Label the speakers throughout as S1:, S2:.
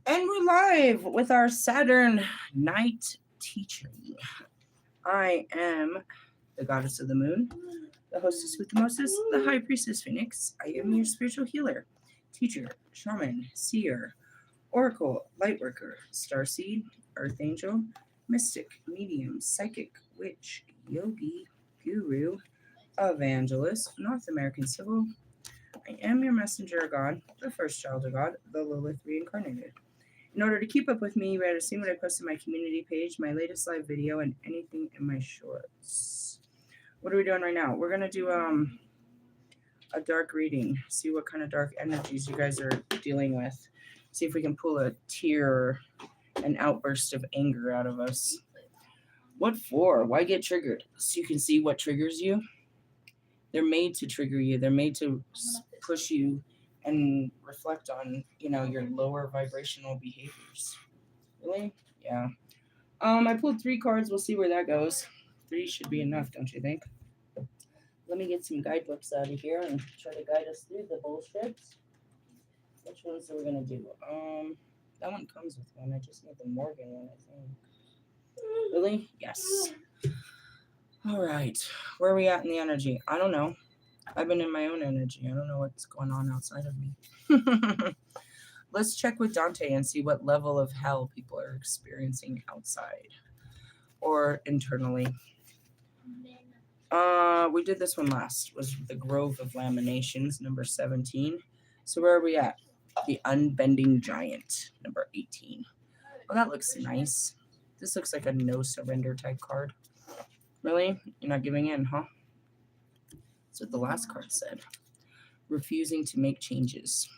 S1: And we're live with our Saturn night teaching. I am the goddess of the moon, the hostess with the mostest, the high priestess Phoenix. I am your spiritual healer, teacher, shaman, seer, oracle, lightworker, starseed, earth angel, mystic, medium, psychic, witch, yogi, guru, evangelist, North American civil. I am your messenger of God, the first child of God, the Lilith reincarnated. In order to keep up with me, you better see what I post on my community page, my latest live video, and anything in my shorts. What are we doing right now? We're gonna do a dark reading. See what kind of dark energies you guys are dealing with. See if we can pull a tear, an outburst of anger out of us. What for? Why get triggered? So you can see what triggers you. They're made to trigger you. They're made to push you and reflect on, your lower vibrational behaviors. Really? Yeah. I pulled 3 cards. We'll see where that goes. 3 should be enough, don't you think? Let me get some guidebooks out of here and try to guide us through the bullshit. Which ones are we gonna do? That one comes with one. I just need the Morgan one, I think. Really? Yes. All right. Where are we at in the energy? I don't know. I've been in my own energy. I don't know what's going on outside of me. Let's check with Dante and see what level of hell people are experiencing outside or internally. We did this one last. Was the Grove of Laminations, number 17. So where are we at? The Unbending Giant, number 18. Oh, that looks nice. This looks like a no surrender type card. Really? You're not giving in, huh? That's what the last card said. Refusing to make changes.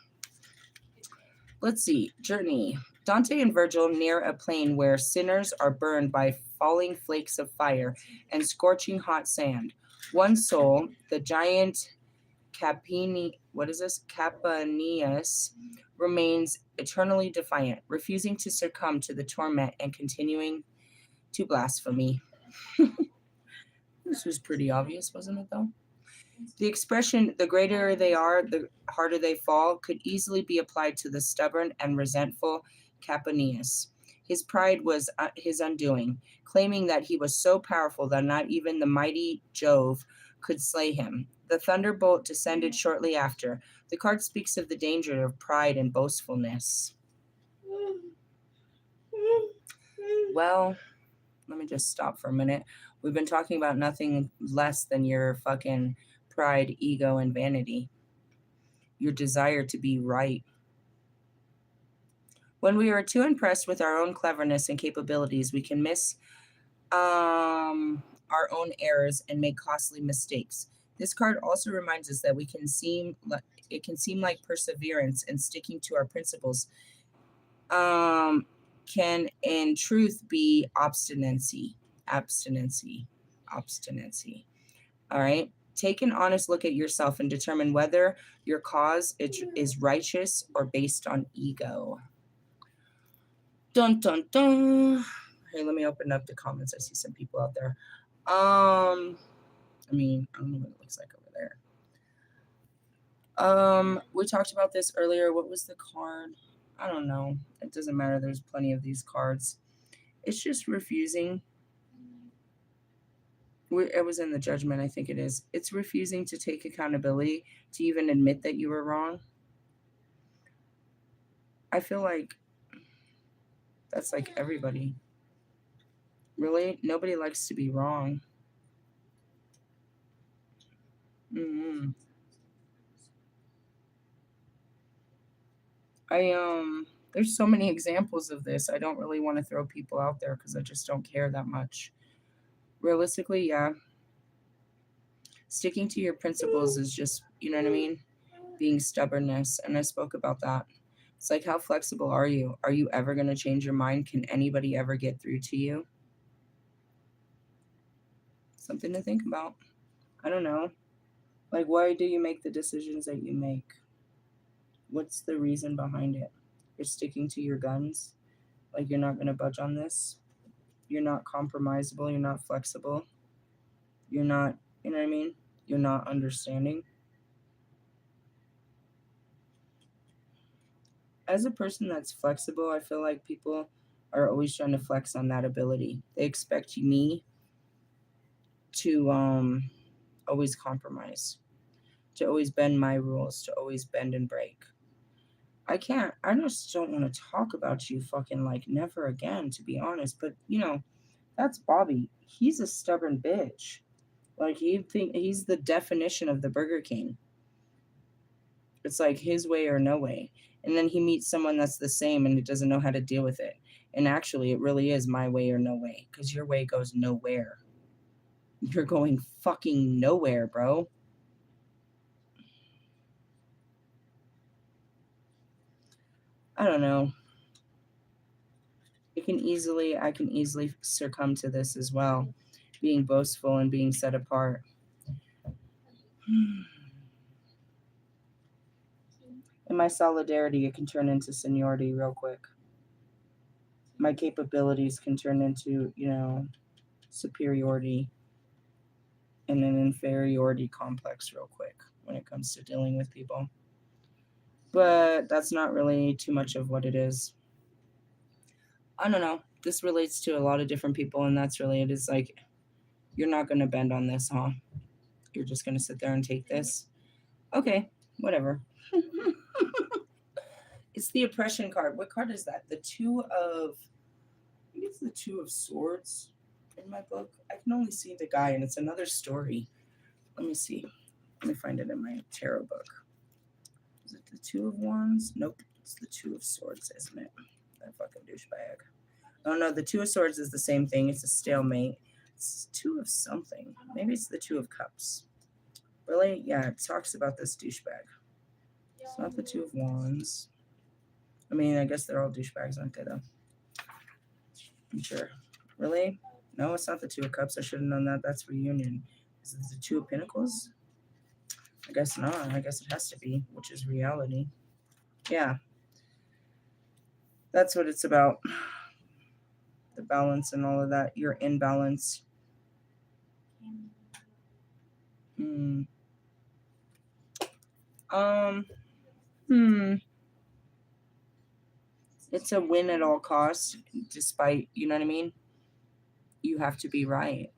S1: Let's see. Journey. Dante and Virgil near a plain where sinners are burned by falling flakes of fire and scorching hot sand. One soul, the giant Capanius, remains eternally defiant, refusing to succumb to the torment and continuing to blasphemy. This was pretty obvious, wasn't it, though? The expression, the greater they are, the harder they fall, could easily be applied to the stubborn and resentful Capanius. His pride was his undoing, claiming that he was so powerful that not even the mighty Jove could slay him. The thunderbolt descended shortly after. The card speaks of the danger of pride and boastfulness. Well, let me just stop for a minute. We've been talking about nothing less than your fucking pride, ego, and vanity. Your desire to be right. When we are too impressed with our own cleverness and capabilities, we can miss our own errors and make costly mistakes. This card also reminds us that it can seem like perseverance and sticking to our principles can in truth be obstinacy. All right. Take an honest look at yourself and determine whether your cause is righteous or based on ego. Dun dun dun. Hey, let me open up the comments. I see some people out there. I don't know what it looks like over there. We talked about this earlier. What was the card? I don't know. It doesn't matter. There's plenty of these cards. It's just refusing. It was in the Judgment, I think it is. It's refusing to take accountability, to even admit that you were wrong. I feel like that's like everybody. Really? Nobody likes to be wrong. There's so many examples of this. I don't really want to throw people out there because I just don't care that much. Realistically, yeah. Sticking to your principles is just, you know what I mean? Being stubbornness. And I spoke about that. It's like, how flexible are you? Are you ever going to change your mind? Can anybody ever get through to you? Something to think about. I don't know. Like, why do you make the decisions that you make? What's the reason behind it? You're sticking to your guns? Like, you're not going to budge on this? You're not compromisable. You're not flexible. You're not, you know what I mean? You're not understanding. as a person that's flexible, I feel like people are always trying to flex on that ability. They expect me to always compromise, to always bend my rules, to always bend and break. I can't. I just don't want to talk about you fucking like never again, to be honest. But that's Bobby. He's a stubborn bitch. Like he's the definition of the Burger King. It's like his way or no way. And then he meets someone that's the same and doesn't know how to deal with it. And actually, it really is my way or no way, because your way goes nowhere. You're going fucking nowhere, bro. I don't know. I can easily succumb to this as well, being boastful and being set apart. In my solidarity, it can turn into seniority real quick. My capabilities can turn into, superiority and an inferiority complex real quick when it comes to dealing with people. But that's not really too much of what it is. I don't know. This relates to a lot of different people, and that's really it. Is like, you're not going to bend on this, huh? You're just going to sit there and take this? Okay, whatever. It's the oppression card. What card is that? I think it's the Two of Swords in my book. I can only see the guy, and it's another story. Let me see. Let me find it in my tarot book. Is it the Two of Wands? Nope. It's the Two of Swords, isn't it? That fucking douchebag. Oh no, the Two of Swords is the same thing. It's a stalemate. It's Two of something. Maybe it's the Two of Cups. Really? Yeah, it talks about this douchebag. It's not the Two of Wands. I mean, I guess they're all douchebags, aren't they, though? I'm sure. Really? No, it's not the Two of Cups. I should have known that. That's reunion. Is it the Two of Pentacles? I guess not. I guess it has to be, which is reality. Yeah. That's what it's about. The balance and all of that. You're in balance. It's a win at all costs, despite, you know what I mean? You have to be right.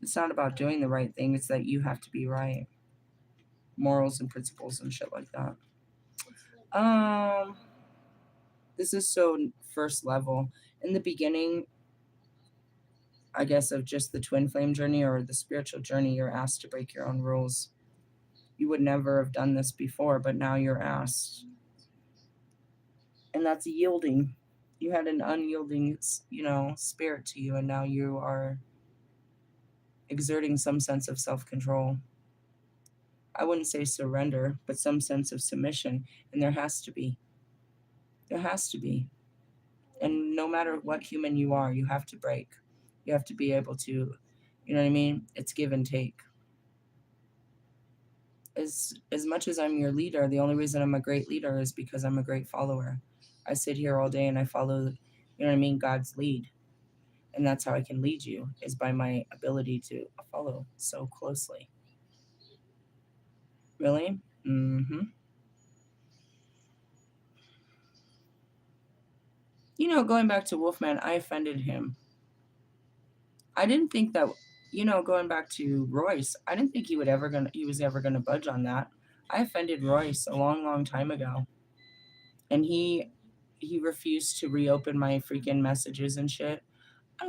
S1: It's not about doing the right thing. It's that you have to be right. Morals and principles and shit like that. This is so first level. In the beginning, I guess, of just the twin flame journey or the spiritual journey, you're asked to break your own rules. You would never have done this before, but now you're asked. And that's yielding. You had an unyielding, spirit to you, and now you are exerting some sense of self-control. I wouldn't say surrender, but some sense of submission. And there has to be. There has to be. And no matter what human you are, you have to break. You have to be able to, you know what I mean? It's give and take. As much as I'm your leader, the only reason I'm a great leader is because I'm a great follower. I sit here all day and I follow, you know what I mean, God's lead. And that's how I can lead you, is by my ability to follow so closely. Really? Mm-hmm. Going back to Wolfman, I offended him. I didn't think that, going back to Royce, I didn't think he was ever gonna budge on that. I offended Royce a long, long time ago. And he refused to reopen my freaking messages and shit. I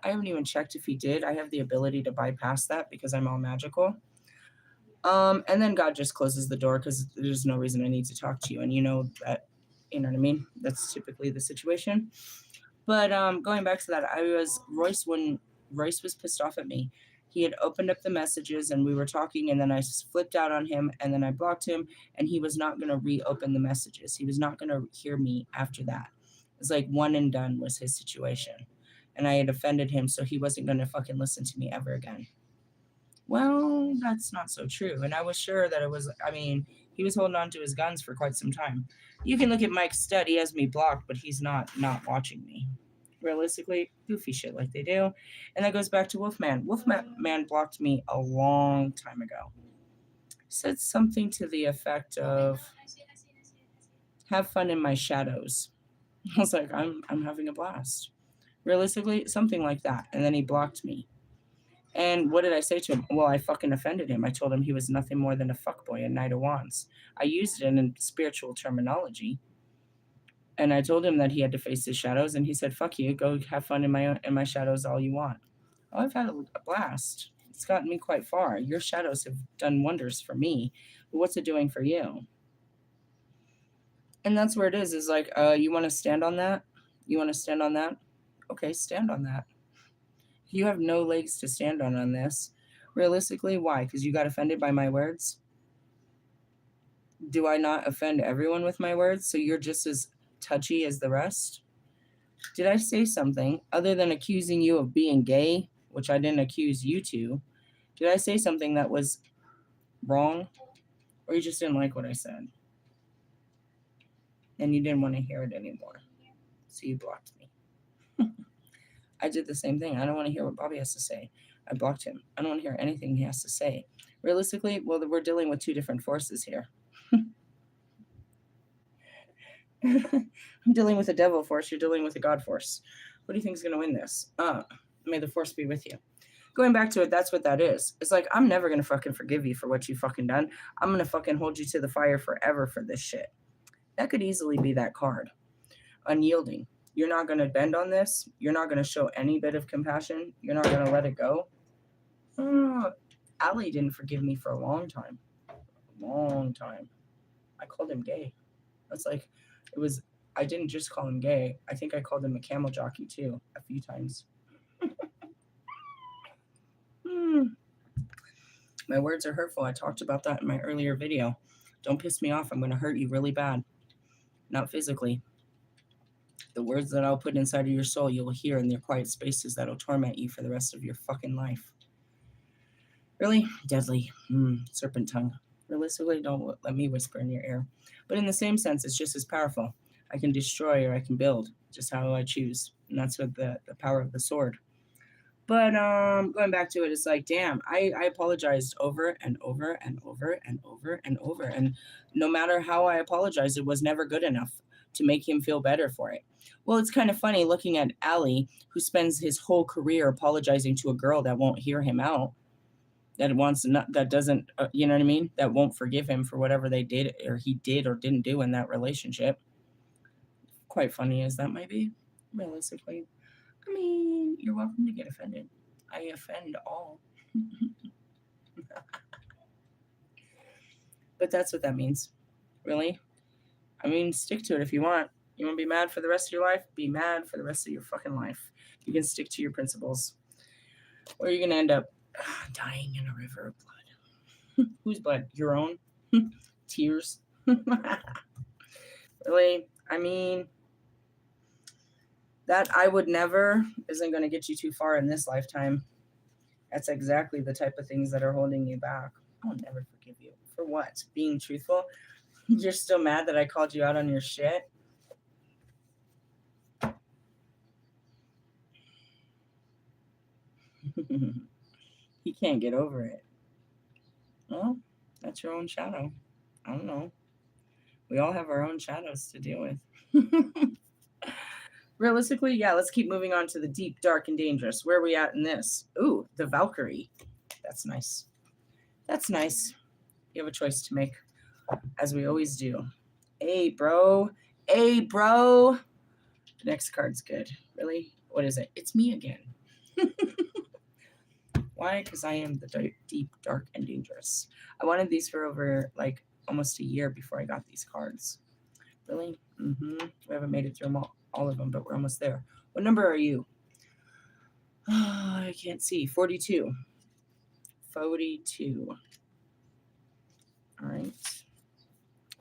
S1: haven't even checked if he did. I have the ability to bypass that because I'm all magical. And then God just closes the door because there's no reason I need to talk to you. And that, you know what I mean? That's typically the situation. But going back to that, Royce was pissed off at me. He had opened up the messages and we were talking, and then I flipped out on him, and then I blocked him, and he was not going to reopen the messages. He was not going to hear me after that. It was like one and done was his situation. And I had offended him, so he wasn't going to fucking listen to me ever again. Well, that's not so true. And I was sure that he was holding on to his guns for quite some time. You can look at Mike's stud. He has me blocked, but he's not watching me. Realistically, goofy shit like they do. And that goes back to Wolfman. Wolfman blocked me a long time ago. He said something to the effect of, have fun in my shadows. I was like, I'm having a blast. Realistically, something like that. And then he blocked me. And what did I say to him? Well, I fucking offended him. I told him he was nothing more than a fuckboy, a Knight of Wands. I used it in spiritual terminology. And I told him that he had to face his shadows, and he said, "Fuck you, go have fun in my shadows all you want." Oh, I've had a blast. It's gotten me quite far. Your shadows have done wonders for me. But what's it doing for you? And that's where it is like, you want to stand on that? You want to stand on that? Okay, stand on that. You have no legs to stand on this. Realistically, why? Because you got offended by my words? Do I not offend everyone with my words? So you're just as touchy as the rest? Did I say something other than accusing you of being gay, which I didn't accuse you to? Did I say something that was wrong? Or you just didn't like what I said? And you didn't want to hear it anymore. So you blocked me. I did the same thing. I don't want to hear what Bobby has to say. I blocked him. I don't want to hear anything he has to say. Realistically, well, we're dealing with two different forces here. I'm dealing with a devil force. You're dealing with a God force. What do you think is going to win this? May the force be with you. Going back to it, that's what that is. It's like, I'm never going to fucking forgive you for what you fucking done. I'm going to fucking hold you to the fire forever for this shit. That could easily be that card. Unyielding. You're not going to bend on this. You're not going to show any bit of compassion. You're not going to let it go. Ali didn't forgive me for a long time. I called him gay. That's like, I didn't just call him gay. I think I called him a camel jockey too, a few times. My words are hurtful. I talked about that in my earlier video. Don't piss me off. I'm going to hurt you really bad. Not physically. The words that I'll put inside of your soul, you'll hear in their quiet spaces that'll torment you for the rest of your fucking life. Really? Deadly. Serpent tongue. Realistically, don't let me whisper in your ear. But in the same sense, it's just as powerful. I can destroy or I can build, just how I choose. And that's what the power of the sword. But going back to it, it's like, damn, I apologized over and over and over and over and over. And no matter how I apologized, it was never good enough to make him feel better for it. Well, it's kind of funny looking at Ali, who spends his whole career apologizing to a girl that won't hear him out, that doesn't, you know what I mean? That won't forgive him for whatever they did or he did or didn't do in that relationship. Quite funny as that might be, realistically. I mean, you're welcome to get offended. I offend all. But that's what that means. Really? I mean, stick to it if you want. You want to be mad for the rest of your life? Be mad for the rest of your fucking life. You can stick to your principles. Or you're going to end up dying in a river of blood. Whose blood? Your own? Tears? Really? I mean, that I would never isn't going to get you too far in this lifetime. That's exactly the type of things that are holding you back. I'll never forgive you. For what? Being truthful? You're still mad that I called you out on your shit? He can't get over it. Well, that's your own shadow. I don't know. We all have our own shadows to deal with. Realistically, yeah, let's keep moving on to the deep, dark, and dangerous. Where are we at in this? Ooh, the Valkyrie. That's nice. That's nice. You have a choice to make, as we always do. Hey, bro. Hey, bro. The next card's good. Really? What is it? It's me again. Why? Because I am the deep, dark, and dangerous. I wanted these for over, like, almost a year before I got these cards. Really? We haven't made it through all of them, but we're almost there. What number are you? I can't see. 42. 42. All right.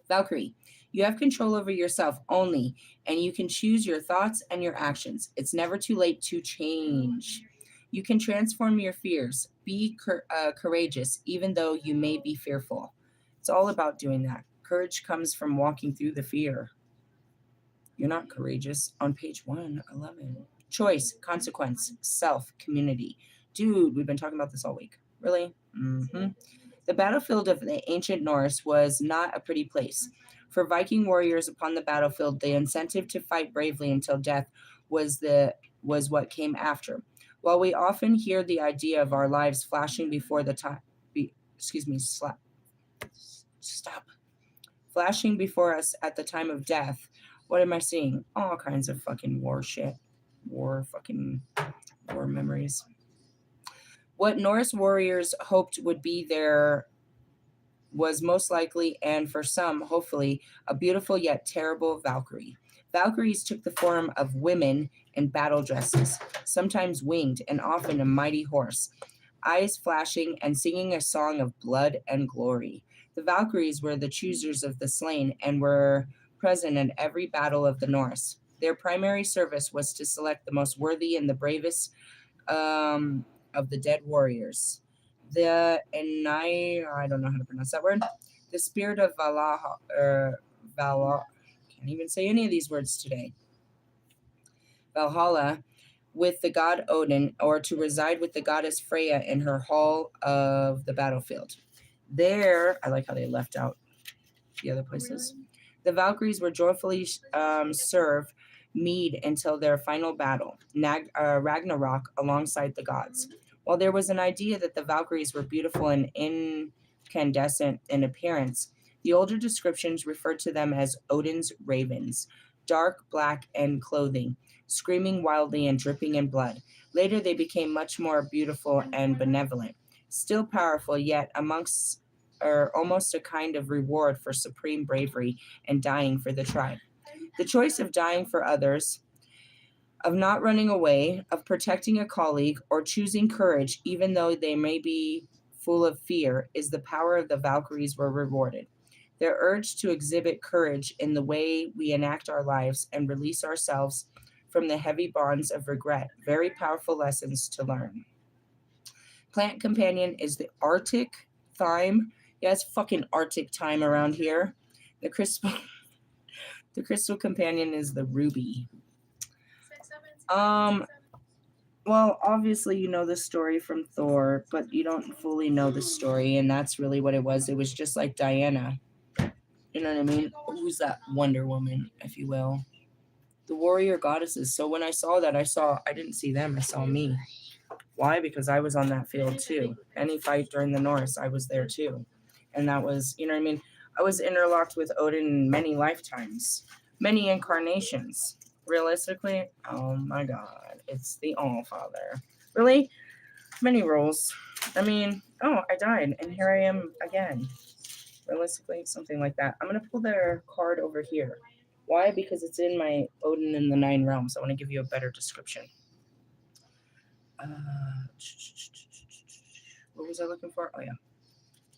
S1: Valkyrie, you have control over yourself only, and you can choose your thoughts and your actions. It's never too late to change. You can transform your fears. Be courageous, even though you may be fearful. It's all about doing that. Courage comes from walking through the fear. You're not courageous. On page 111. Choice, consequence, self, community. Dude, we've been talking about this all week. Really? The The battlefield of the ancient Norse was not a pretty place. For Viking warriors upon the battlefield, the incentive to fight bravely until death was what came after. While we often hear the idea of our lives flashing before the time, excuse me, stop, flashing before us at the time of death, what am I seeing? All kinds of fucking war shit, fucking war memories. What Norse warriors hoped would be there was most likely, and for some, hopefully, a beautiful yet terrible Valkyrie. Valkyries took the form of women in battle dresses, sometimes winged and often a mighty horse, eyes flashing and singing a song of blood and glory. The Valkyries were the choosers of the slain and were present in every battle of the Norse. Their primary service was to select the most worthy and the bravest of the dead warriors. I don't know how to pronounce that word. The spirit of Valhalla, can't even say any of these words today. Valhalla, with the god Odin, or to reside with the goddess Freya in her hall of the battlefield. There, I like how they left out the other places. The Valkyries were joyfully serve mead until their final battle, Ragnarok, alongside the gods. While there was an idea that the Valkyries were beautiful and incandescent in appearance, the older descriptions referred to them as Odin's ravens, dark black in clothing, screaming wildly and dripping in blood. Later, they became much more beautiful and benevolent, still powerful, yet amongst or almost a kind of reward for supreme bravery and dying for the tribe. The choice of dying for others, of not running away, of protecting a colleague, or choosing courage, even though they may be full of fear, is the power of the Valkyries were rewarded. Their urge to exhibit courage in the way we enact our lives and release ourselves from the heavy bonds of regret, very powerful lessons to learn. Plant companion is the Arctic thyme. Yeah, it's fucking Arctic time around here. The crystal the crystal companion is the ruby. Well, obviously you know the story from Thor, but you don't fully know the story, and that's really what it was. It was just like Diana. You know what I mean? Who's that Wonder Woman, if you will? The warrior goddesses. So when I saw that, I didn't see them, I saw me. Why? Because I was on that field too. Any fight during the Norse, I was there too. And that was, you know what I mean? I was interlocked with Odin in many lifetimes, many incarnations. Realistically, oh my God, it's the All Father. Really? Many roles. I mean, oh, I died, and here I am again. Realistically, something like that. I'm going to pull their card over here. Why? Because it's in my Odin in the Nine Realms. I want to give you a better description. What was I looking for? Oh, yeah.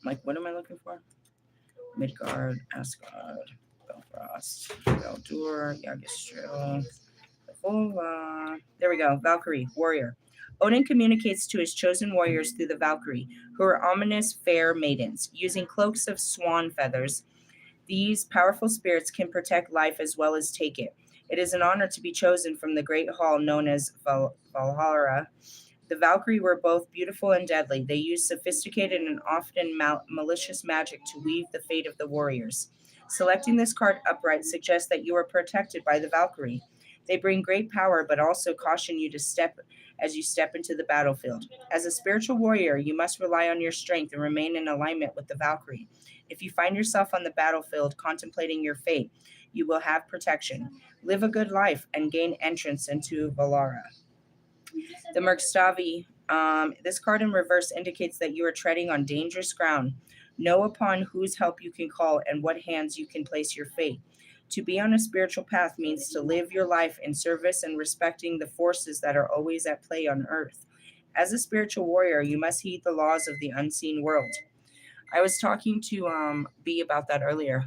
S1: Like, what am I looking for? Midgard, Asgard, Belfrost, Baldur, Yggdrasil, there we go. Valkyrie, warrior. Odin communicates to his chosen warriors through the Valkyrie, who are ominous fair maidens. Using cloaks of swan feathers, these powerful spirits can protect life as well as take it. It is an honor to be chosen from the great hall known as Valhalla. The Valkyrie were both beautiful and deadly. They used sophisticated and often malicious magic to weave the fate of the warriors. Selecting this card upright suggests that you are protected by the Valkyrie. They bring great power, but also caution you to step into the battlefield. As a spiritual warrior, you must rely on your strength and remain in alignment with the Valkyrie. If you find yourself on the battlefield contemplating your fate, you will have protection. Live a good life and gain entrance into Valara. The Merkstavi, this card in reverse indicates that you are treading on dangerous ground. Know upon whose help you can call and what hands you can place your fate. To be on a spiritual path means to live your life in service and respecting the forces that are always at play on earth. As a spiritual warrior, you must heed the laws of the unseen world. I was talking to B about that earlier.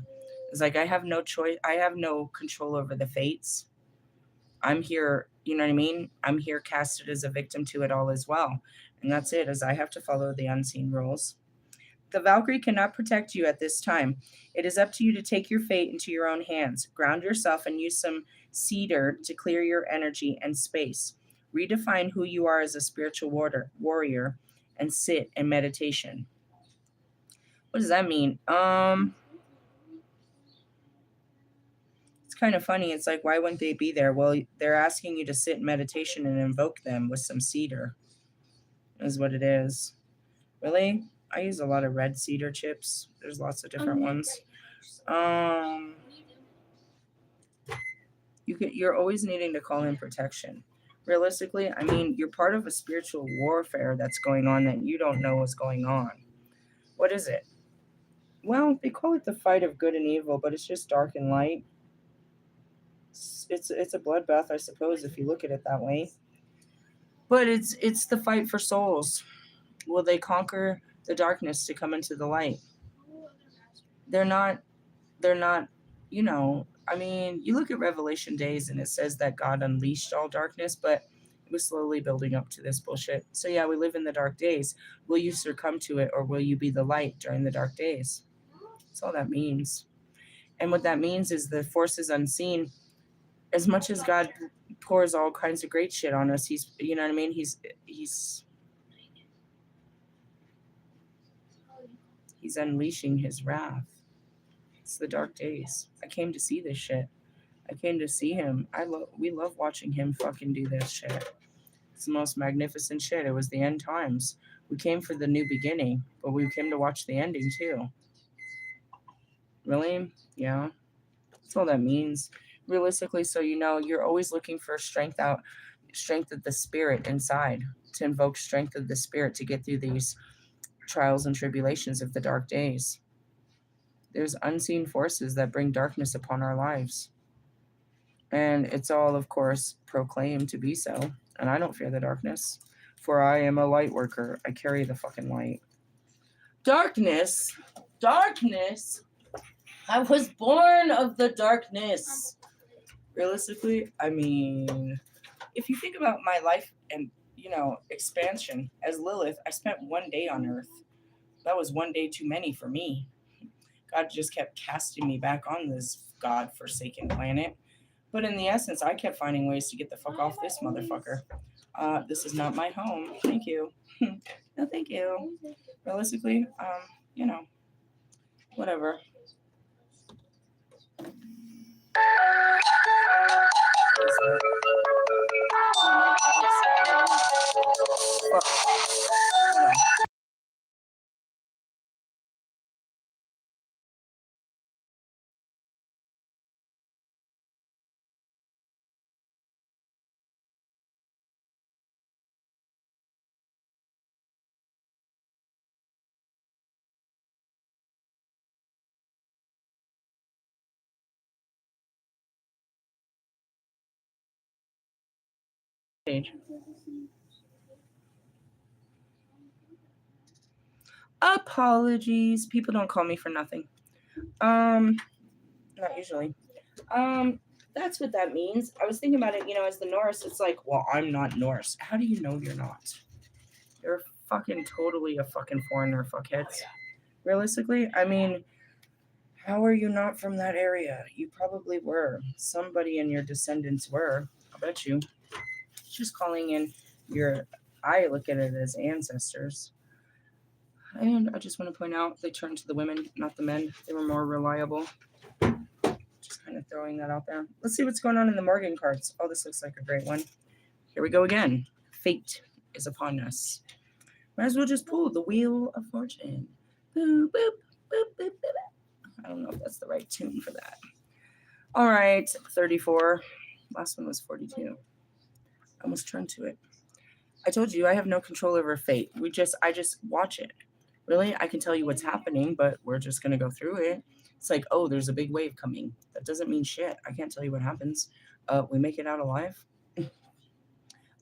S1: It's like I have no choice. I have no control over the fates. I'm here, you know what I mean? I'm here casted as a victim to it all as well. And that's it, as I have to follow the unseen rules. The Valkyrie cannot protect you at this time. It is up to you to take your fate into your own hands. Ground yourself and use some cedar to clear your energy and space. Redefine who you are as a spiritual warrior and sit in meditation. What does that mean? It's kind of funny. It's like, why wouldn't they be there? Well, they're asking you to sit in meditation and invoke them with some cedar, is what it is. Really? I use a lot of red cedar chips. There's lots of different ones. You're always needing to call in protection. Realistically, I mean, you're part of a spiritual warfare that's going on that you don't know what's going on. What is it? Well, they call it the fight of good and evil, but it's just dark and light. It's a bloodbath, I suppose, if you look at it that way. But it's the fight for souls. Will they conquer the darkness to come into the light? They're not, you know, I mean, you look at Revelation days and it says that God unleashed all darkness, but it was slowly building up to this bullshit. So yeah, we live in the dark days. Will you succumb to it, or will you be the light during the dark days? That's all that means. And what that means is the force is unseen. As much as God pours all kinds of great shit on us, he's, you know what I mean? He's unleashing his wrath. It's the dark days. I came to see this shit. I came to see him. We love watching him fucking do this shit. It's the most magnificent shit. It was the end times. We came for the new beginning, but we came to watch the ending too. Really? Yeah. That's all that means. Realistically, so you know, you're always looking for strength of the spirit inside, to invoke strength of the spirit to get through these trials and tribulations of the dark days. There's unseen forces that bring darkness upon our lives. And it's all, of course, proclaimed to be so. And I don't fear the darkness, for I am a light worker. I carry the fucking light. Darkness? Darkness? I was born of the darkness. Realistically, I mean, if you think about my life and, you know, expansion as Lilith, I spent one day on Earth. That was one day too many for me. God just kept casting me back on this God-forsaken planet. But in the essence, I kept finding ways to get the fuck off this motherfucker. This is not my home. Thank you. No, thank you. Realistically, you know, whatever. Apologies. People don't call me for nothing. Not usually. That's what that means. I was thinking about it, you know, as the Norse, it's like, well, I'm not Norse. How do you know you're not? You're fucking totally a fucking foreigner, fuckheads. Realistically, I mean, how are you not from that area? You probably were. Somebody in your descendants were. I bet you. Just calling in I look at it as ancestors. And I just want to point out, they turned to the women, not the men. They were more reliable. Just kind of throwing that out there. Let's see what's going on in the Morgan cards. Oh, this looks like a great one. Here we go again. Fate is upon us. Might as well just pull the Wheel of Fortune. Boop, boop, boop, boop, boop. I don't know if that's the right tune for that. All right, 34. Last one was 42. I almost turned to it. I told you I have no control over fate. I just watch it. Really, I can tell you what's happening, but we're just going to go through it. It's like, oh, there's a big wave coming. That doesn't mean shit. I can't tell you what happens. We make it out alive.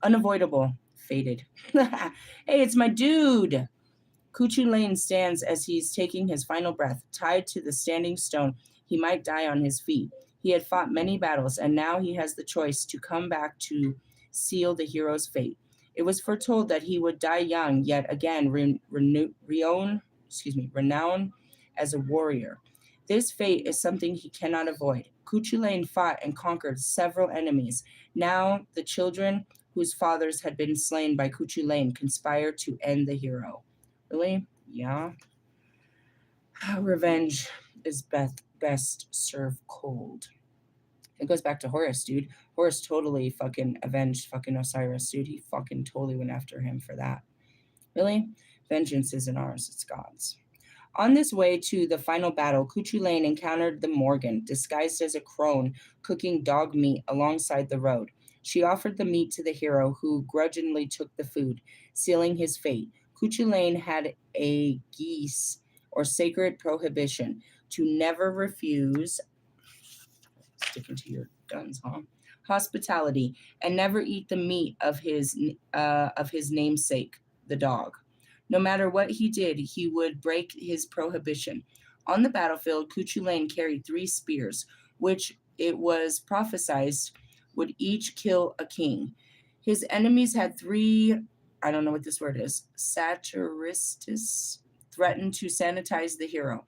S1: Unavoidable. Fated. Hey, it's my dude. Kuchu Lane stands as he's taking his final breath, tied to the standing stone. He might die on his feet. He had fought many battles, and now he has the choice to come back to seal the hero's fate. It was foretold that he would die young, yet again renowned as a warrior. This fate is something he cannot avoid. Kuchu Lane fought and conquered several enemies. Now the children whose fathers had been slain by Kuchu Lane conspire to end the hero. Really? Yeah. Revenge is best served cold. It goes back to Horus, dude. Horus totally fucking avenged fucking Osiris, dude. He fucking totally went after him for that. Really? Vengeance isn't ours, it's God's. On this way to the final battle, Cuchulainn encountered the Morgan, disguised as a crone, cooking dog meat alongside the road. She offered the meat to the hero, who grudgingly took the food, sealing his fate. Cuchulainn had a geese, or sacred prohibition, to never refuse, sticking to your guns, huh? Hospitality, and never eat the meat of his namesake, the dog. No matter what he did, he would break his prohibition. On the battlefield, Cuchulainn carried 3 spears, which it was prophesied would each kill a king. His enemies had 3, I don't know what this word is, Saturistus, threatened to sanitize the hero.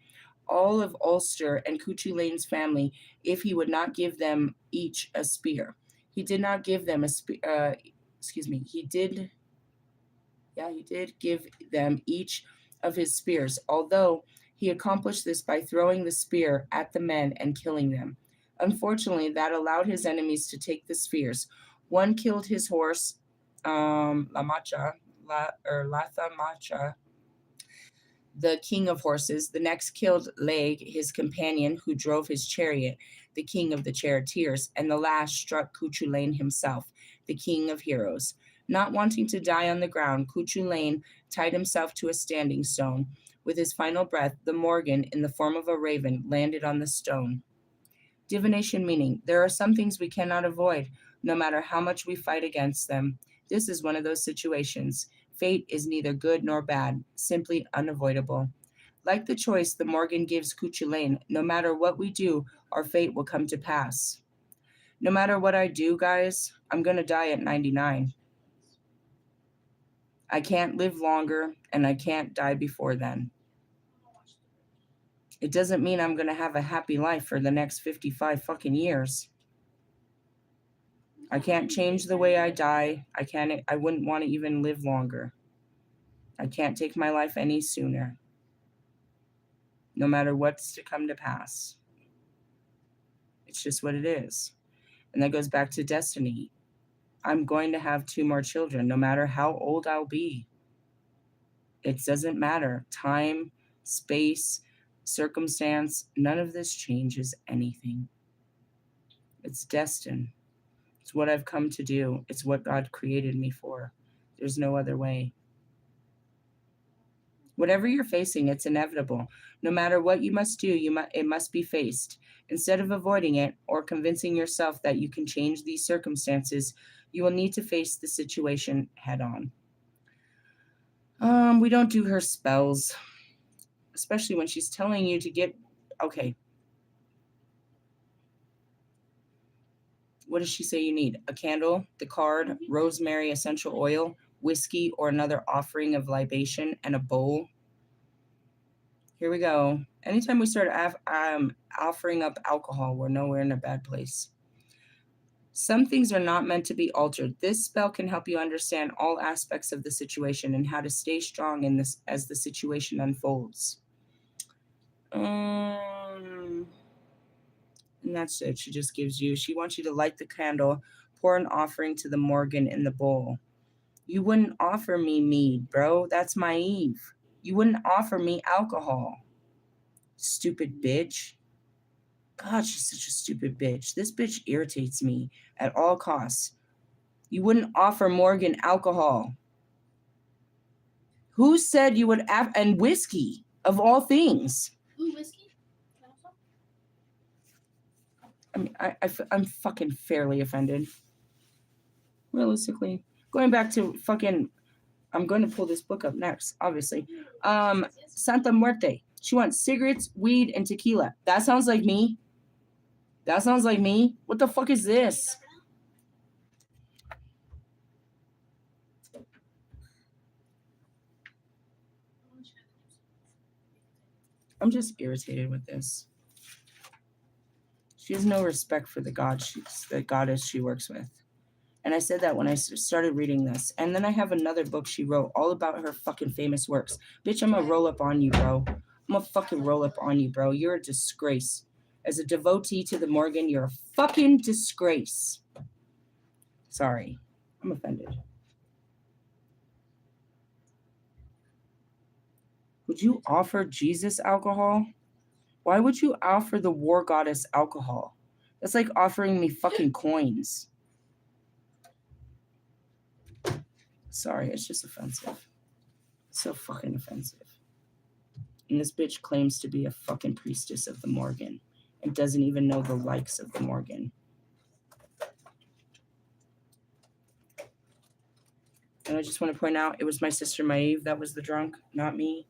S1: All of Ulster and Cuchulainn's family, if he would not give them each a spear. He did not give them a spear. He did give them each of his spears, although he accomplished this by throwing the spear at the men and killing them. Unfortunately, that allowed his enemies to take the spears. One killed his horse, Latha Macha, the king of horses. The next killed Leg, his companion, who drove his chariot, the king of the charioteers. And the last struck Cuchulainn himself, the king of heroes. Not wanting to die on the ground, Cuchulainn tied himself to a standing stone. With his final breath, the Morgan, in the form of a raven, landed on the stone. Divination meaning, there are some things we cannot avoid, no matter how much we fight against them. This is one of those situations. Fate is neither good nor bad, simply unavoidable. Like the choice the Morgan gives Cuchulainn, no matter what we do, our fate will come to pass. No matter what I do, guys, I'm going to die at 99. I can't live longer, and I can't die before then. It doesn't mean I'm going to have a happy life for the next 55 fucking years. I can't change the way I die. I wouldn't want to even live longer. I can't take my life any sooner. No matter what's to come to pass. It's just what it is. And that goes back to destiny. I'm going to have 2 more children, no matter how old I'll be. It doesn't matter. Time, space, circumstance, none of this changes anything. It's destined. It's what I've come to do. It's what God created me for. There's no other way. Whatever you're facing, it's inevitable. No matter what you must do, it must be faced. Instead of avoiding it or convincing yourself that you can change these circumstances, you will need to face the situation head on. We don't do her spells, especially when she's telling you to get, okay. What does she say you need? A candle, the card, rosemary essential oil, whiskey or another offering of libation, and a bowl. Here we go. Anytime we start offering up alcohol, we're nowhere in a bad place. Some things are not meant to be altered. This spell can help you understand all aspects of the situation and how to stay strong in this as the situation unfolds. And that's it. She wants you to light the candle, pour an offering to the Morgan in the bowl. You wouldn't offer me mead, bro. That's my Eve. You wouldn't offer me alcohol. Stupid bitch. God, she's such a stupid bitch. This bitch irritates me at all costs. You wouldn't offer Morgan alcohol. Who said you would and whiskey, of all things?
S2: Ooh, whiskey?
S1: I mean, I'm fucking fairly offended. Realistically. Going back to fucking, I'm going to pull this book up next, obviously. Santa Muerte. She wants cigarettes, weed, and tequila. That sounds like me. What the fuck is this? I'm just irritated with this. She has no respect for the goddess she works with. And I said that when I started reading this. And then I have another book she wrote all about her fucking famous works. Bitch, I'm gonna roll up on you, bro. I'm gonna fucking roll up on you, bro. You're a disgrace. As a devotee to the Morgan, you're a fucking disgrace. Sorry. I'm offended. Would you offer Jesus alcohol? Why would you offer the war goddess alcohol? That's like offering me fucking coins. Sorry, it's just offensive. So fucking offensive. And this bitch claims to be a fucking priestess of the Morgan and doesn't even know the likes of the Morgan. And I just want to point out, it was my sister Maeve that was the drunk, not me.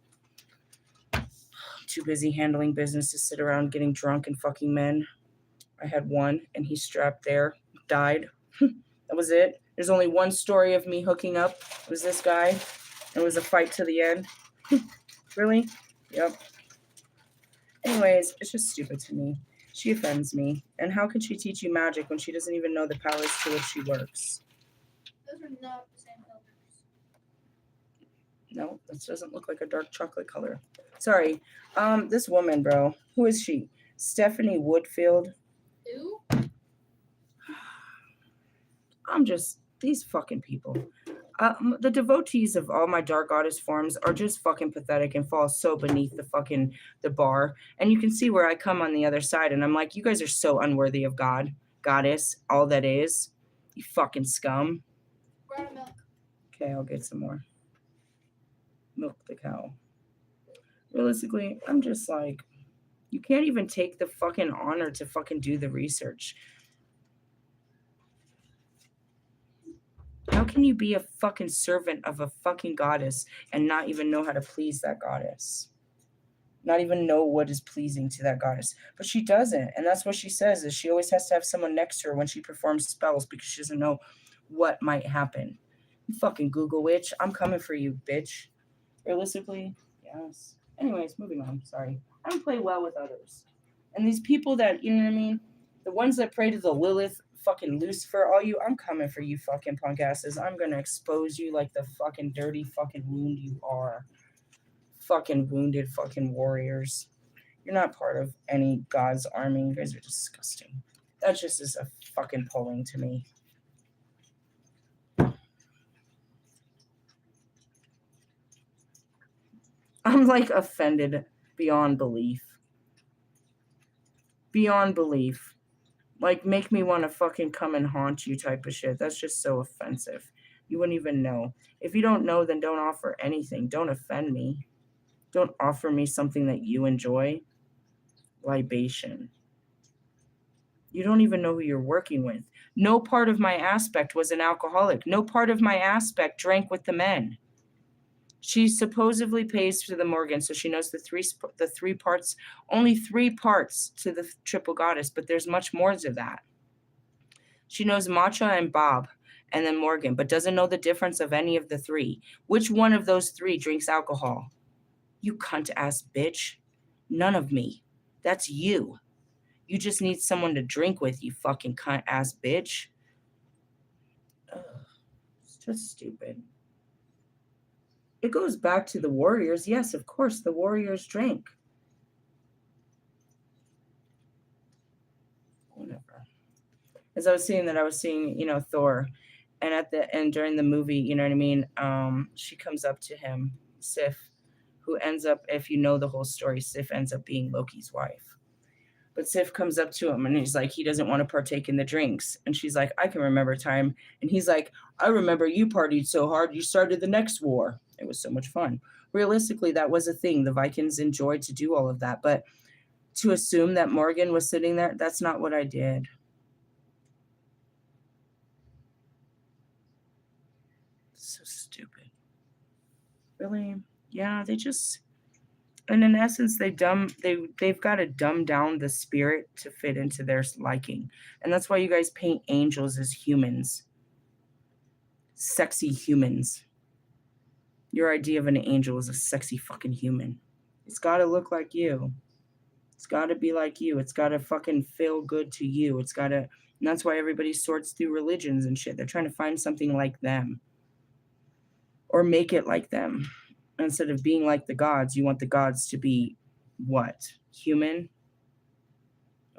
S1: Too busy handling business to sit around getting drunk and fucking men. I had one, and he strapped there, died. That was it. There's only one story of me hooking up. It was this guy. It was a fight to the end. Really? Yep. Anyways, it's just stupid to me. She offends me. And how can she teach you magic when she doesn't even know the powers to which she works?
S2: Those are not the same colors.
S1: No, this doesn't look like a dark chocolate color. Sorry. This woman, bro. Who is she? Stephanie Woodfield.
S2: Who?
S1: I'm just, these fucking people. The devotees of all my dark goddess forms are just fucking pathetic and fall so beneath the bar. And you can see where I come on the other side, and I'm like, you guys are so unworthy of God, goddess, all that is. You fucking scum.
S2: We're out of milk.
S1: Okay, I'll get some more. Milk the cow. Realistically, I'm just like, you can't even take the fucking honor to fucking do the research. How can you be a fucking servant of a fucking goddess and not even know how to please that goddess? Not even know what is pleasing to that goddess. But she doesn't. And that's what she says, is she always has to have someone next to her when she performs spells because she doesn't know what might happen. You fucking Google witch. I'm coming for you, bitch. Realistically, yes. Anyways, moving on. Sorry. I don't play well with others. And these people that, you know what I mean? The ones that pray to the Lilith, fucking Lucifer, all you, I'm coming for you fucking punk asses. I'm gonna expose you like the fucking dirty fucking wound you are. Fucking wounded fucking warriors. You're not part of any God's army. You guys are disgusting. That just is a fucking pulling to me. I'm like offended beyond belief. Beyond belief. Like, make me want to fucking come and haunt you type of shit. That's just so offensive. You wouldn't even know. If you don't know, then don't offer anything. Don't offend me. Don't offer me something that you enjoy. Libation. You don't even know who you're working with. No part of my aspect was an alcoholic. No part of my aspect drank with the men. She supposedly pays to the Morgan, so she knows the three parts, only 3 parts to the triple goddess, but there's much more to that. She knows Matcha and Bob and then Morgan, but doesn't know the difference of any of the 3. Which one of those 3 drinks alcohol? You cunt-ass bitch. None of me. That's you. You just need someone to drink with, you fucking cunt-ass bitch. Ugh, it's just stupid. It goes back to the warriors. Yes, of course, the warriors drank. Whatever. As I was seeing, Thor. And at the end, during the movie, you know what I mean? She comes up to him, Sif, who ends up, if you know the whole story, Sif ends up being Loki's wife. But Sif comes up to him and he's like, he doesn't want to partake in the drinks. And she's like, I can remember time. And he's like, I remember you partied so hard, you started the next war. It was so much fun. Realistically, that was a thing. The Vikings enjoyed to do all of that. But to assume that Morgan was sitting there, that's not what I did. So stupid. Really? Yeah, they just... And in essence, they've got to dumb down the spirit to fit into their liking. And that's why you guys paint angels as humans. Sexy humans. Your idea of an angel is a sexy fucking human. It's got to look like you. It's got to be like you. It's got to fucking feel good to you. It's got to... And that's why everybody sorts through religions and shit. They're trying to find something like them. Or make it like them. Instead of being like the gods, you want the gods to be What? Human?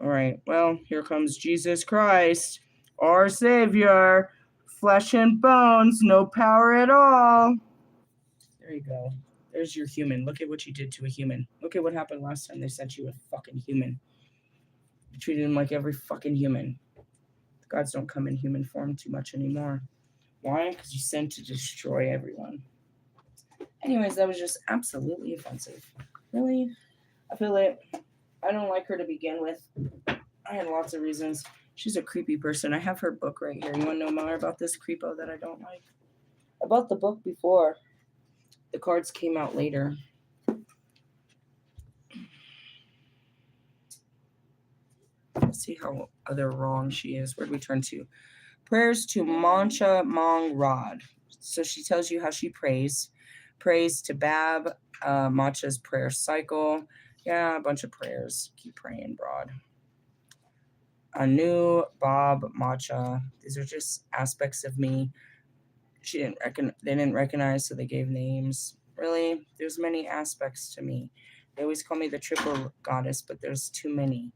S1: All right. Well, here comes Jesus Christ, our Savior. Flesh and bones, no power at all. There you go. There's your human. Look at what you did to a human. Look at what happened last time they sent you a fucking human. You treated him like every fucking human. The gods don't come in human form too much anymore. Why? Because you sent to destroy everyone. Anyways, that was just absolutely offensive. Really? I feel like I don't like her to begin with. I had lots of reasons. She's a creepy person. I have her book right here. You want to know more about this creepo that I don't like? I bought the book before. The cards came out later. Let's see how other wrong she is. Where do we turn to? Prayers to Mancha Mong Rod. So she tells you how she prays. Prays to Bab, Mancha's prayer cycle. Yeah, a bunch of prayers. Keep praying, broad. Anu, Bob, Matcha. These are just aspects of me. They didn't recognize, so they gave names. Really, there's many aspects to me. They always call me the triple goddess, but there's too many.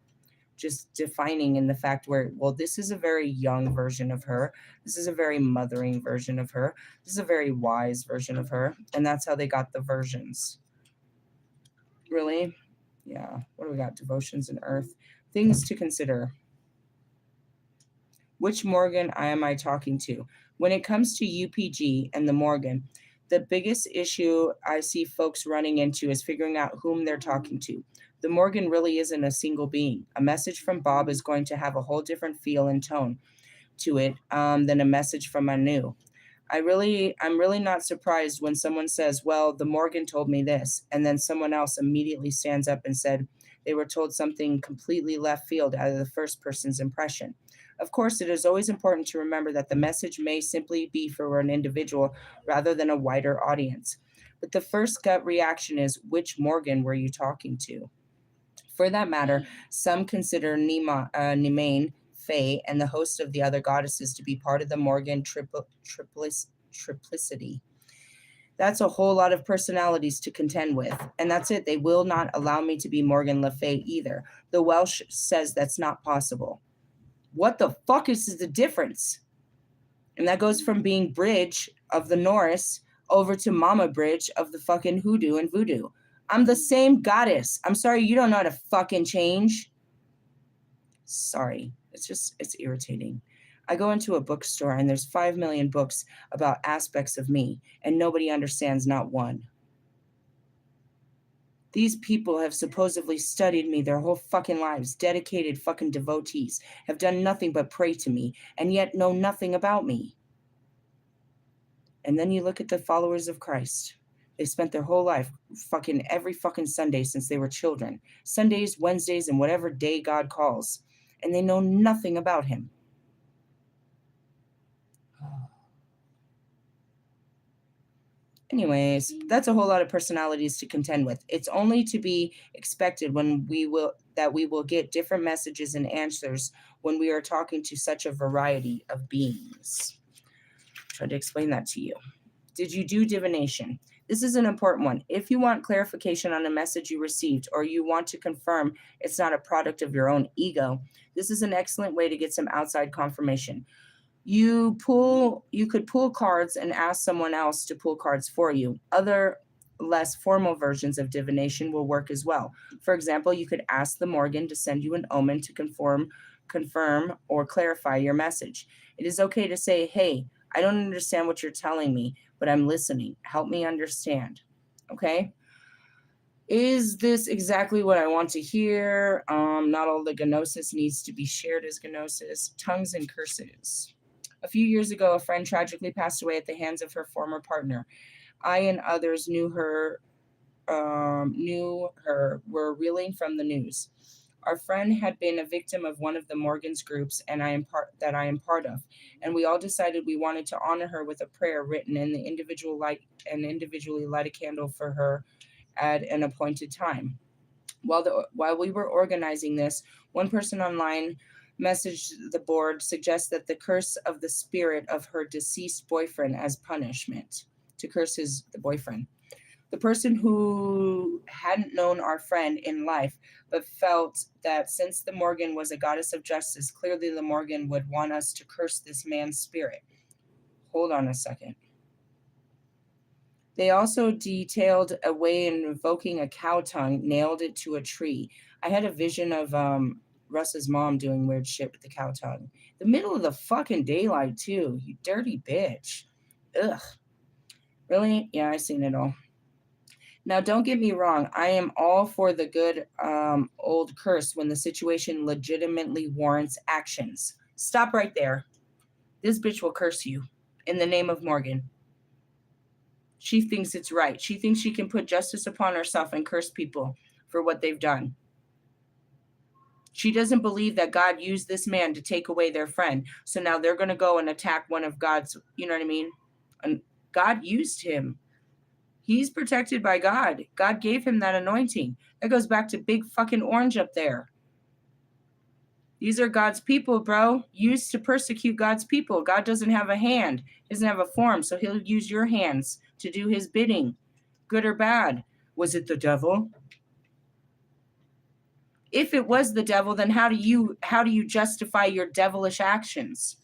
S1: Just defining in the fact where, well, this is a very young version of her. This is a very mothering version of her. This is a very wise version of her. And that's how they got the versions. Really? Yeah. What do we got? Devotions in Earth. Things to consider. Which Morgan am I talking to? When it comes to UPG and the Morgan, the biggest issue I see folks running into is figuring out whom they're talking to. The Morgan really isn't a single being. A message from Bob is going to have a whole different feel and tone to it than a message from Anu. I'm really not surprised when someone says, well, the Morgan told me this, and then someone else immediately stands up and said they were told something completely left field out of the first person's impression. Of course, it is always important to remember that the message may simply be for an individual rather than a wider audience. But the first gut reaction is, which Morgan were you talking to? For that matter, some consider Nimane, Fae, and the host of the other goddesses to be part of the Morgan triplicity. That's a whole lot of personalities to contend with. And that's it. They will not allow me to be Morgan Le Fay either. The Welsh says that's not possible. What the fuck is the difference? And that goes from being Bridge of the Norse over to Mama Bridge of the fucking hoodoo and voodoo. I'm the same goddess. I'm sorry, you don't know how to fucking change. Sorry. It's irritating. I go into a bookstore and there's 5 million books about aspects of me, and nobody understands not one. These people have supposedly studied me their whole fucking lives, dedicated fucking devotees, have done nothing but pray to me, and yet know nothing about me. And then you look at the followers of Christ. They spent their whole life fucking every fucking Sunday since they were children. Sundays, Wednesdays, and whatever day God calls. And they know nothing about him. Anyways, that's a whole lot of personalities to contend with. It's only to be expected when we will get different messages and answers when we are talking to such a variety of beings. Try to explain that to you. Did you do divination? This is an important one. If you want clarification on a message you received, or you want to confirm it's not a product of your own ego, this is an excellent way to get some outside confirmation. You could pull cards and ask someone else to pull cards for you. Other less formal versions of divination will work as well. For example, you could ask the Morgan to send you an omen to confirm or clarify your message. It is okay to say, hey, I don't understand what you're telling me, but I'm listening. Help me understand. Okay? Is this exactly what I want to hear? Not all the gnosis needs to be shared as gnosis. Tongues and curses. A few years ago, a friend tragically passed away at the hands of her former partner. I and others knew her were reeling from the news. Our friend had been a victim of one of the Morgan's groups, and I am part of, and we all decided we wanted to honor her with a prayer written in the individually light a candle for her at an appointed time. While we were organizing this, one person online messaged the board suggests that the curse of the spirit of her deceased boyfriend as punishment, to curse the boyfriend. The person who hadn't known our friend in life, but felt that since the Morgan was a goddess of justice, clearly the Morgan would want us to curse this man's spirit. Hold on a second. They also detailed a way in invoking a cow tongue, nailed it to a tree. I had a vision of Russ's mom doing weird shit with the cow tongue. The middle of the fucking daylight, too. You dirty bitch. Ugh. Really? Yeah, I've seen it all. Now, don't get me wrong. I am all for the good old curse when the situation legitimately warrants actions. Stop right there. This bitch will curse you in the name of Morgan. She thinks it's right. She thinks she can put justice upon herself and curse people for what they've done. She doesn't believe that God used this man to take away their friend. So now they're going to go and attack one of God's, you know what I mean? And God used him. He's protected by God. God gave him that anointing. That goes back to Big fucking Orange up there. These are God's people, bro. Used to persecute God's people. God doesn't have a hand. He doesn't have a form. So he'll use your hands to do his bidding. Good or bad. Was it the devil? If it was the devil, then how do you justify your devilish actions?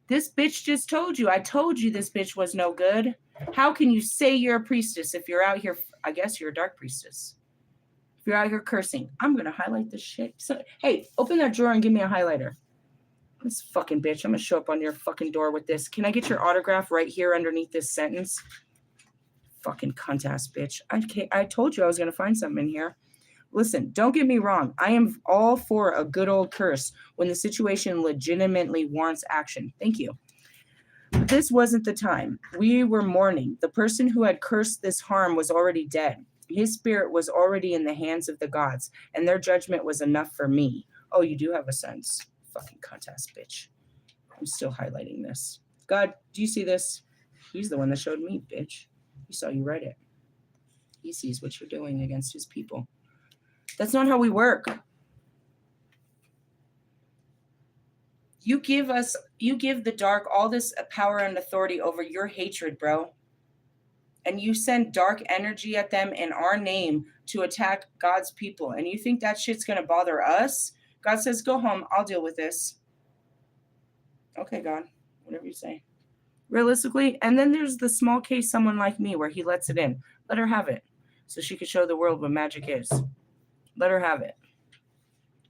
S1: This bitch just told you. I told you this bitch was no good. How can you say you're a priestess if you're out here? I guess you're a dark priestess. If you're out here cursing, I'm going to highlight this shit. So, hey, open that drawer and give me a highlighter. This fucking bitch. I'm going to show up on your fucking door with this. Can I get your autograph right here underneath this sentence? Fucking cunt-ass bitch. I told you I was going to find something in here. Listen, don't get me wrong. I am all for a good old curse when the situation legitimately warrants action. Thank you. But this wasn't the time. We were mourning. The person who had cursed this harm was already dead. His spirit was already in the hands of the gods, and their judgment was enough for me. Oh, you do have a sense. Fucking cunt-ass bitch. I'm still highlighting this. God, do you see this? He's the one that showed me, bitch. He saw you write it. He sees what you're doing against his people. That's not how we work. You give the dark all this power and authority over your hatred, bro. And you send dark energy at them in our name to attack God's people. And you think that shit's going to bother us? God says, go home. I'll deal with this. Okay, God, whatever you say. Realistically, and then there's the small case someone like me where he lets it in. Let her have it so she could show the world what magic is. Let her have it.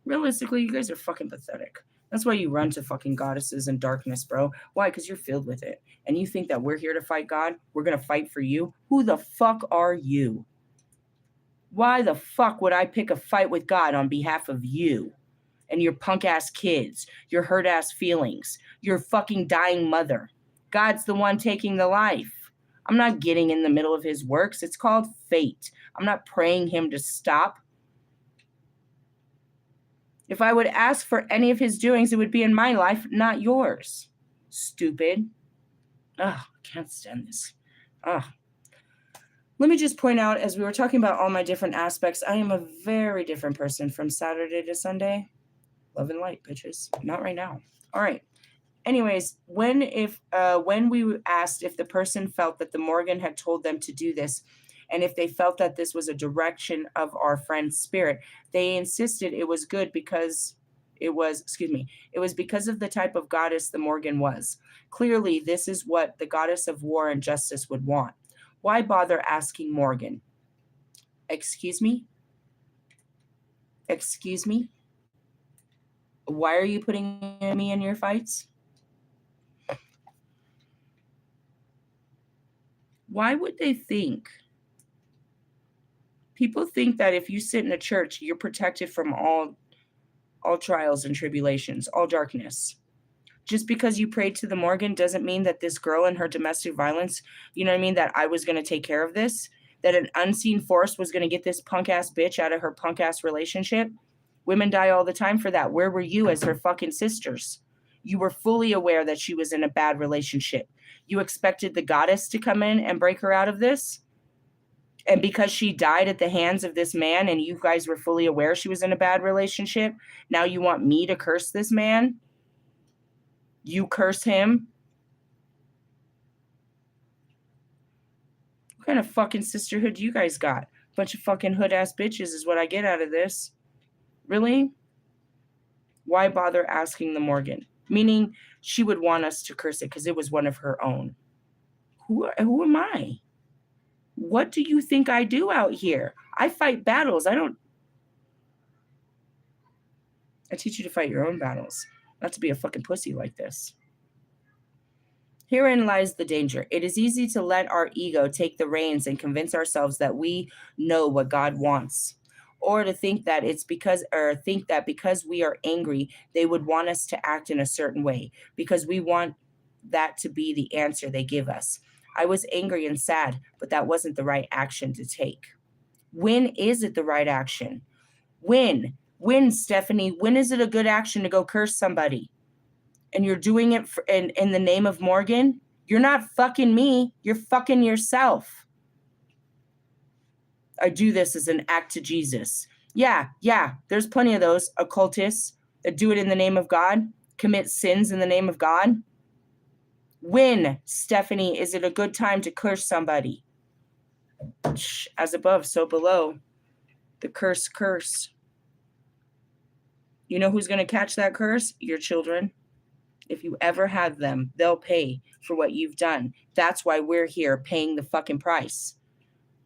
S1: Realistically, you guys are fucking pathetic. That's why you run to fucking goddesses and darkness, bro. Why? Because you're filled with it. And you think that we're here to fight God? We're going to fight for you? Who the fuck are you? Why the fuck would I pick a fight with God on behalf of you and your punk-ass kids, your hurt-ass feelings, your fucking dying mother? God's the one taking the life. I'm not getting in the middle of his works. It's called fate. I'm not praying him to stop. If I would ask for any of his doings, it would be in my life, not yours. Stupid. Ugh, I can't stand this. Ugh. Let me just point out, as we were talking about all my different aspects, I am a very different person from Saturday to Sunday. Love and light, bitches. Not right now. All right. Anyways, when we asked if the person felt that the Morgan had told them to do this, and if they felt that this was a direction of our friend's spirit, they insisted it was good because it was because of the type of goddess the Morgan was. Clearly, this is what the goddess of war and justice would want. Why bother asking Morgan? Excuse me? Excuse me? Why are you putting me in your fights? Why would they think? People think that if you sit in a church, you're protected from all trials and tribulations, all darkness. Just because you prayed to the Morgan doesn't mean that this girl and her domestic violence, you know what I mean, that I was going to take care of this, that an unseen force was going to get this punk-ass bitch out of her punk-ass relationship. Women die all the time for that. Where were you as her fucking sisters? You were fully aware that she was in a bad relationship. You expected the goddess to come in and break her out of this? And because she died at the hands of this man and you guys were fully aware she was in a bad relationship, now you want me to curse this man? You curse him? What kind of fucking sisterhood do you guys got? Bunch of fucking hood-ass bitches is what I get out of this. Really? Why bother asking the Morgan? Meaning she would want us to curse it because it was one of her own. Who am I? What do you think I do out here? I fight battles. I teach you to fight your own battles, not to be a fucking pussy like this. Herein lies the danger. It is easy to let our ego take the reins and convince ourselves that we know what God wants, or to think that because we are angry, they would want us to act in a certain way because we want that to be the answer they give us. I was angry and sad, but that wasn't the right action to take. When is it the right action? When, Stephanie, when is it a good action to go curse somebody? And you're doing it in the name of Morgan? You're not fucking me. You're fucking yourself. I do this as an act to Jesus. Yeah, there's plenty of those occultists that do it in the name of God, commit sins in the name of God. When, Stephanie, is it a good time to curse somebody? As above, so below. The curse. You know who's going to catch that curse? Your children. If you ever have them, they'll pay for what you've done. That's why we're here paying the fucking price.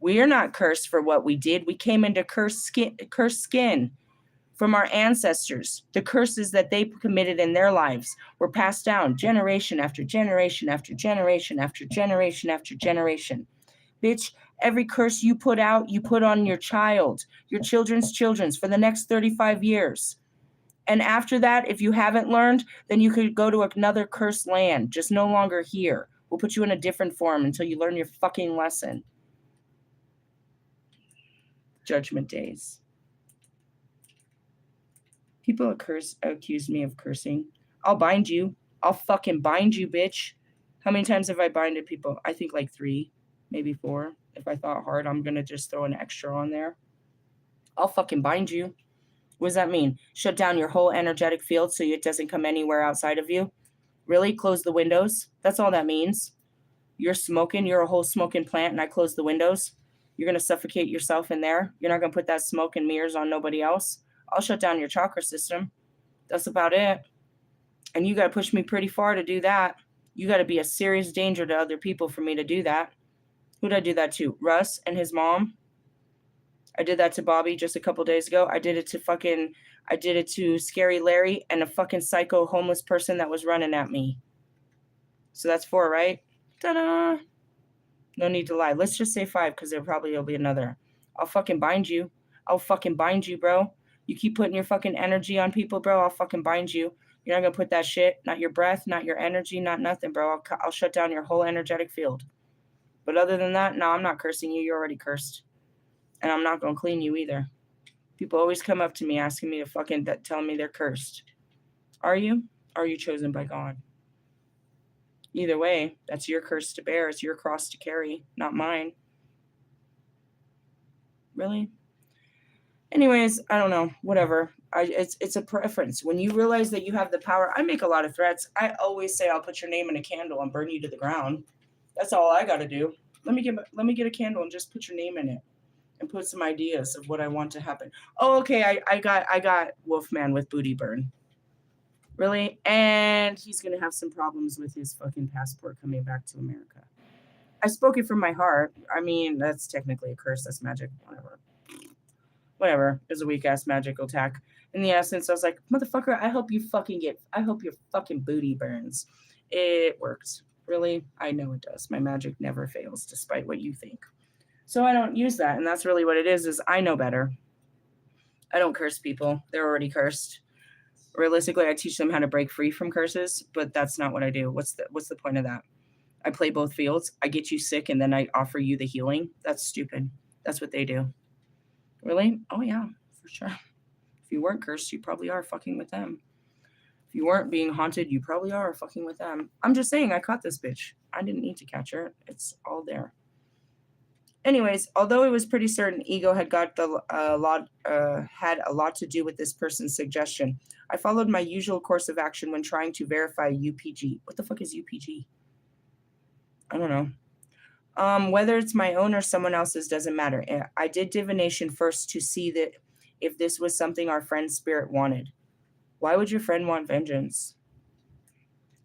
S1: We are not cursed for what we did. We came into cursed skin from our ancestors. The curses that they committed in their lives were passed down generation after generation after generation after generation after generation. Bitch, every curse you put out, you put on your child, your children's for the next 35 years. And after that, if you haven't learned, then you could go to another cursed land, just no longer here. We'll put you in a different form until you learn your fucking lesson. Judgment days. People accuse me of cursing. I'll bind you. I'll fucking bind you, bitch. How many times have I binded people? I think like 3, maybe 4. If I thought hard, I'm going to just throw an extra on there. I'll fucking bind you. What does that mean? Shut down your whole energetic field so it doesn't come anywhere outside of you? Really? Close the windows? That's all that means. You're smoking. You're a whole smoking plant and I close the windows. You're going to suffocate yourself in there. You're not going to put that smoke and mirrors on nobody else. I'll shut down your chakra system. That's about it. And you got to push me pretty far to do that. You got to be a serious danger to other people for me to do that. Who did I do that to? Russ and his mom. I did that to Bobby just a couple days ago. I did it to Scary Larry and a fucking psycho homeless person that was running at me. So that's 4, right? Ta-da! No need to lie. Let's just say 5 because there probably will be another. I'll fucking bind you. I'll fucking bind you, bro. You keep putting your fucking energy on people, bro. I'll fucking bind you. You're not going to put that shit, not your breath, not your energy, not nothing, bro. I'll shut down your whole energetic field. But other than that, no, I'm not cursing you. You're already cursed. And I'm not going to clean you either. People always come up to me asking me to fucking tell me they're cursed. Are you? Are you chosen by God? Either way, that's your curse to bear. It's your cross to carry, not mine. Really? Anyways, I don't know. Whatever. It's a preference. When you realize that you have the power, I make a lot of threats. I always say I'll put your name in a candle and burn you to the ground. That's all I got to do. Let me get a candle and just put your name in it. And put some ideas of what I want to happen. Oh, okay. I got Wolfman with booty burn. Really? And he's gonna have some problems with his fucking passport coming back to America. I spoke it from my heart. I mean, that's technically a curse. That's magic. Whatever. It was a weak ass magical attack. In the essence, I was like, motherfucker, I hope your fucking booty burns. It works. Really? I know it does. My magic never fails, despite what you think. So I don't use that. And that's really what it is I know better. I don't curse people. They're already cursed. Realistically, I teach them how to break free from curses, but that's not what I do. What's the point of that? I play both fields. I get you sick and then I offer you the healing. That's stupid. That's what they do. Really? Oh yeah, for sure. If you weren't cursed, you probably are fucking with them. If you weren't being haunted, you probably are fucking with them. I'm just saying I caught this bitch. I didn't need to catch her. It's all there. Anyways, although it was pretty certain ego had a lot to do with this person's suggestion, I followed my usual course of action when trying to verify UPG. What the fuck is UPG? I don't know. Whether it's my own or someone else's doesn't matter. I did divination first to see that if this was something our friend's spirit wanted. Why would your friend want vengeance?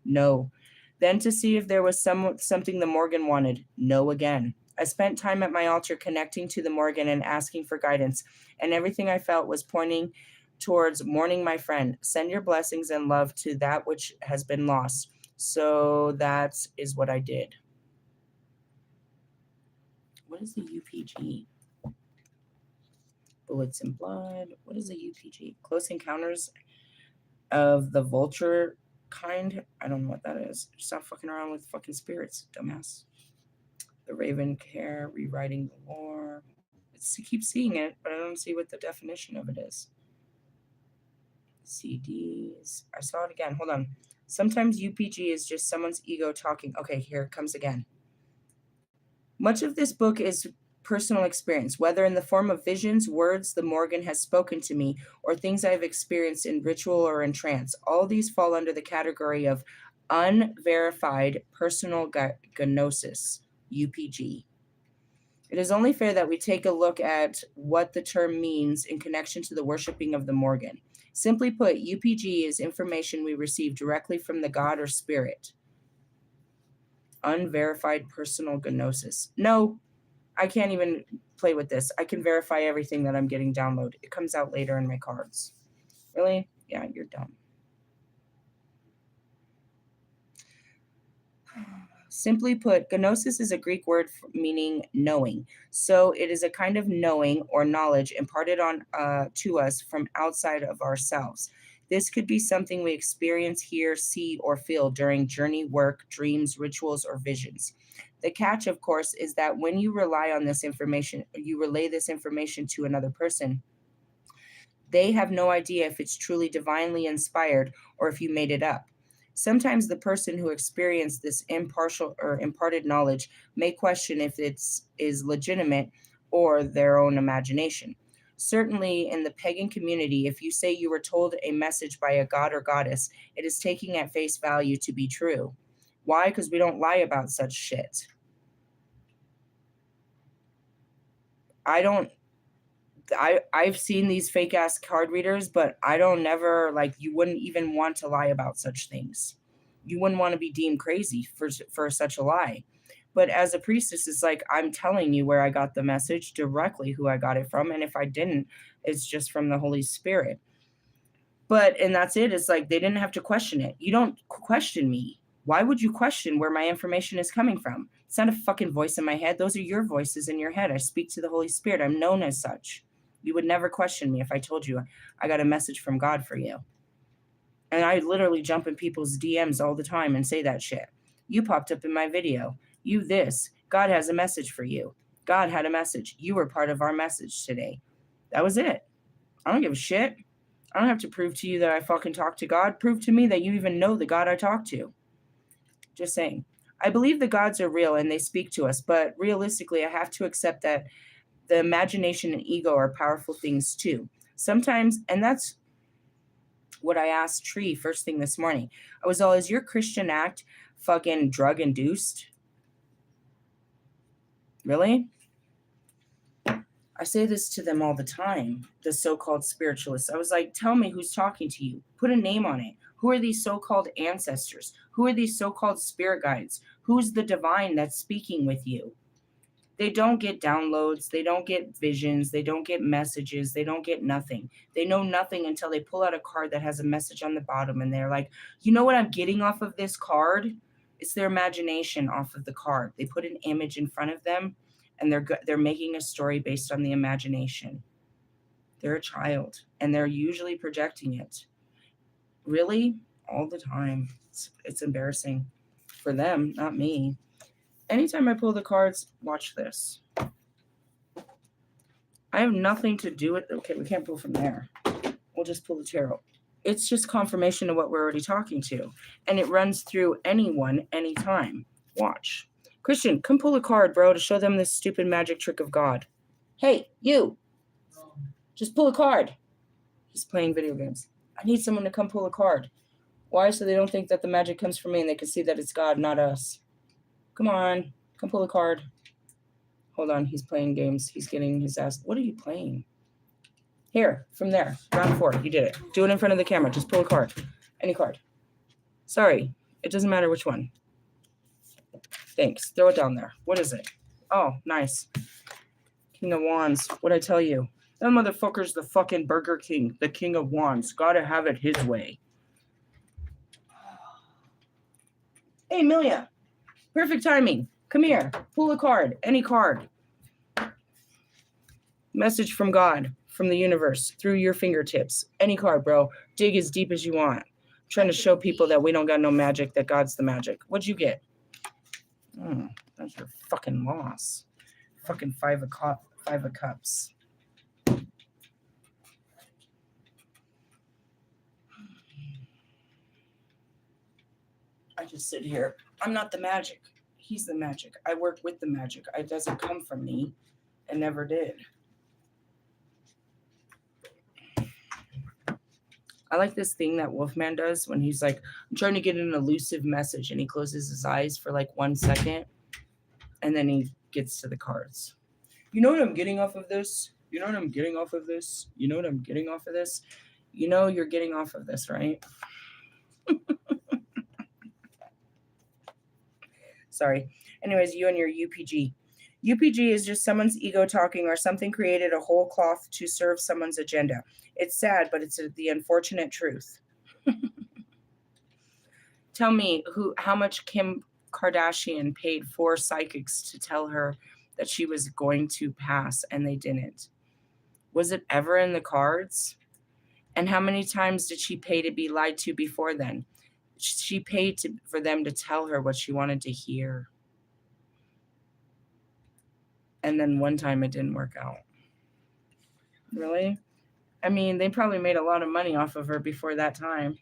S1: No. Then to see if there was something the Morgan wanted. No again. I spent time at my altar connecting to the Morgan and asking for guidance, and everything I felt was pointing towards mourning my friend. Send your blessings and love to that which has been lost. So that is what I did. What is the UPG? Bullets and blood. What is the UPG? Close encounters of the vulture kind. I don't know what that is. Stop fucking around with fucking spirits, dumbass. The Raven Care, rewriting the lore. I keep seeing it, but I don't see what the definition of it is. CDs. I saw it again. Hold on. Sometimes UPG is just someone's ego talking. Okay, here it comes again. Much of this book is personal experience, whether in the form of visions, words the Morgan has spoken to me, or things I've experienced in ritual or in trance. All these fall under the category of unverified personal gnosis, UPG. It is only fair that we take a look at what the term means in connection to the worshiping of the Morgan. Simply put, UPG is information we receive directly from the god or spirit. Unverified personal gnosis. No, I can't even play with this. I can verify everything that I'm getting downloaded. It comes out later in my cards. Really? Yeah, you're dumb. Simply put, gnosis is a Greek word meaning knowing. So it is a kind of knowing or knowledge imparted on to us from outside of ourselves. This could be something we experience, hear, see, or feel during journey, work, dreams, rituals, or visions. The catch, of course, is that when you rely on this information, you relay this information to another person, they have no idea if it's truly divinely inspired or if you made it up. Sometimes the person who experienced this impartial or imparted knowledge may question if it is legitimate or their own imagination. Certainly in the pagan community, if you say you were told a message by a god or goddess, it is taking at face value to be true. Why? Because we don't lie about such shit. I've seen these fake ass card readers, but I don't never like you wouldn't even want to lie about such things. You wouldn't want to be deemed crazy for such a lie. But as a priestess, it's like I'm telling you where I got the message, directly who I got it from, and if I didn't, it's just from the Holy Spirit. And that's it. It's like they didn't have to question it. You don't question me. Why would you question where my information is coming from? It's not a fucking voice in my head. Those are your voices in your head. I speak to the Holy Spirit. I'm known as such. You would never question me if I told you I got a message from God for you. And I literally jump in people's DMs all the time and say that shit. You popped up in my video. You this. God has a message for you. God had a message. You were part of our message today. That was it. I don't give a shit. I don't have to prove to you that I fucking talk to God. Prove to me that you even know the God I talk to. Just saying. I believe the gods are real and they speak to us, but realistically, I have to accept that the imagination and ego are powerful things too. Sometimes, and that's what I asked Tree first thing this morning. I was all, is your Christian act fucking drug induced? Really? I say this to them all the time, the so-called spiritualists. I was like, tell me who's talking to you. Put a name on it. Who are these so-called ancestors? Who are these so-called spirit guides? Who's the divine that's speaking with you? They don't get downloads. They don't get visions. They don't get messages. They don't get nothing. They know nothing until they pull out a card that has a message on the bottom. And they're like, you know what I'm getting off of this card? It's their imagination off of the card. They put an image in front of them and they're making a story based on the imagination. They're a child and they're usually projecting it. Really? All the time. It's embarrassing for them, not me. Anytime I pull the cards, watch this. I have nothing to do with. Okay, we can't pull from there. We'll just pull the tarot. It's just confirmation of what we're already talking to. And it runs through anyone, anytime. Watch. Christian, come pull a card, bro, to show them this stupid magic trick of God. Hey, you. Just pull a card. He's playing video games. I need someone to come pull a card. Why? So they don't think that the magic comes from me and they can see that it's God, not us. Come on. Come pull a card. Hold on, he's playing games. He's getting his ass. What are you playing? Here, from there. Round 4. You did it. Do it in front of the camera. Just pull a card. Any card. Sorry. It doesn't matter which one. Thanks. Throw it down there. What is it? Oh, nice. King of Wands. What'd I tell you? That motherfucker's the fucking Burger King. The King of Wands. Gotta have it his way. Hey, Amelia. Perfect timing. Come here. Pull a card. Any card. Message from God, from the universe, through your fingertips. Any card, bro. Dig as deep as you want. I'm trying to show people that we don't got no magic, that God's the magic. What'd you get? Oh, that's your fucking loss. Fucking five of cups. I just sit here. I'm not the magic. He's the magic. I work with the magic. It doesn't come from me. It never did. I like this thing that Wolfman does when he's like, I'm trying to get an elusive message, and he closes his eyes for like 1 second, and then he gets to the cards. You know what I'm getting off of this? You know what I'm getting off of this? You know what I'm getting off of this? You know you're getting off of this, right? Sorry. Anyways, you and your UPG. UPG is just someone's ego talking or something created a whole cloth to serve someone's agenda. It's sad, but it's the unfortunate truth. Tell me how much Kim Kardashian paid 4 psychics to tell her that she was going to pass and they didn't. Was it ever in the cards? And how many times did she pay to be lied to before then? She paid for them to tell her what she wanted to hear. And then one time it didn't work out. Really? I mean, they probably made a lot of money off of her before that time.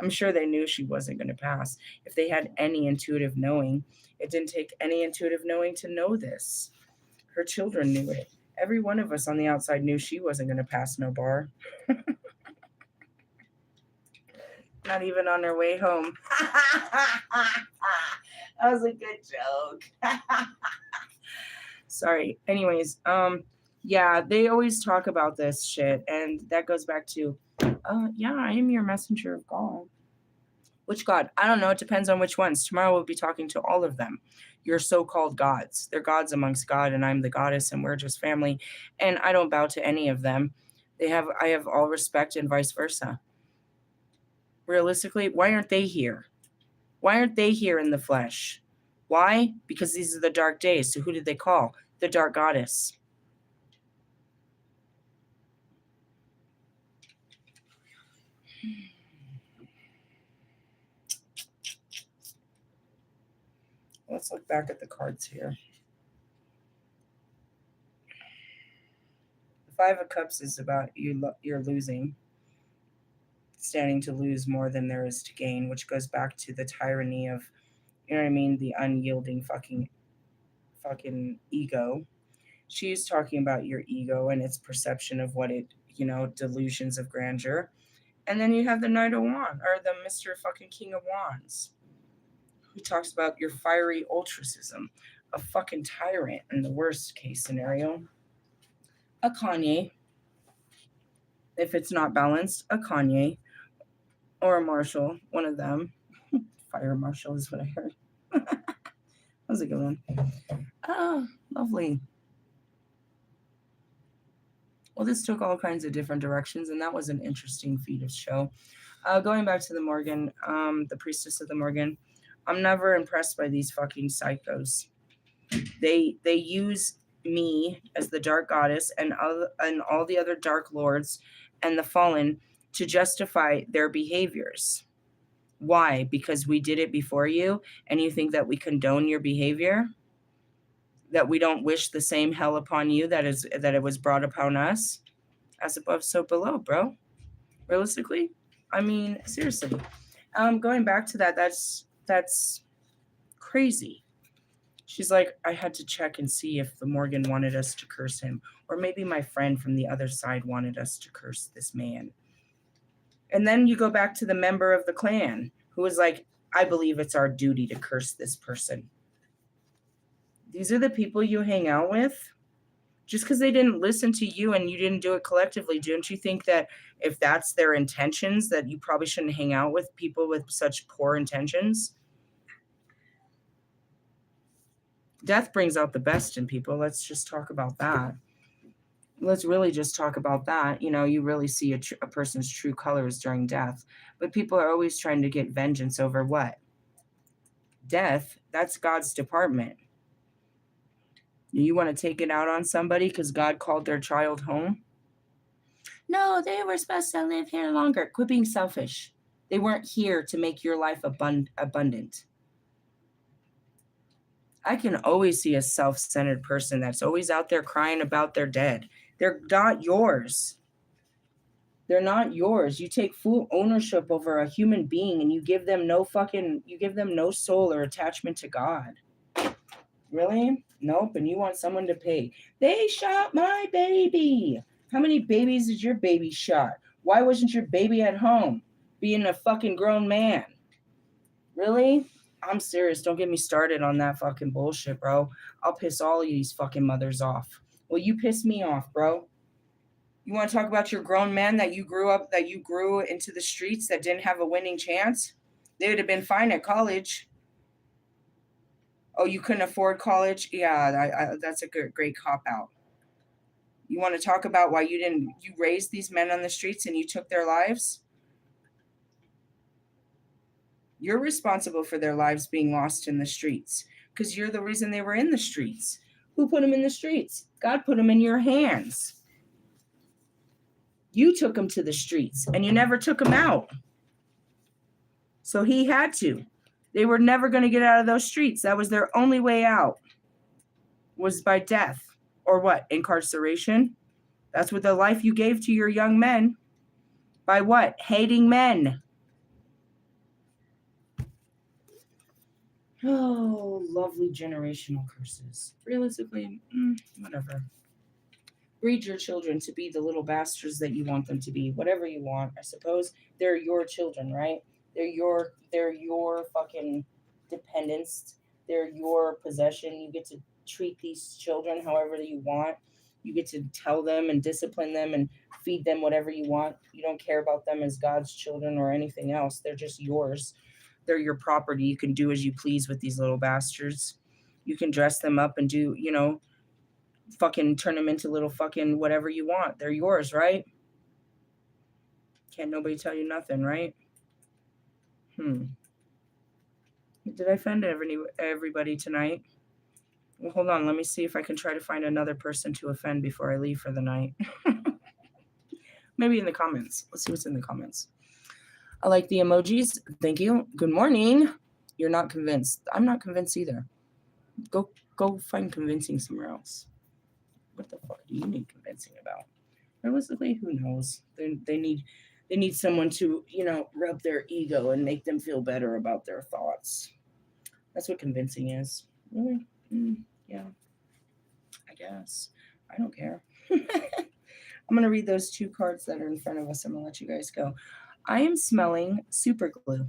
S1: I'm sure they knew she wasn't going to pass. If they had any intuitive knowing, it didn't take any intuitive knowing to know this. Her children knew it. Every one of us on the outside knew she wasn't going to pass no bar. Not even on her way home. That was a good joke. Sorry. Anyways, yeah, they always talk about this shit, and that goes back to, yeah, I am your messenger of God. Which God? I don't know. It depends on which ones. Tomorrow we'll be talking to all of them. Your so-called gods. They're gods amongst God, and I'm the goddess, and we're just family. And I don't bow to any of them. I have all respect, and vice versa. Realistically, why aren't they here? Why aren't they here in the flesh? Why? Because these are the dark days. So who did they call? The dark goddess. Let's look back at the cards here. The 5 of Cups is about you're losing. Standing to lose more than there is to gain, which goes back to the tyranny of, you know what I mean, the unyielding fucking ego. She's talking about your ego and its perception of what it, delusions of grandeur. And then you have the Knight of Wands, or the Mr. fucking King of Wands, who talks about your fiery ultracism, a fucking tyrant in the worst case scenario. A Kanye, if it's not balanced, a Kanye, or a Marshall, one of them. Fire Marshal is what I heard. That was a good one. Oh, lovely. Well, this took all kinds of different directions, and that was an interesting feat of show. Going back to the Morgan, the Priestess of the Morgan, I'm never impressed by these fucking psychos. They use me as the dark goddess and all the other dark lords and the fallen to justify their behaviors. Why? Because we did it before you, and you think that we condone your behavior? That we don't wish the same hell upon you that it was brought upon us? As above, so below, bro. Realistically? I mean, seriously. Going back to that's crazy. She's like, I had to check and see if the Morgan wanted us to curse him, or maybe my friend from the other side wanted us to curse this man. And then you go back to the member of the clan who was like, I believe it's our duty to curse this person. These are the people you hang out with. Just because they didn't listen to you and you didn't do it collectively, don't you think that if that's their intentions, that you probably shouldn't hang out with people with such poor intentions? Death brings out the best in people. Let's just talk about that. Let's really just talk about that. You know, you really see a person's true colors during death. But people are always trying to get vengeance over what? Death. That's God's department. You want to take it out on somebody because God called their child home? No, they were supposed to live here longer. Quit being selfish. They weren't here to make your life abundant. I can always see a self-centered person that's always out there crying about their dead. They're not yours. They're not yours. You take full ownership over a human being and you give them no soul or attachment to God. Really? Nope. And you want someone to pay. They shot my baby. How many babies did your baby shot? Why wasn't your baby at home being a fucking grown man? Really? I'm serious. Don't get me started on that fucking bullshit, bro. I'll piss all of these fucking mothers off. Well, you piss me off, bro. You want to talk about your grown men that you grew into the streets that didn't have a winning chance? They would have been fine at college. Oh, you couldn't afford college? Yeah, that's a great cop out. You want to talk about why you raised these men on the streets and you took their lives? You're responsible for their lives being lost in the streets because you're the reason they were in the streets. Who put them in the streets? God put them in your hands. You took them to the streets and you never took them out. So he had to. They were never going to get out of those streets. That was their only way out, was by death or what? Incarceration. That's what the life you gave to your young men. By what? Hating men. Oh, lovely generational curses. Realistically, whatever. Breed your children to be the little bastards that you want them to be. Whatever you want, I suppose. They're your children, right? They're your fucking dependents. They're your possession. You get to treat these children however you want. You get to tell them and discipline them and feed them whatever you want. You don't care about them as God's children or anything else. They're just yours. They're your property. You can do as you please with these little bastards. You can dress them up and do, fucking turn them into little fucking whatever you want. They're yours, right? Can't nobody tell you nothing, right? Did I offend everybody tonight? Well, hold on. Let me see if I can try to find another person to offend before I leave for the night. Maybe in the comments. Let's see what's in the comments. I like the emojis. Thank you. Good morning. You're not convinced. I'm not convinced either. Go find convincing somewhere else. What the fuck do you need convincing about? Realistically, who knows? They need someone to, rub their ego and make them feel better about their thoughts. That's what convincing is. Really? Yeah. I guess. I don't care. I'm going to read those two cards that are in front of us. I'm going to let you guys go. I am smelling super glue.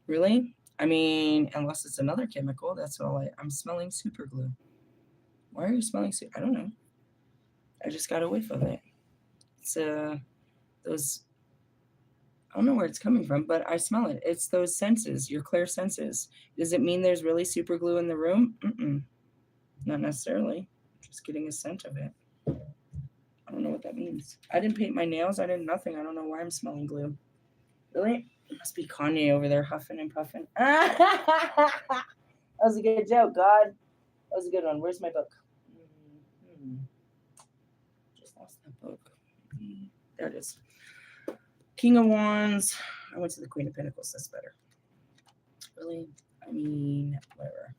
S1: Really? I mean, unless it's another chemical, that's all I'm smelling super glue. Why are you smelling I don't know. I just got a whiff of it. It's those, I don't know where it's coming from, but I smell it. It's those senses, your clear senses. Does it mean there's really super glue in the room? Not necessarily. Just getting a scent of it. I don't know what that means. I didn't paint my nails. I did nothing. I don't know why I'm smelling glue. Really? It must be Kanye over there huffing and puffing. That was a good joke, God. That was a good one. Where's my book? Just lost that book. There it is. King of Wands. I went to the Queen of Pentacles. That's better. Really? I mean, whatever.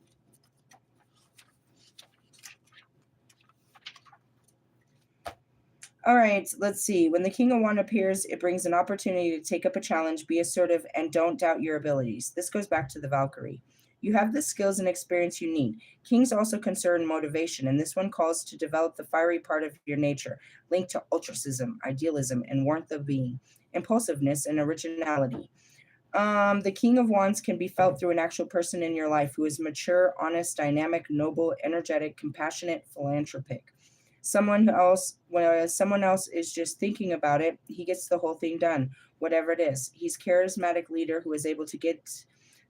S1: All right, let's see. When the King of Wands appears, it brings an opportunity to take up a challenge, be assertive, and don't doubt your abilities. This goes back to the Valkyrie. You have the skills and experience you need. Kings also concern motivation, and this one calls to develop the fiery part of your nature, linked to altruism, idealism, and warmth of being, impulsiveness, and originality. The King of Wands can be felt through an actual person in your life who is mature, honest, dynamic, noble, energetic, compassionate, philanthropic. When someone else is just thinking about it, he gets the whole thing done, whatever it is. He's a charismatic leader who is able to get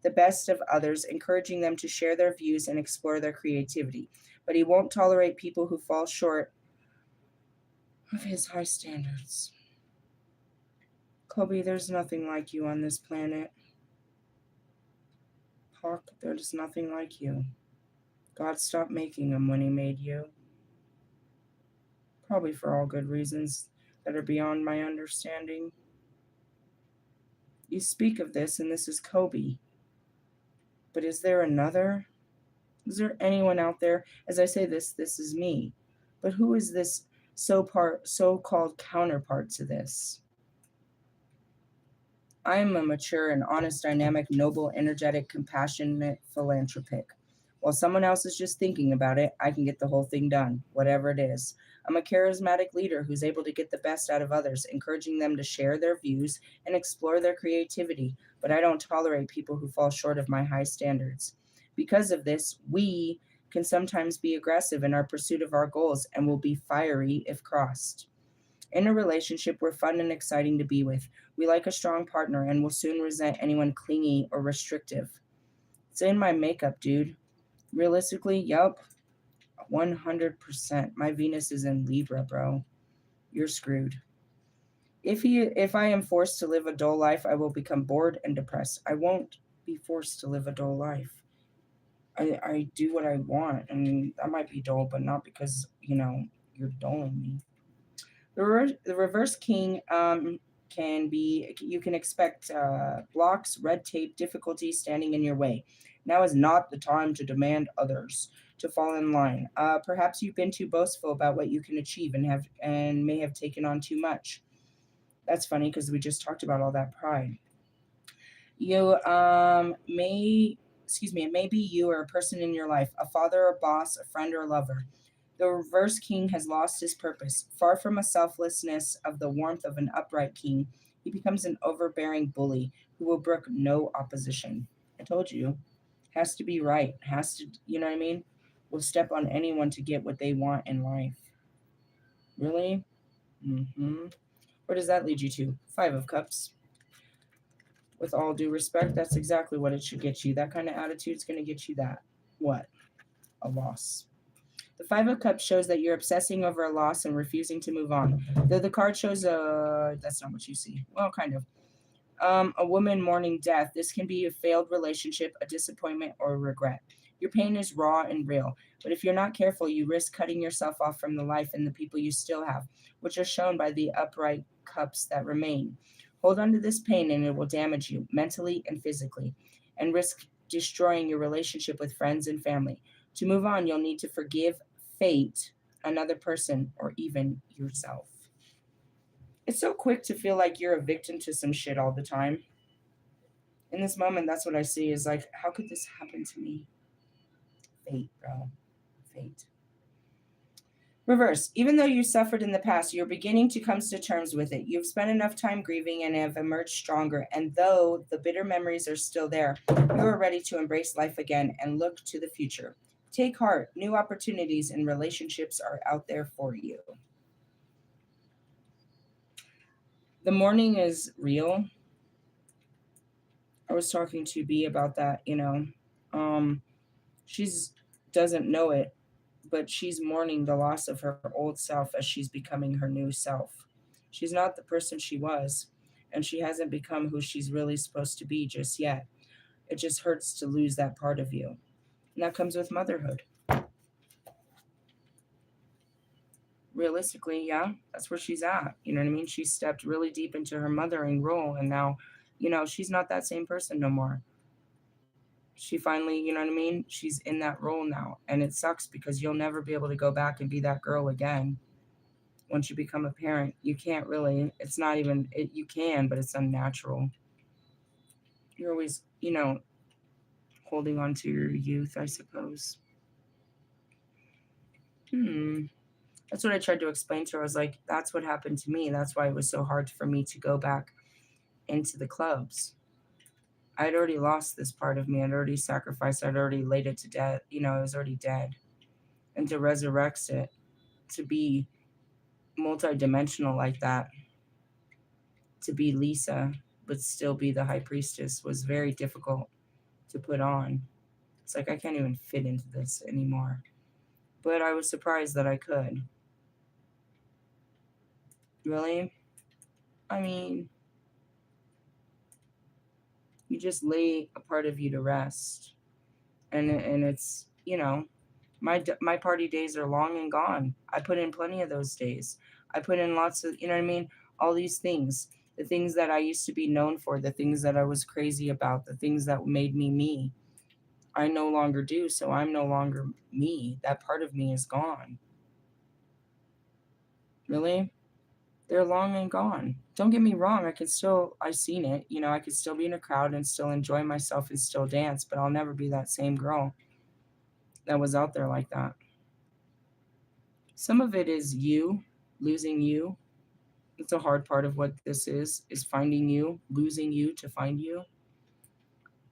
S1: the best of others, encouraging them to share their views and explore their creativity. But he won't tolerate people who fall short of his high standards. Kobe, there's nothing like you on this planet. Hawk, there's nothing like you. God stopped making them when he made you. Probably for all good reasons that are beyond my understanding. You speak of this, and this is Kobe. But is there another? Is there anyone out there? As I say this is me. But who is this so-called counterpart to this? I am a mature and honest, dynamic, noble, energetic, compassionate, philanthropic. While someone else is just thinking about it, I can get the whole thing done, whatever it is. I'm a charismatic leader who's able to get the best out of others, encouraging them to share their views and explore their creativity, but I don't tolerate people who fall short of my high standards. Because of this, we can sometimes be aggressive in our pursuit of our goals and will be fiery if crossed. In a relationship, we're fun and exciting to be with. We like a strong partner and will soon resent anyone clingy or restrictive. It's in my makeup, dude. Realistically, yep, 100%. My Venus is in Libra, bro. You're screwed. If I am forced to live a dull life, I will become bored and depressed. I won't be forced to live a dull life. I do what I want, and that might be dull, but not because, you're dulling me. The reverse king can be, you can expect blocks, red tape, difficulty standing in your way. Now is not the time to demand others to fall in line. Perhaps you've been too boastful about what you can achieve and may have taken on too much. That's funny because we just talked about all that pride. You it may be you or a person in your life, a father or boss, a friend or lover. The reverse king has lost his purpose. Far from a selflessness of the warmth of an upright king, he becomes an overbearing bully who will brook no opposition. I told you, has to be right. Has to, you know what I mean? Will step on anyone to get what they want in life. Really? Mm-hmm. Where does that lead you to? Five of Cups. With all due respect, that's exactly what it should get you. That kind of attitude's going to get you that. What? A loss. The Five of Cups shows that you're obsessing over a loss and refusing to move on. Though the card shows that's not what you see. Well, kind of. A woman mourning death. This can be a failed relationship, a disappointment, or a regret. Your pain is raw and real, but if you're not careful, you risk cutting yourself off from the life and the people you still have, which are shown by the upright cups that remain. Hold on to this pain and it will damage you mentally and physically, and risk destroying your relationship with friends and family. To move on, you'll need to forgive fate, another person, or even yourself. It's so quick to feel like you're a victim to some shit all the time. In this moment, that's what I see is like, how could this happen to me? Fate, bro. Fate. Reverse. Even though you suffered in the past, you're beginning to come to terms with it. You've spent enough time grieving and have emerged stronger. And though the bitter memories are still there, you are ready to embrace life again and look to the future. Take heart. New opportunities and relationships are out there for you. The morning is real. I was talking to B about that, she's doesn't know it, but she's mourning the loss of her old self as she's becoming her new self. She's not the person she was, and she hasn't become who she's really supposed to be just yet. It just hurts to lose that part of you. And that comes with motherhood. Realistically, yeah, that's where she's at. You know what I mean? She stepped really deep into her mothering role, and now, she's not that same person no more. She finally, you know what I mean? She's in that role now. And it sucks because you'll never be able to go back and be that girl again. Once you become a parent, you can't really. It's not even, you can, but it's unnatural. You're always, holding on to your youth, I suppose. That's what I tried to explain to her. I was like, that's what happened to me. That's why it was so hard for me to go back into the clubs. I'd already lost this part of me. I'd already sacrificed. I'd already laid it to death. You know, it was already dead. And to resurrect it, to be multidimensional like that, to be Lisa, but still be the high priestess was very difficult to put on. It's like I can't even fit into this anymore. But I was surprised that I could. Really? I mean, you just lay a part of you to rest. And it's, you know, my party days are long and gone. I put in plenty of those days. I put in lots of, you know what I mean? All these things, the things that I used to be known for, the things that I was crazy about, the things that made me me. I no longer do, so I'm no longer me. That part of me is gone. Really? They're long and gone. Don't get me wrong, I seen it, you know, I could still be in a crowd and still enjoy myself and still dance, but I'll never be that same girl that was out there like that. Some of it is you, losing you. It's a hard part of what this is finding you, losing you to find you,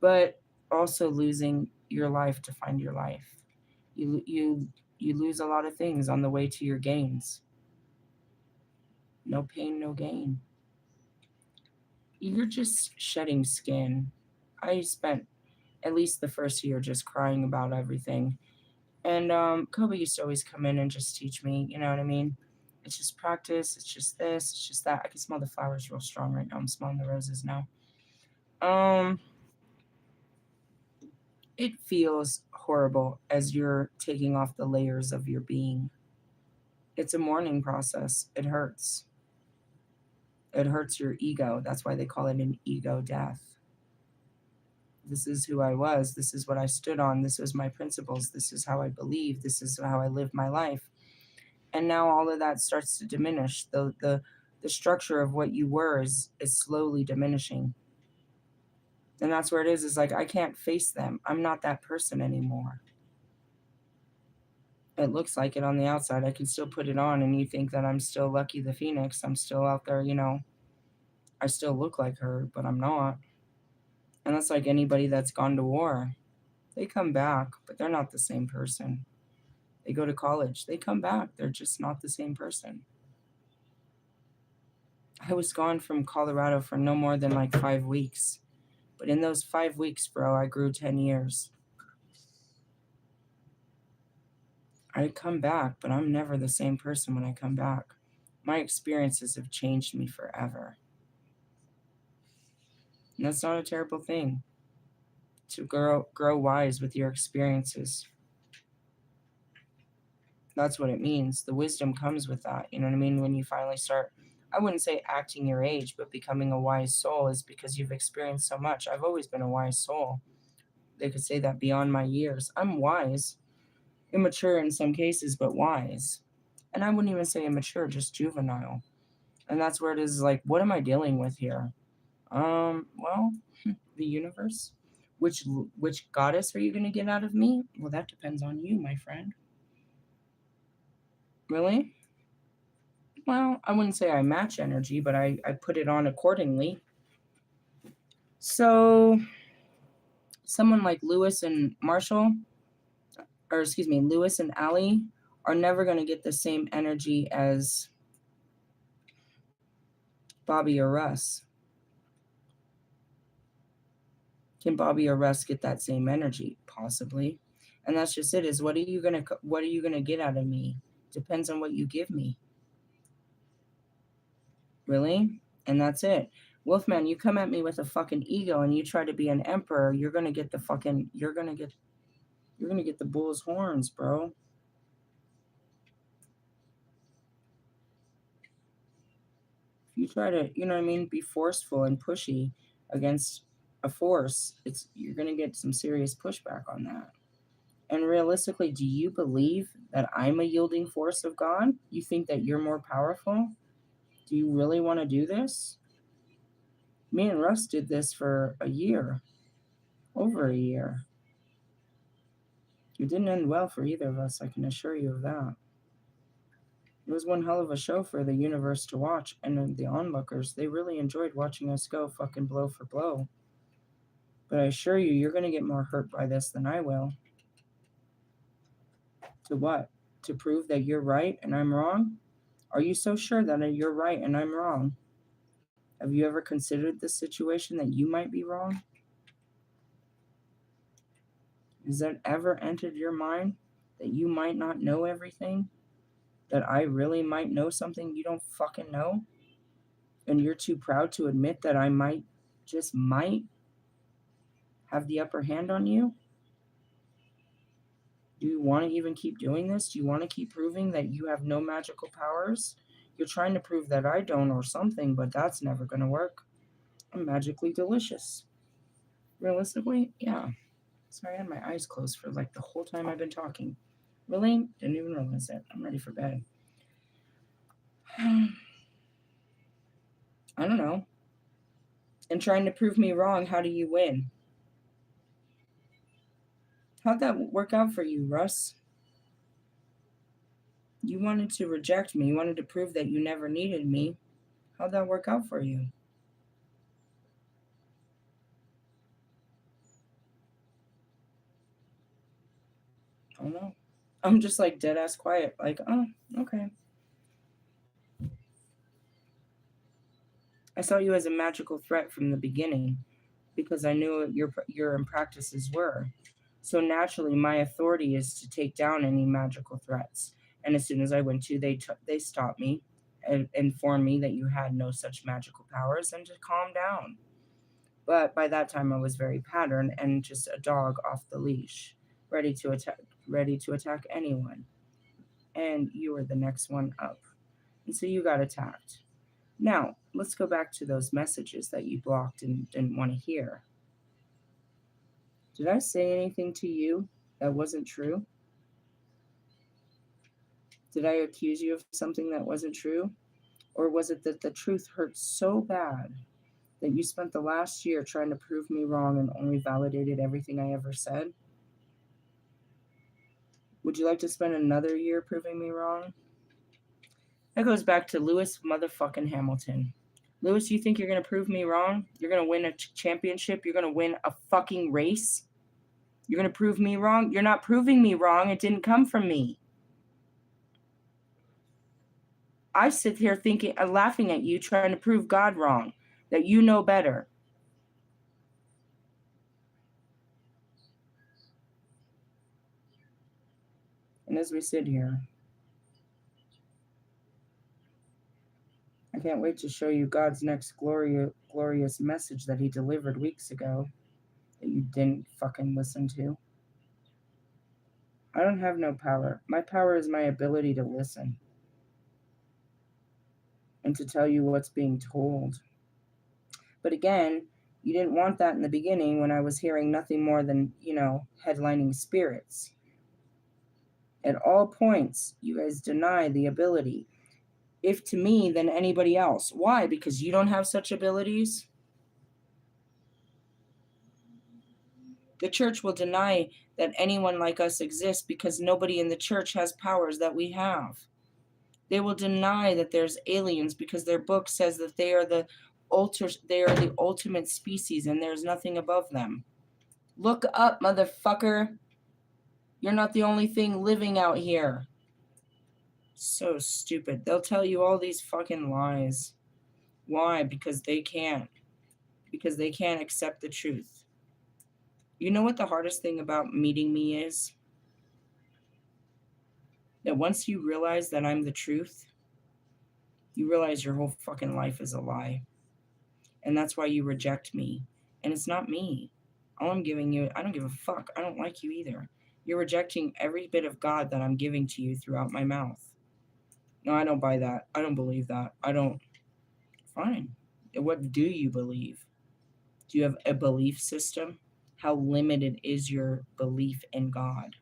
S1: but also losing your life to find your life. You lose a lot of things on the way to your gains. No pain, no gain. You're just shedding skin. I spent at least the first year just crying about everything. And Kobe used to always come in and just teach me, you know what I mean? It's just practice, it's just this, it's just that. I can smell the flowers real strong right now. I'm smelling the roses now. Um, it feels horrible as you're taking off the layers of your being. It's a mourning process. It hurts. It hurts your ego. That's why they call it an ego death. This is who I was. This is what I stood on. This was my principles. This is how I believe. This is how I live my life. And now all of that starts to diminish. The structure of what you were is slowly diminishing. And that's where it is like I can't face them. I'm not that person anymore. It looks like it on the outside. I can still put it on and you think that I'm still Lucky the Phoenix. I'm still out there, you know. I still look like her, but I'm not. And that's like anybody that's gone to war. They come back, but they're not the same person. They go to college, they come back, they're just not the same person. I was gone from Colorado for no more than like 5 weeks. But in those 5 weeks, bro, I grew 10 years. I come back, but I'm never the same person when I come back. My experiences have changed me forever. And that's not a terrible thing to grow wise with your experiences. That's what it means. The wisdom comes with that. You know what I mean? When you finally start, I wouldn't say acting your age, but becoming a wise soul is because you've experienced so much. I've always been a wise soul. They could say that beyond my years. I'm wise, immature in some cases, but wise. And I wouldn't even say immature, just juvenile. And that's where it is like, what am I dealing with here? Well, the universe. Which goddess are you going to get out of me? Well, that depends on you, my friend. Really? Well, I wouldn't say I match energy, but I put it on accordingly. So, someone like Lewis and Marshall, or excuse me, Lewis and Allie, are never going to get the same energy as Bobby or Russ. Can Bobby or Russ get that same energy? Possibly. And that's just it. Is what are you gonna get out of me? Depends on what you give me. Really? And that's it. Wolfman, you come at me with a fucking ego and you try to be an emperor, you're gonna get the bull's horns, bro. If you try to, you know what I mean, be forceful and pushy against a force, you're gonna get some serious pushback on that. And realistically, do you believe that I'm a yielding force of God? You think that you're more powerful? Do you really want to do this? Me and Russ did this for a year, over a year. It didn't end well for either of us, I can assure you of that. It was one hell of a show for the universe to watch, and the onlookers, they really enjoyed watching us go fucking blow for blow. But I assure you, you're going to get more hurt by this than I will. To what? To prove that you're right and I'm wrong? Are you so sure that you're right and I'm wrong? Have you ever considered the situation that you might be wrong? Has that ever entered your mind that you might not know everything? That I really might know something you don't fucking know? And you're too proud to admit that I might, just might, have the upper hand on you? Do you want to even keep doing this? Do you want to keep proving that you have no magical powers? You're trying to prove that I don't or something, but that's never going to work. I'm magically delicious. Realistically, yeah. Sorry, I had my eyes closed for like the whole time I've been talking. Really? Didn't even realize it. I'm ready for bed. I don't know. And trying to prove me wrong, how do you win? How'd that work out for you, Russ? You wanted to reject me. You wanted to prove that you never needed me. How'd that work out for you? I don't know. I'm just like dead ass quiet. Like, oh, okay. I saw you as a magical threat from the beginning because I knew what your practices were. So naturally, my authority is to take down any magical threats. And as soon as I went to, they stopped me and informed me that you had no such magical powers and to calm down. But by that time, I was very patterned and just a dog off the leash, ready to attack anyone. And you were the next one up, and so you got attacked. Now let's go back to those messages that you blocked and didn't want to hear. Did I say anything to you that wasn't true? Did I accuse you of something that wasn't true? Or was it that the truth hurt so bad that you spent the last year trying to prove me wrong and only validated everything I ever said? Would you like to spend another year proving me wrong? That goes back to Lewis motherfucking Hamilton. Lewis, you think you're going to prove me wrong? You're going to win a championship? You're going to win a fucking race? You're going to prove me wrong? You're not proving me wrong. It didn't come from me. I sit here thinking, laughing at you, trying to prove God wrong, that you know better. And as we sit here, I can't wait to show you God's next glorious message that he delivered weeks ago that you didn't fucking listen to. I don't have no power. My power is my ability to listen and to tell you what's being told. But again, you didn't want that in the beginning when I was hearing nothing more than, headlining spirits. At all points, you guys deny the ability. If to me, then anybody else. Why? Because you don't have such abilities? The church will deny that anyone like us exists because nobody in the church has powers that we have. They will deny that there's aliens because their book says that they are the ultimate species and there's nothing above them. Look up, motherfucker. You're not the only thing living out here. So stupid. They'll tell you all these fucking lies. Why? Because they can't. Because they can't accept the truth. You know what the hardest thing about meeting me is? That once you realize that I'm the truth, you realize your whole fucking life is a lie. And that's why you reject me. And it's not me. All I'm giving you, I don't give a fuck. I don't like you either. You're rejecting every bit of God that I'm giving to you throughout my mouth. No, I don't buy that. I don't believe that. I don't. Fine. What do you believe? Do you have a belief system? How limited is your belief in God?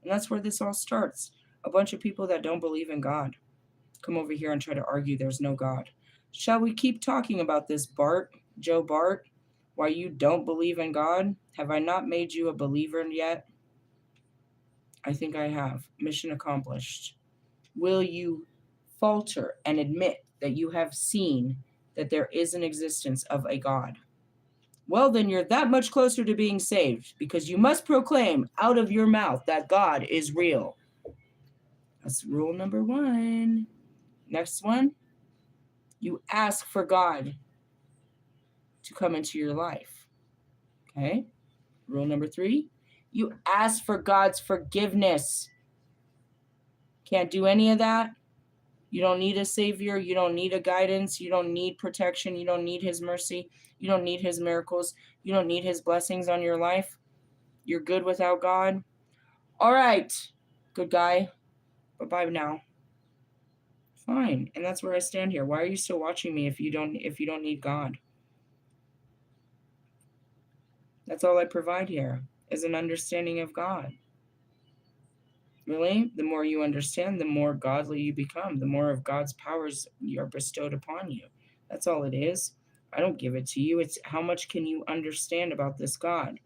S1: And that's where this all starts. A bunch of people that don't believe in God come over here and try to argue there's no God. Shall we keep talking about this, Bart, Joe Bart? Why you don't believe in God? Have I not made you a believer yet? I think I have. Mission accomplished. Will you falter and admit that you have seen that there is an existence of a God? well, then you're that much closer to being saved, because you must proclaim out of your mouth that God is real. That's rule number 1. Next one, you ask for God to come into your life. Okay? Rule number 3, you ask for God's forgiveness. Can't do any of that. You don't need a savior. You don't need a guidance. You don't need protection. You don't need his mercy. You don't need his miracles. You don't need his blessings on your life. You're good without God. All right, good guy. Bye-bye now. Fine. And that's where I stand here. Why are you still watching me if you don't need God? That's all I provide here is an understanding of God. Really? The more you understand, the more godly you become, the more of God's powers are bestowed upon you. That's all it is. I don't give it to you. It's how much can you understand about this God?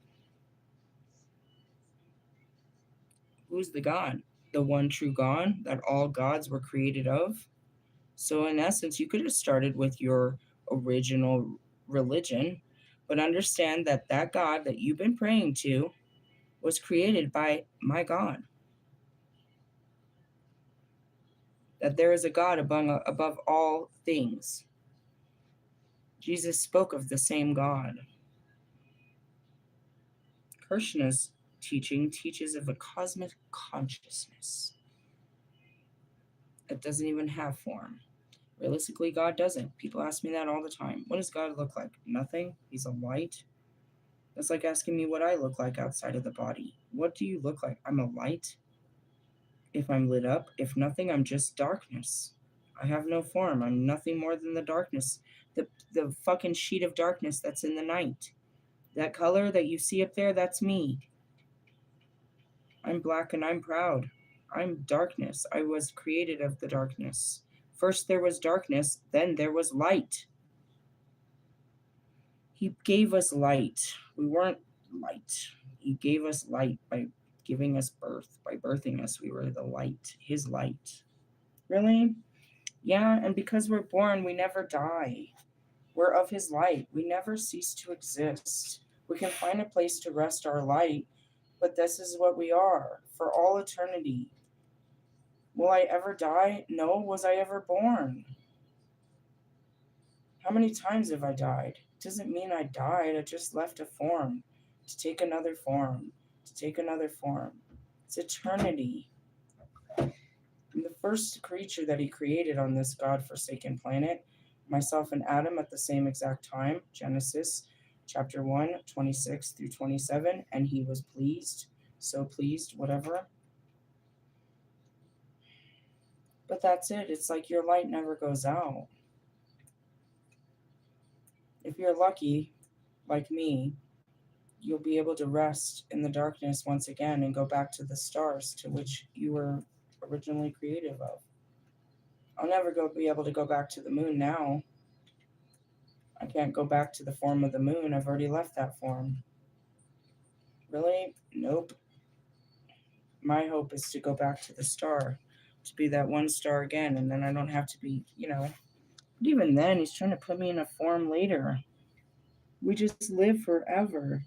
S1: Who's the God? The one true God that all gods were created of? So, in essence, you could have started with your original religion, but understand that that God that you've been praying to was created by my God. That there is a God above all things. Jesus spoke of the same God. Krishna's teaching teaches of a cosmic consciousness that doesn't even have form. Realistically, God doesn't. People ask me that all the time. What does God look like? Nothing. He's a light. That's like asking me what I look like outside of the body. What do you look like? I'm a light. If I'm lit up, if nothing, I'm just darkness. I have no form. I'm nothing more than the darkness. The fucking sheet of darkness that's in the night. That color that you see up there, that's me. I'm black and I'm proud. I'm darkness. I was created of the darkness. First there was darkness, then there was light. He gave us light. We weren't light. He gave us light by giving us birth. By birthing us, we were the light, his light. Really? Yeah, and because we're born, we never die. We're of his light. We never cease to exist. We can find a place to rest our light, but this is what we are for all eternity. Will I ever die? No. Was I ever born? How many times have I died? It doesn't mean I died. I just left a form to take another form, to take another form. It's eternity. I'm the first creature that he created on this God-forsaken planet, myself and Adam at the same exact time, Genesis chapter 1, 26 through 27, and he was pleased, so pleased, whatever. But that's it. It's like your light never goes out. If you're lucky, like me, you'll be able to rest in the darkness once again and go back to the stars to which you were originally creative of. I'll never be able to go back to the moon now. I can't go back to the form of the moon. I've already left that form. Really? Nope. My hope is to go back to the star, to be that one star again, and then I don't have to be, But even then, he's trying to put me in a form later. We just live forever.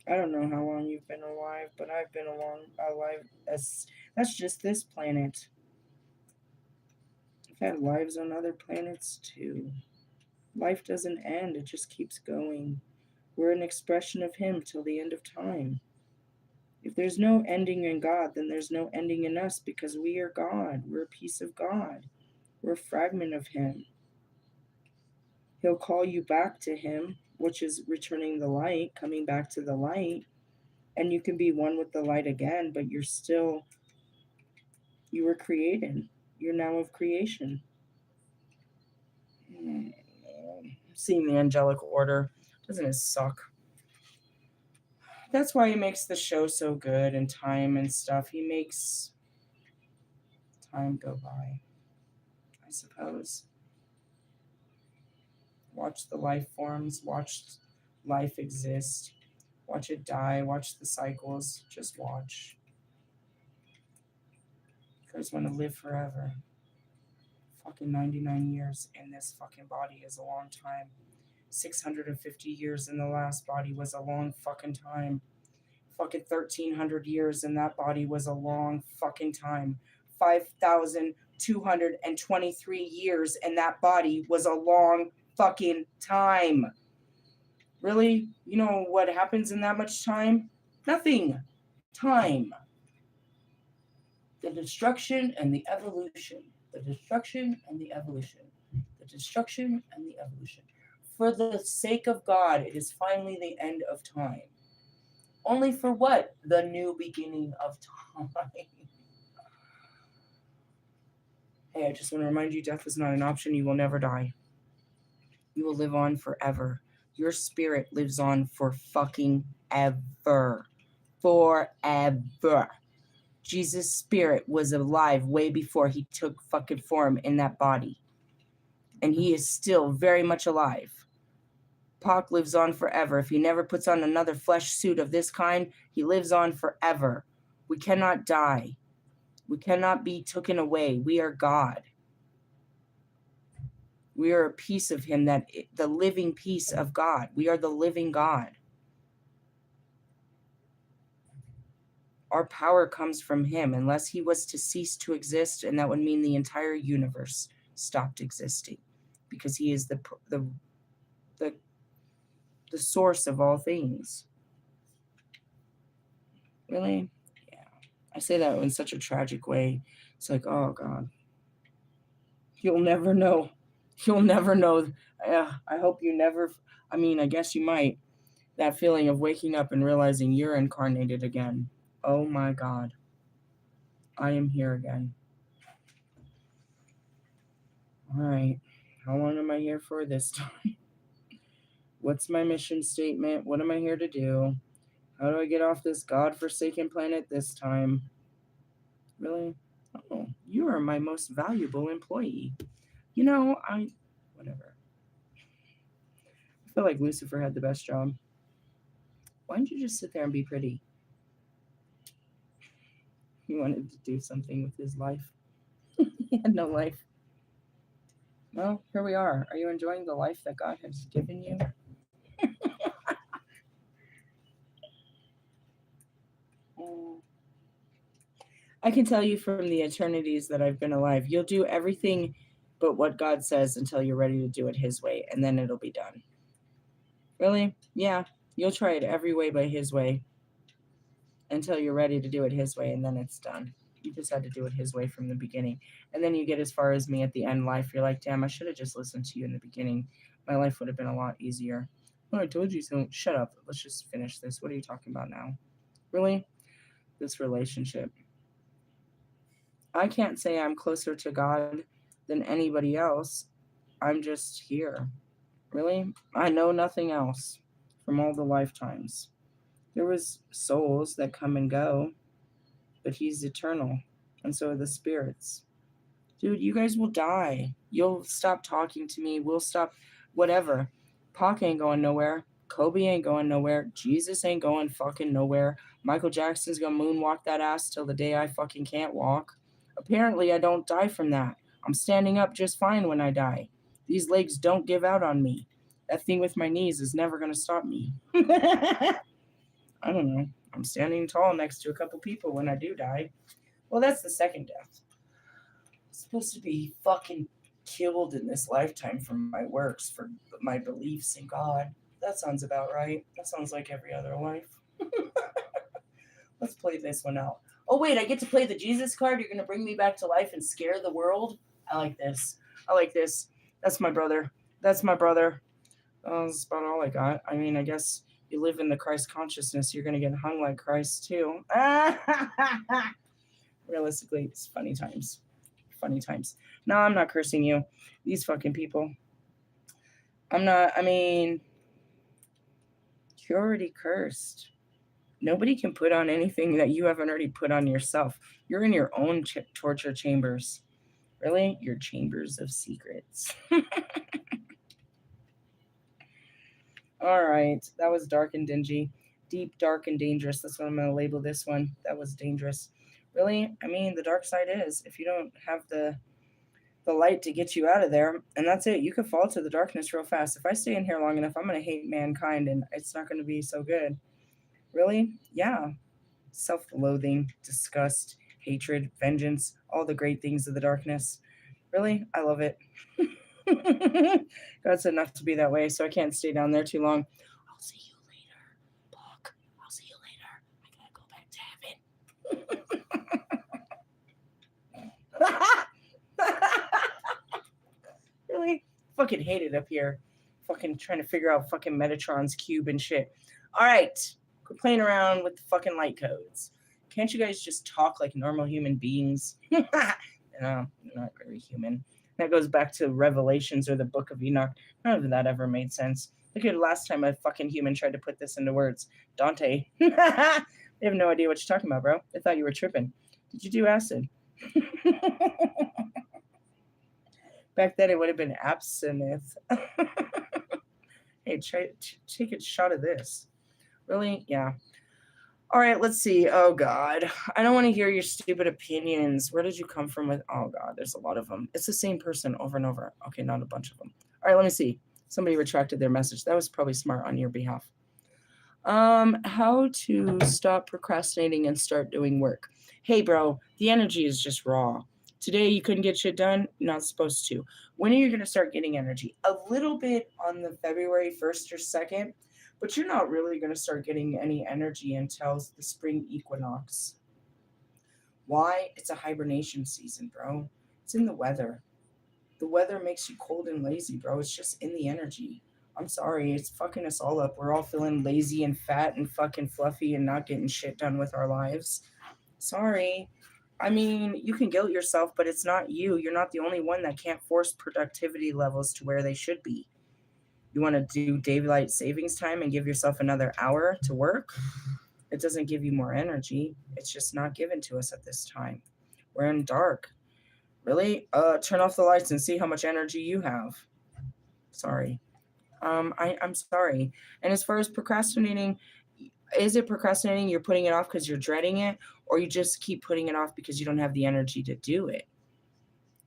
S1: I don't know how long you've been alive, but I've been alive as that's just this planet. I've had lives on other planets too. Life doesn't end, it just keeps going. We're an expression of him till the end of time. If there's no ending in God, then there's no ending in us because we are God. We're a piece of God. We're a fragment of him. He'll call you back to him, which is returning the light, coming back to the light. And you can be one with the light again, but you were created. You're now of creation. Seeing the angelic order, doesn't it suck? That's why he makes the show so good and time and stuff. He makes time go by, I suppose. Watch the life forms, watch life exist, watch it die, watch the cycles, just watch. You guys want to live forever. Fucking 99 years in this fucking body is a long time. 650 years in the last body was a long fucking time. Fucking 1300 years in that body was a long fucking time. 5,223 years in that body was a long fucking time. Really? You know what happens in that much time? Nothing. Time. The destruction and the evolution. The destruction and the evolution. The destruction and the evolution. For the sake of God, it is finally the end of time. Only for what? The new beginning of time. Hey, I just want to remind you, death is not an option. You will never die. You will live on forever. Your spirit lives on for fucking ever. Forever. Jesus' spirit was alive way before he took fucking form in that body. And he is still very much alive. Pac lives on forever. If he never puts on another flesh suit of this kind, he lives on forever. We cannot die. We cannot be taken away. We are God. We are a piece of him, the living piece of God. We are the living God. Our power comes from him, unless he was to cease to exist, and that would mean the entire universe stopped existing, because he is the source of all things. Really? Yeah. I say that in such a tragic way. It's like, oh God. You'll never know. You'll never know. I hope you never, I guess you might. That feeling of waking up and realizing you're incarnated again. Oh my God. I am here again. All right. How long am I here for this time? What's my mission statement? What am I here to do? How do I get off this godforsaken planet this time? Really? Oh, you are my most valuable employee. You know, whatever. I feel like Lucifer had the best job. Why don't you just sit there and be pretty? He wanted to do something with his life. He had no life. Well, here we are. Are you enjoying the life that God has given you? I can tell you from the eternities that I've been alive, you'll do everything but what God says until you're ready to do it his way, and then it'll be done. Really? Yeah. You'll try it every way but his way until you're ready to do it his way, and then it's done. You just had to do it his way from the beginning. And then you get as far as me at the end life. You're like, damn, I should have just listened to you in the beginning. My life would have been a lot easier. Oh, I told you so. Shut up. Let's just finish this. What are you talking about now? Really? This relationship. I can't say I'm closer to God than anybody else. I'm just here. Really? I know nothing else from all the lifetimes. There was souls that come and go, but he's eternal, and so are the spirits. Dude, you guys will die. You'll stop talking to me. We'll stop whatever. Pac ain't going nowhere. Kobe ain't going nowhere. Jesus ain't going fucking nowhere. Michael Jackson's gonna moonwalk that ass till the day I fucking can't walk. Apparently, I don't die from that. I'm standing up just fine when I die. These legs don't give out on me. That thing with my knees is never gonna stop me. I don't know. I'm standing tall next to a couple people when I do die. Well, that's the second death. I'm supposed to be fucking killed in this lifetime for my works, for my beliefs in God. That sounds about right. That sounds like every other life. Let's play this one out. Oh, wait, I get to play the Jesus card? You're going to bring me back to life and scare the world? I like this. I like this. That's my brother. That's my brother. That's about all I got. I mean, I guess you live in the Christ consciousness, you're going to get hung like Christ, too. Realistically, it's funny times. Funny times. No, I'm not cursing you. These fucking people. I'm not, you're already cursed. Nobody can put on anything that you haven't already put on yourself. You're in your own torture chambers. Really? Your chambers of secrets. All right. That was dark and dingy. Deep, dark, and dangerous. That's what I'm going to label this one. That was dangerous. Really? I mean, the dark side is if you don't have the the light to get you out of there, and that's it. You could fall to the darkness real fast. If I stay in here long enough, I'm going to hate mankind, and it's not going to be so good. Really? Yeah. Self-loathing, disgust, hatred, vengeance, all the great things of the darkness. Really? I love it. God's enough to be that way, so I can't stay down there too long. I'll see you later, Buck. I'll see you later. I gotta go back to heaven. Really? Fucking hate it up here. Fucking trying to figure out fucking Metatron's cube and shit. All right. Quit playing around with the fucking light codes. Can't you guys just talk like normal human beings? No, not very human. That goes back to Revelations or the Book of Enoch. None of that ever made sense. Look at last time a fucking human tried to put this into words. Dante. They have no idea what you're talking about, bro. They thought you were tripping. Did you do acid? Back then it would have been absinthe. Hey, take a shot of this. Really? Yeah. All right, let's see. Oh, God. I don't want to hear your stupid opinions. Where did you come from with... Oh, God, there's a lot of them. It's the same person over and over. Okay, not a bunch of them. All right, let me see. Somebody retracted their message. That was probably smart on your behalf. How to stop procrastinating and start doing work. Hey, bro, the energy is just raw. Today you couldn't get shit done. Not supposed to. When are you going to start getting energy? A little bit on the February 1st or 2nd. But you're not really going to start getting any energy until the spring equinox. Why? It's a hibernation season, bro. It's in the weather. The weather makes you cold and lazy, bro. It's just in the energy. I'm sorry. It's fucking us all up. We're all feeling lazy and fat and fucking fluffy and not getting shit done with our lives. Sorry. I mean, you can guilt yourself, but it's not you. You're not the only one that can't force productivity levels to where they should be. You want to do daylight savings time and give yourself another hour to work? It doesn't give you more energy. It's just not given to us at this time. We're in dark. Really? Turn off the lights and see how much energy you have. Sorry. I'm sorry. And as far as procrastinating, is it procrastinating? You're putting it off because you're dreading it, or you just keep putting it off because you don't have the energy to do it?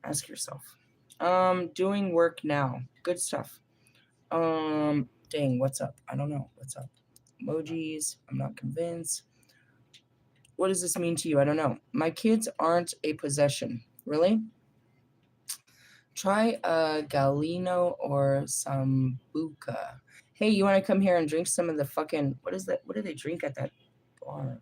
S1: Ask yourself. Doing work now. Good stuff. Dang, what's up? I don't know. What's up? Emojis. I'm not convinced. What does this mean to you? I don't know. My kids aren't a possession. Really? Try a Galino or Sambuca. Hey, you want to come here and drink some of the fucking... What is that? What do they drink at that bar?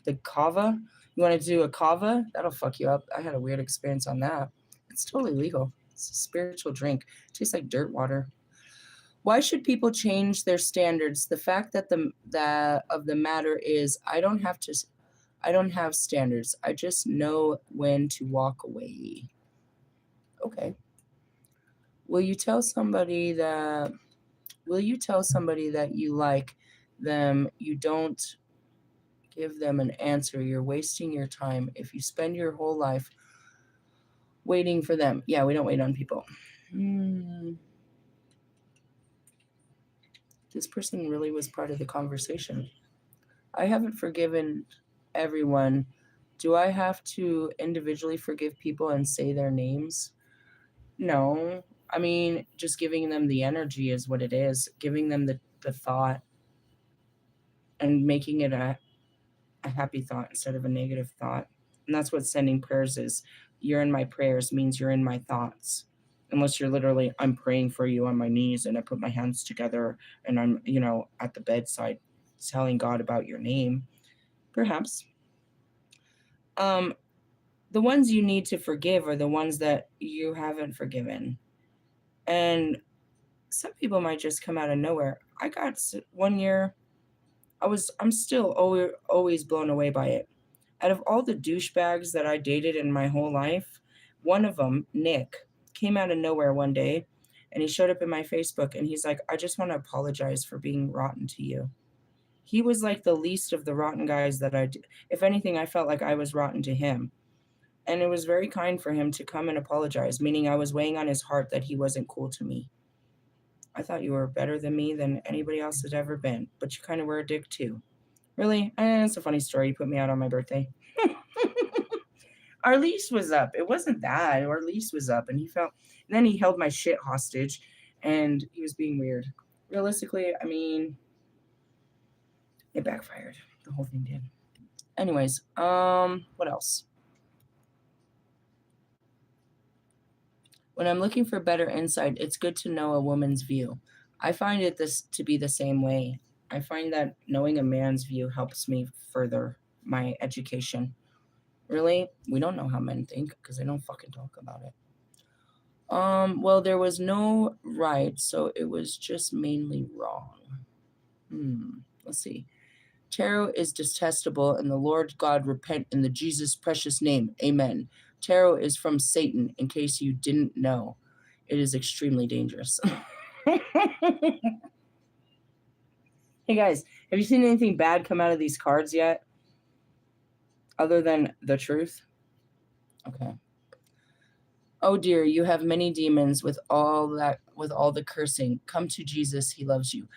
S1: The kava? You want to do a kava? That'll fuck you up. I had a weird experience on that. It's totally legal. It's a spiritual drink. It tastes like dirt water. Why should people change their standards? The fact that the matter is, I don't have standards. I just know when to walk away. Okay. Will you tell somebody that you like them? You don't give them an answer. You're wasting your time. If you spend your whole life waiting for them. Yeah, we don't wait on people. This person really was part of the conversation. I haven't forgiven everyone. Do I have to individually forgive people and say their names? No. I mean, just giving them the energy is what it is. Giving them the thought and making it a happy thought instead of a negative thought. And that's what sending prayers is. You're in my prayers means you're in my thoughts. Unless you're literally, I'm praying for you on my knees and I put my hands together and I'm, at the bedside telling God about your name. Perhaps. The ones you need to forgive are the ones that you haven't forgiven. And some people might just come out of nowhere. I got 1 year, I'm still always blown away by it. Out of all the douchebags that I dated in my whole life, one of them, Nick, came out of nowhere one day and he showed up in my Facebook and he's like, I just want to apologize for being rotten to you. He was like the least of the rotten guys that I did. If anything, I felt like I was rotten to him. And it was very kind for him to come and apologize, meaning I was weighing on his heart that he wasn't cool to me. I thought you were better than me than anybody else had ever been, but you kind of were a dick too. Really? It's a funny story. You put me out on my birthday. Our lease was up. It wasn't that. Our lease was up, and then he held my shit hostage, and he was being weird. Realistically, I mean, it backfired. The whole thing did. Anyways, what else? When I'm looking for better insight, it's good to know a woman's view. I find this to be the same way. I find that knowing a man's view helps me further my education. Really? We don't know how men think because they don't fucking talk about it. Well, there was no right, so it was just mainly wrong. Let's see. Tarot is detestable, and the Lord God repent in the Jesus precious name. Amen. Tarot is from Satan, in case you didn't know. It is extremely dangerous. Hey guys, have you seen anything bad come out of these cards yet? Other than the truth? Okay. Oh dear, you have many demons with all the cursing. Come to Jesus, he loves you.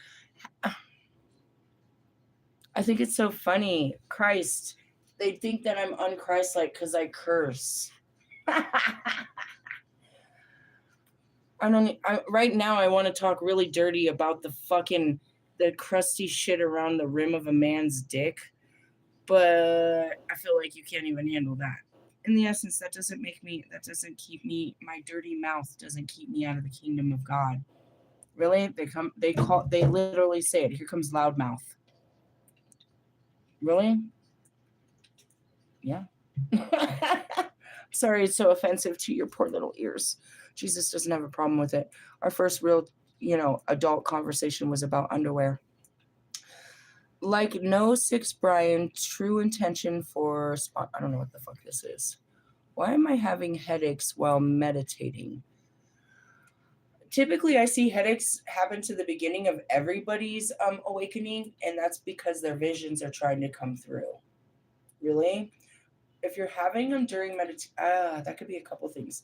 S1: I think it's so funny. Christ, they think that I'm unchristlike because I curse. Right now I want to talk really dirty about the crusty shit around the rim of a man's dick, but I feel like you can't even handle that. In the essence, my dirty mouth doesn't keep me out of the kingdom of God. Really? They literally say it. Here comes loudmouth. Really? Yeah. Sorry it's so offensive to your poor little ears. Jesus doesn't have a problem with it. Our first real, adult conversation was about underwear. Like no 6 Brian, true intention for spot. I don't know what the fuck this is. Why am I having headaches while meditating? Typically, I see headaches happen to the beginning of everybody's awakening, and that's because their visions are trying to come through. Really? If you're having them during meditation, that could be a couple things.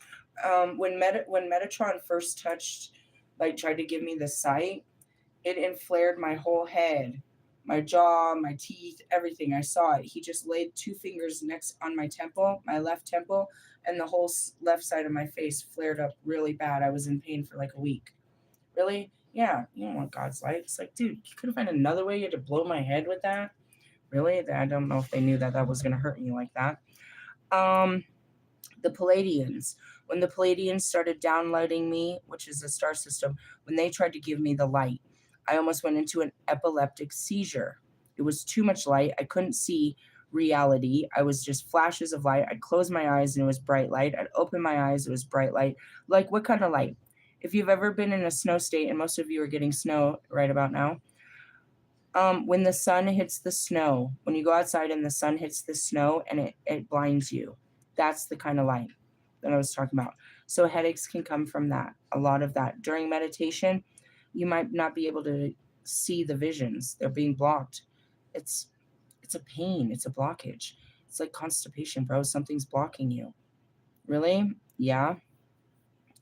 S1: When Metatron first tried to give me the sight, it inflared my whole head, my jaw, my teeth, everything. I saw it. He just laid 2 fingers next on my temple, my left temple, and the whole left side of my face flared up really bad. I was in pain for like a week. Really? Yeah, you don't want God's light. It's like, dude, you couldn't find another way to blow my head with that? Really? I don't know if they knew that was going to hurt me like that. The Palladians. When the Palladians started downloading me, which is a star system, when they tried to give me the light, I almost went into an epileptic seizure. It was too much light. I couldn't see reality. I was just flashes of light. I'd close my eyes and it was bright light. I'd open my eyes, it was bright light. Like, what kind of light? If you've ever been in a snow state, and most of you are getting snow right about now, when the sun hits the snow, when you go outside and the sun hits the snow and it blinds you, that's the kind of light that I was talking about. So headaches can come from that, a lot of that. During meditation, you might not be able to see the visions. They're being blocked. It's a pain. It's a blockage. It's like constipation, bro. Something's blocking you. Really? Yeah.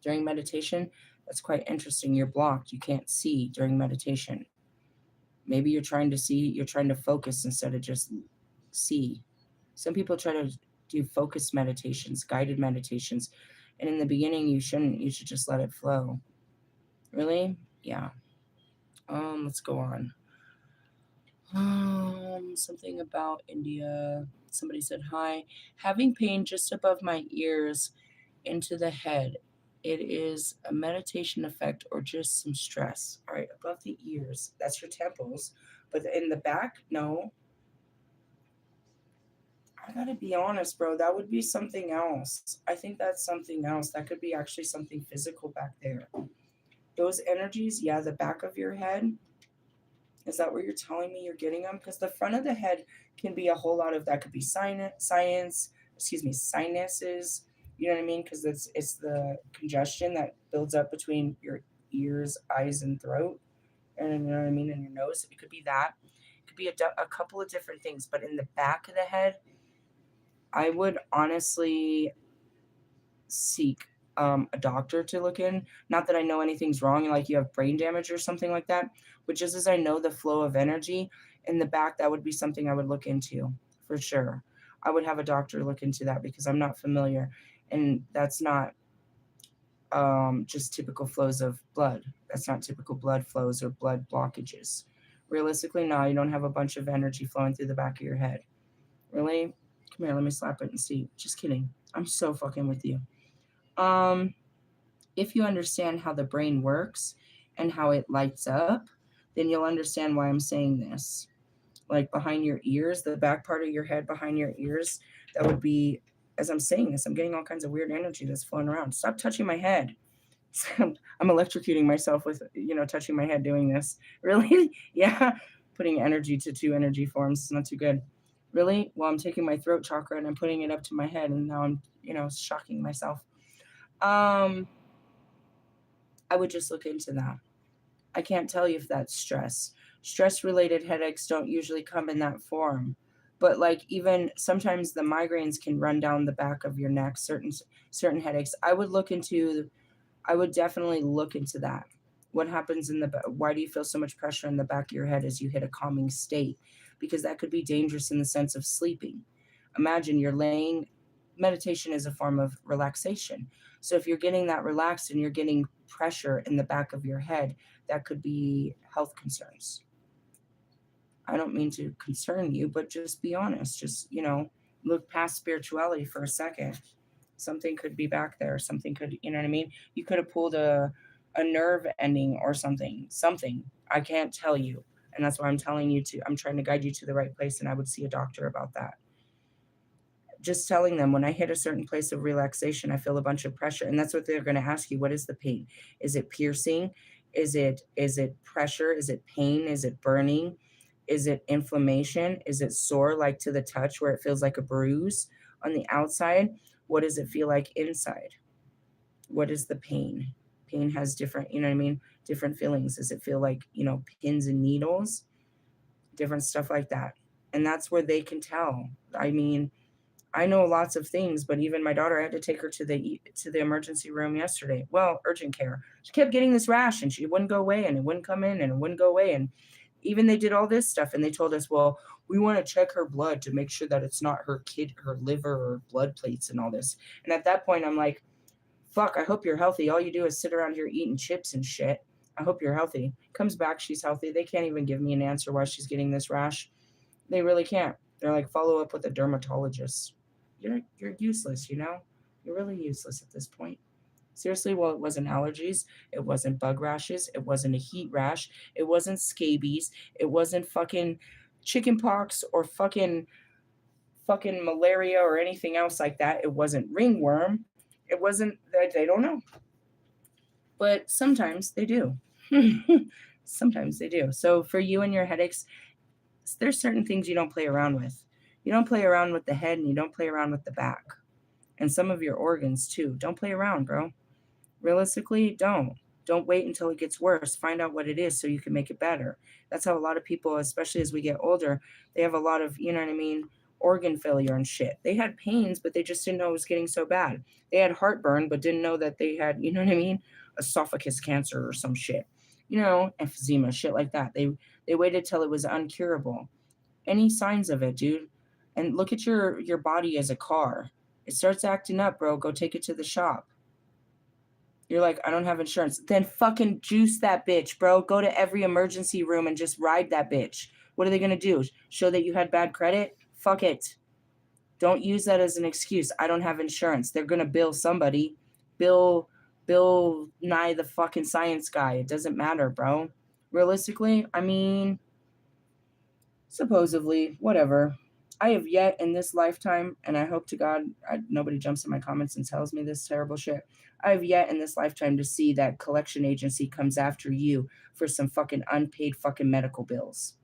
S1: During meditation, that's quite interesting. You're blocked. You can't see during meditation. Maybe you're trying to focus instead of just see. Some people try to do focused meditations, guided meditations, and in the beginning you shouldn't. You should just let it flow. Really? Yeah. Let's go on. Something about India. Somebody said, hi. Having pain just above my ears into the head. It is a meditation effect or just some stress. All right, above the ears. That's your temples. But in the back, no. I gotta be honest, bro. That would be something else. I think that's something else. That could be actually something physical back there. Those energies, yeah, the back of your head. Is that where you're telling me you're getting them? Because the front of the head can be a whole lot of that. Could be sinuses. You know what I mean? Because it's the congestion that builds up between your ears, eyes, and throat. And you know what I mean? And your nose. It could be that. It could be a couple of different things. But in the back of the head, I would honestly seek a doctor to look in. Not that I know anything's wrong, like you have brain damage or something like that, but just as I know the flow of energy in the back, that would be something I would look into for sure. I would have a doctor look into that because I'm not familiar, and that's not just typical flows of blood. That's not typical blood flows or blood blockages. Realistically, no, you don't have a bunch of energy flowing through the back of your head. Really? Come here, let me slap it and see. Just kidding. I'm so fucking with you. If you understand how the brain works and how it lights up, then you'll understand why I'm saying this. Like behind your ears, the back part of your head behind your ears, that would be, as I'm saying this, I'm getting all kinds of weird energy that's flowing around. Stop touching my head. I'm electrocuting myself with, touching my head doing this. Really? Yeah. Putting energy to two energy forms is not too good. Really? Well, I'm taking my throat chakra and I'm putting it up to my head, and now I'm, shocking myself. I would just look into that. I can't tell you if that's stress. Stress related headaches don't usually come in that form. But like even sometimes the migraines can run down the back of your neck, certain headaches. I would definitely look into that. What happens why do you feel so much pressure in the back of your head as you hit a calming state? Because that could be dangerous in the sense of sleeping. Imagine you're laying, meditation is a form of relaxation. So if you're getting that relaxed and you're getting pressure in the back of your head, that could be health concerns. I don't mean to concern you, but just be honest. Just, look past spirituality for a second. Something could be back there. Something could, you know what I mean? You could have pulled a nerve ending or something. Something. I can't tell you. And that's why I'm trying to guide you to the right place, and I would see a doctor about that. Just telling them when I hit a certain place of relaxation, I feel a bunch of pressure. And that's what they're going to ask you. What is the pain? Is it piercing? Is it pressure? Is it pain? Is it burning? Is it inflammation? Is it sore, like to the touch where it feels like a bruise on the outside? What does it feel like inside? What is the pain? Pain has different, you know what I mean? Different feelings. Does it feel like, pins and needles? Different stuff like that. And that's where they can tell. I mean, I know lots of things, but even my daughter, I had to take her to the emergency room yesterday. Well, urgent care. She kept getting this rash and she wouldn't go away, and it wouldn't come in and it wouldn't go away. And even they did all this stuff and they told us, well, we want to check her blood to make sure that it's not her liver or blood plates and all this. And at that point, I'm like, fuck, I hope you're healthy. All you do is sit around here eating chips and shit. I hope you're healthy. Comes back, she's healthy. They can't even give me an answer why she's getting this rash. They really can't. They're like, follow up with a dermatologist. You're useless, You're really useless at this point. Seriously, well, it wasn't allergies, it wasn't bug rashes, it wasn't a heat rash, it wasn't scabies, it wasn't fucking chicken pox or fucking malaria or anything else like that. It wasn't ringworm. It wasn't that they don't know. But sometimes they do. Sometimes they do. So for you and your headaches, there's certain things you don't play around with. You don't play around with the head and you don't play around with the back. And some of your organs too. Don't play around, bro. Realistically, don't. Don't wait until it gets worse. Find out what it is so you can make it better. That's how a lot of people, especially as we get older, they have a lot of, you know what I mean, organ failure and shit. They had pains, but they just didn't know it was getting so bad. They had heartburn, but didn't know that they had, you know what I mean, esophagus cancer or some shit. Emphysema, shit like that. They waited till it was uncurable. Any signs of it, dude? And look at your body as a car. It starts acting up, bro. Go take it to the shop. You're like, I don't have insurance. Then fucking juice that bitch, bro. Go to every emergency room and just ride that bitch. What are they going to do? Show that you had bad credit? Fuck it. Don't use that as an excuse. I don't have insurance. They're going to bill somebody. Bill Nye the fucking science guy. It doesn't matter, bro. Realistically, I mean, supposedly, whatever. I have yet in this lifetime, and I hope to God nobody jumps in my comments and tells me this terrible shit. I have yet in this lifetime to see that collection agency comes after you for some fucking unpaid fucking medical bills.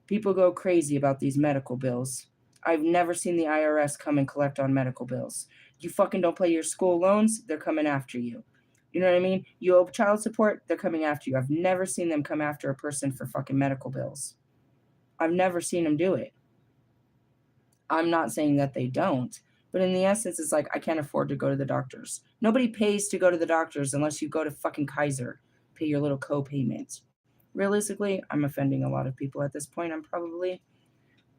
S1: People go crazy about these medical bills. I've never seen the IRS come and collect on medical bills. You fucking don't pay your school loans, they're coming after you. You know what I mean? You owe child support, they're coming after you. I've never seen them come after a person for fucking medical bills. I've never seen them do it. I'm not saying that they don't, but in the essence, it's like, I can't afford to go to the doctors. Nobody pays to go to the doctors unless you go to fucking Kaiser, pay your little co-payment. Realistically, I'm offending a lot of people at this point. I'm probably,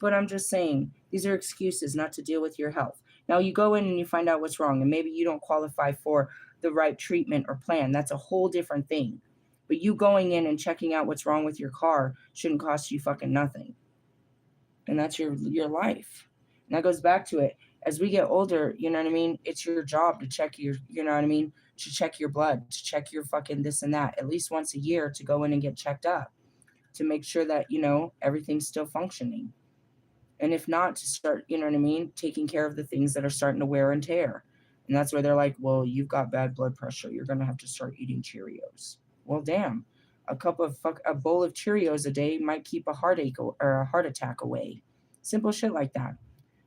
S1: But I'm just saying, these are excuses not to deal with your health. Now you go in and you find out what's wrong, and maybe you don't qualify for the right treatment or plan. That's a whole different thing. But you going in and checking out what's wrong with your car shouldn't cost you fucking nothing. And that's your life. And that goes back to it. As we get older, you know what I mean? It's your job to check your, you know what I mean? To check your blood, to check your fucking this and that, at least once a year to go in and get checked up to make sure that, you know, everything's still functioning. And if not, to start, you know what I mean, taking care of the things that are starting to wear and tear. And that's where they're like, well, you've got bad blood pressure. You're going to have to start eating Cheerios. Well, damn. A bowl of Cheerios a day might keep a heartache or a heart attack away. Simple shit like that.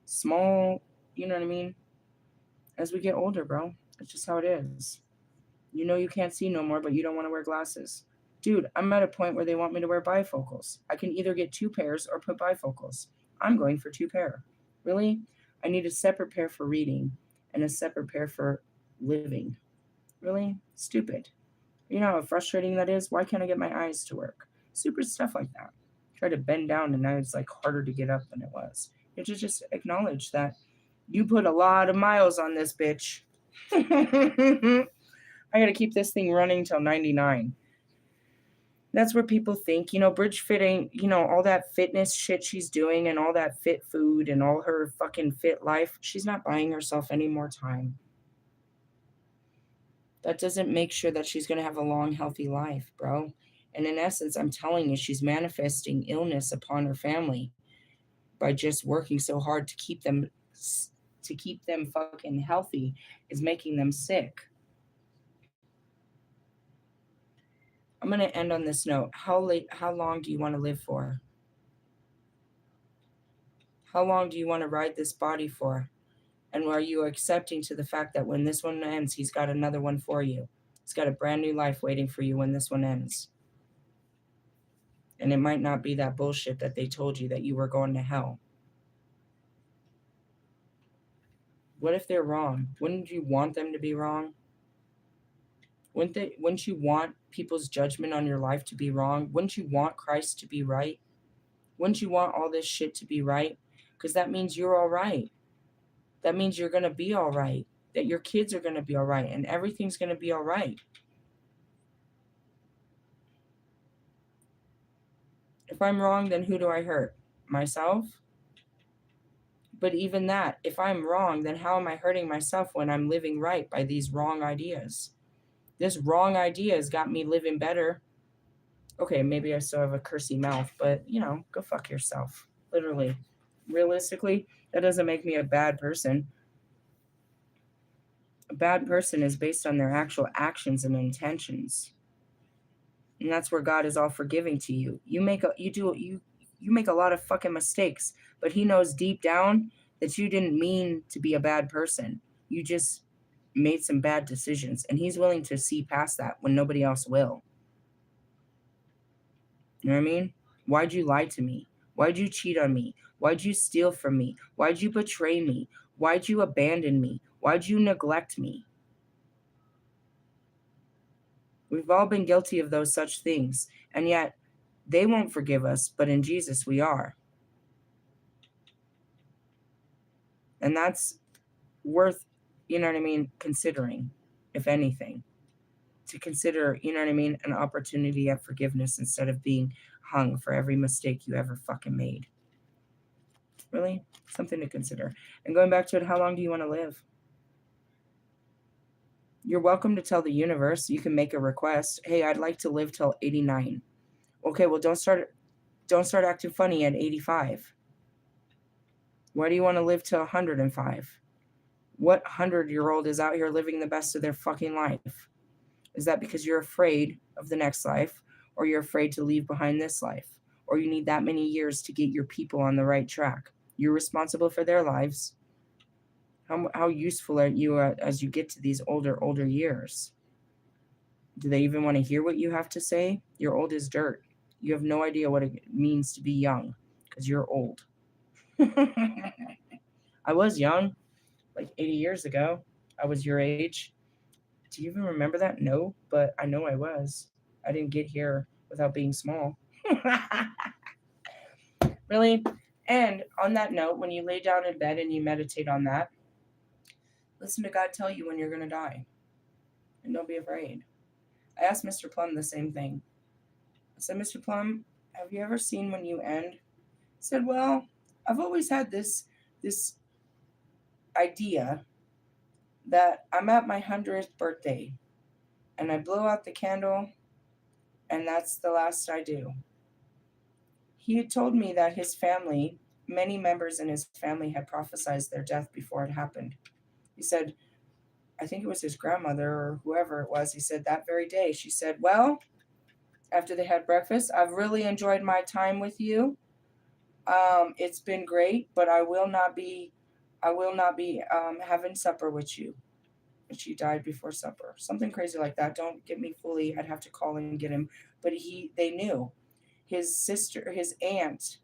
S1: Small, you know what I mean? As we get older, bro, it's just how it is. You know you can't see no more, but you don't want to wear glasses. Dude, I'm at a point where they want me to wear bifocals. I can either get 2 pairs or put bifocals. I'm going for 2 pair. Really? I need a separate pair for reading and a separate pair for living. Really? Stupid. You know how frustrating that is? Why can't I get my eyes to work? Stupid stuff like that. Try to bend down and now it's like harder to get up than it was. You have to just acknowledge that you put a lot of miles on this bitch. I got to keep this thing running till 99. That's where people think, you know, Bridge fitting, you know, all that fitness shit she's doing and all that fit food and all her fucking fit life. She's not buying herself any more time. That doesn't make sure that she's going to have a long, healthy life, bro. And in essence, I'm telling you, she's manifesting illness upon her family by just working so hard to keep them fucking healthy is making them sick. I'm going to end on this note. How long do you want to live for? How long do you want to ride this body for? And are you accepting to the fact that when this one ends, he's got another one for you? He's got a brand new life waiting for you when this one ends. And it might not be that bullshit that they told you that you were going to hell. What if they're wrong? Wouldn't you want them to be wrong? Wouldn't you want people's judgment on your life to be wrong? Wouldn't you want Christ to be right? Wouldn't you want all this shit to be right? Because that means you're all right. That means you're going to be all right. That your kids are going to be all right. And everything's going to be all right. If I'm wrong, then who do I hurt? Myself? But even that, if I'm wrong, then how am I hurting myself when I'm living right by these wrong ideas? This wrong idea has got me living better. Okay, maybe I still have a cursy mouth, but, you know, go fuck yourself. Literally. Realistically, that doesn't make me a bad person. A bad person is based on their actual actions and intentions. And that's where God is all forgiving to you. You make a lot of fucking mistakes, but he knows deep down that you didn't mean to be a bad person. You just made some bad decisions, and he's willing to see past that when nobody else will. You know what I mean? Why'd you lie to me? Why'd you cheat on me? Why'd you steal from me? Why'd you betray me? Why'd you abandon me? Why'd you neglect me? We've all been guilty of those such things, and yet they won't forgive us, but in Jesus we are. And that's worth, you know what I mean, considering, if anything. To consider, you know what I mean, an opportunity at forgiveness instead of being hung for every mistake you ever fucking made. Really? Something to consider. And going back to it, how long do you want to live? You're welcome to tell the universe. You can make a request. Hey, I'd like to live till 89. Okay, well, don't start acting funny at 85. Why do you want to live till 105? What 100-year-old is out here living the best of their fucking life? Is that because you're afraid of the next life, or you're afraid to leave behind this life, or you need that many years to get your people on the right track? You're responsible for their lives. How useful are you as you get to these older years? Do they even want to hear what you have to say? You're old as dirt. You have no idea what it means to be young because you're old. I was young, like 80 years ago. I was your age. Do you even remember that? No, but I know I was. I didn't get here without being small. Really? And on that note, when you lay down in bed and you meditate on that, listen to God tell you when you're going to die. And don't be afraid. I asked Mr. Plum the same thing. I said, Mr. Plum, have you ever seen when you end? He said, well, I've always had this idea that I'm at my 100th birthday and I blow out the candle and that's the last I do. He had told me that his family, many members in his family, had prophesied their death before it happened. He said, I think it was his grandmother or whoever it was. He said that very day, she said, well, after they had breakfast, I've really enjoyed my time with you. It's been great, but I will not be having supper with you. And she died before supper. Something crazy like that. Don't get me fully. I'd have to call and get him. But they knew. His sister, his aunt,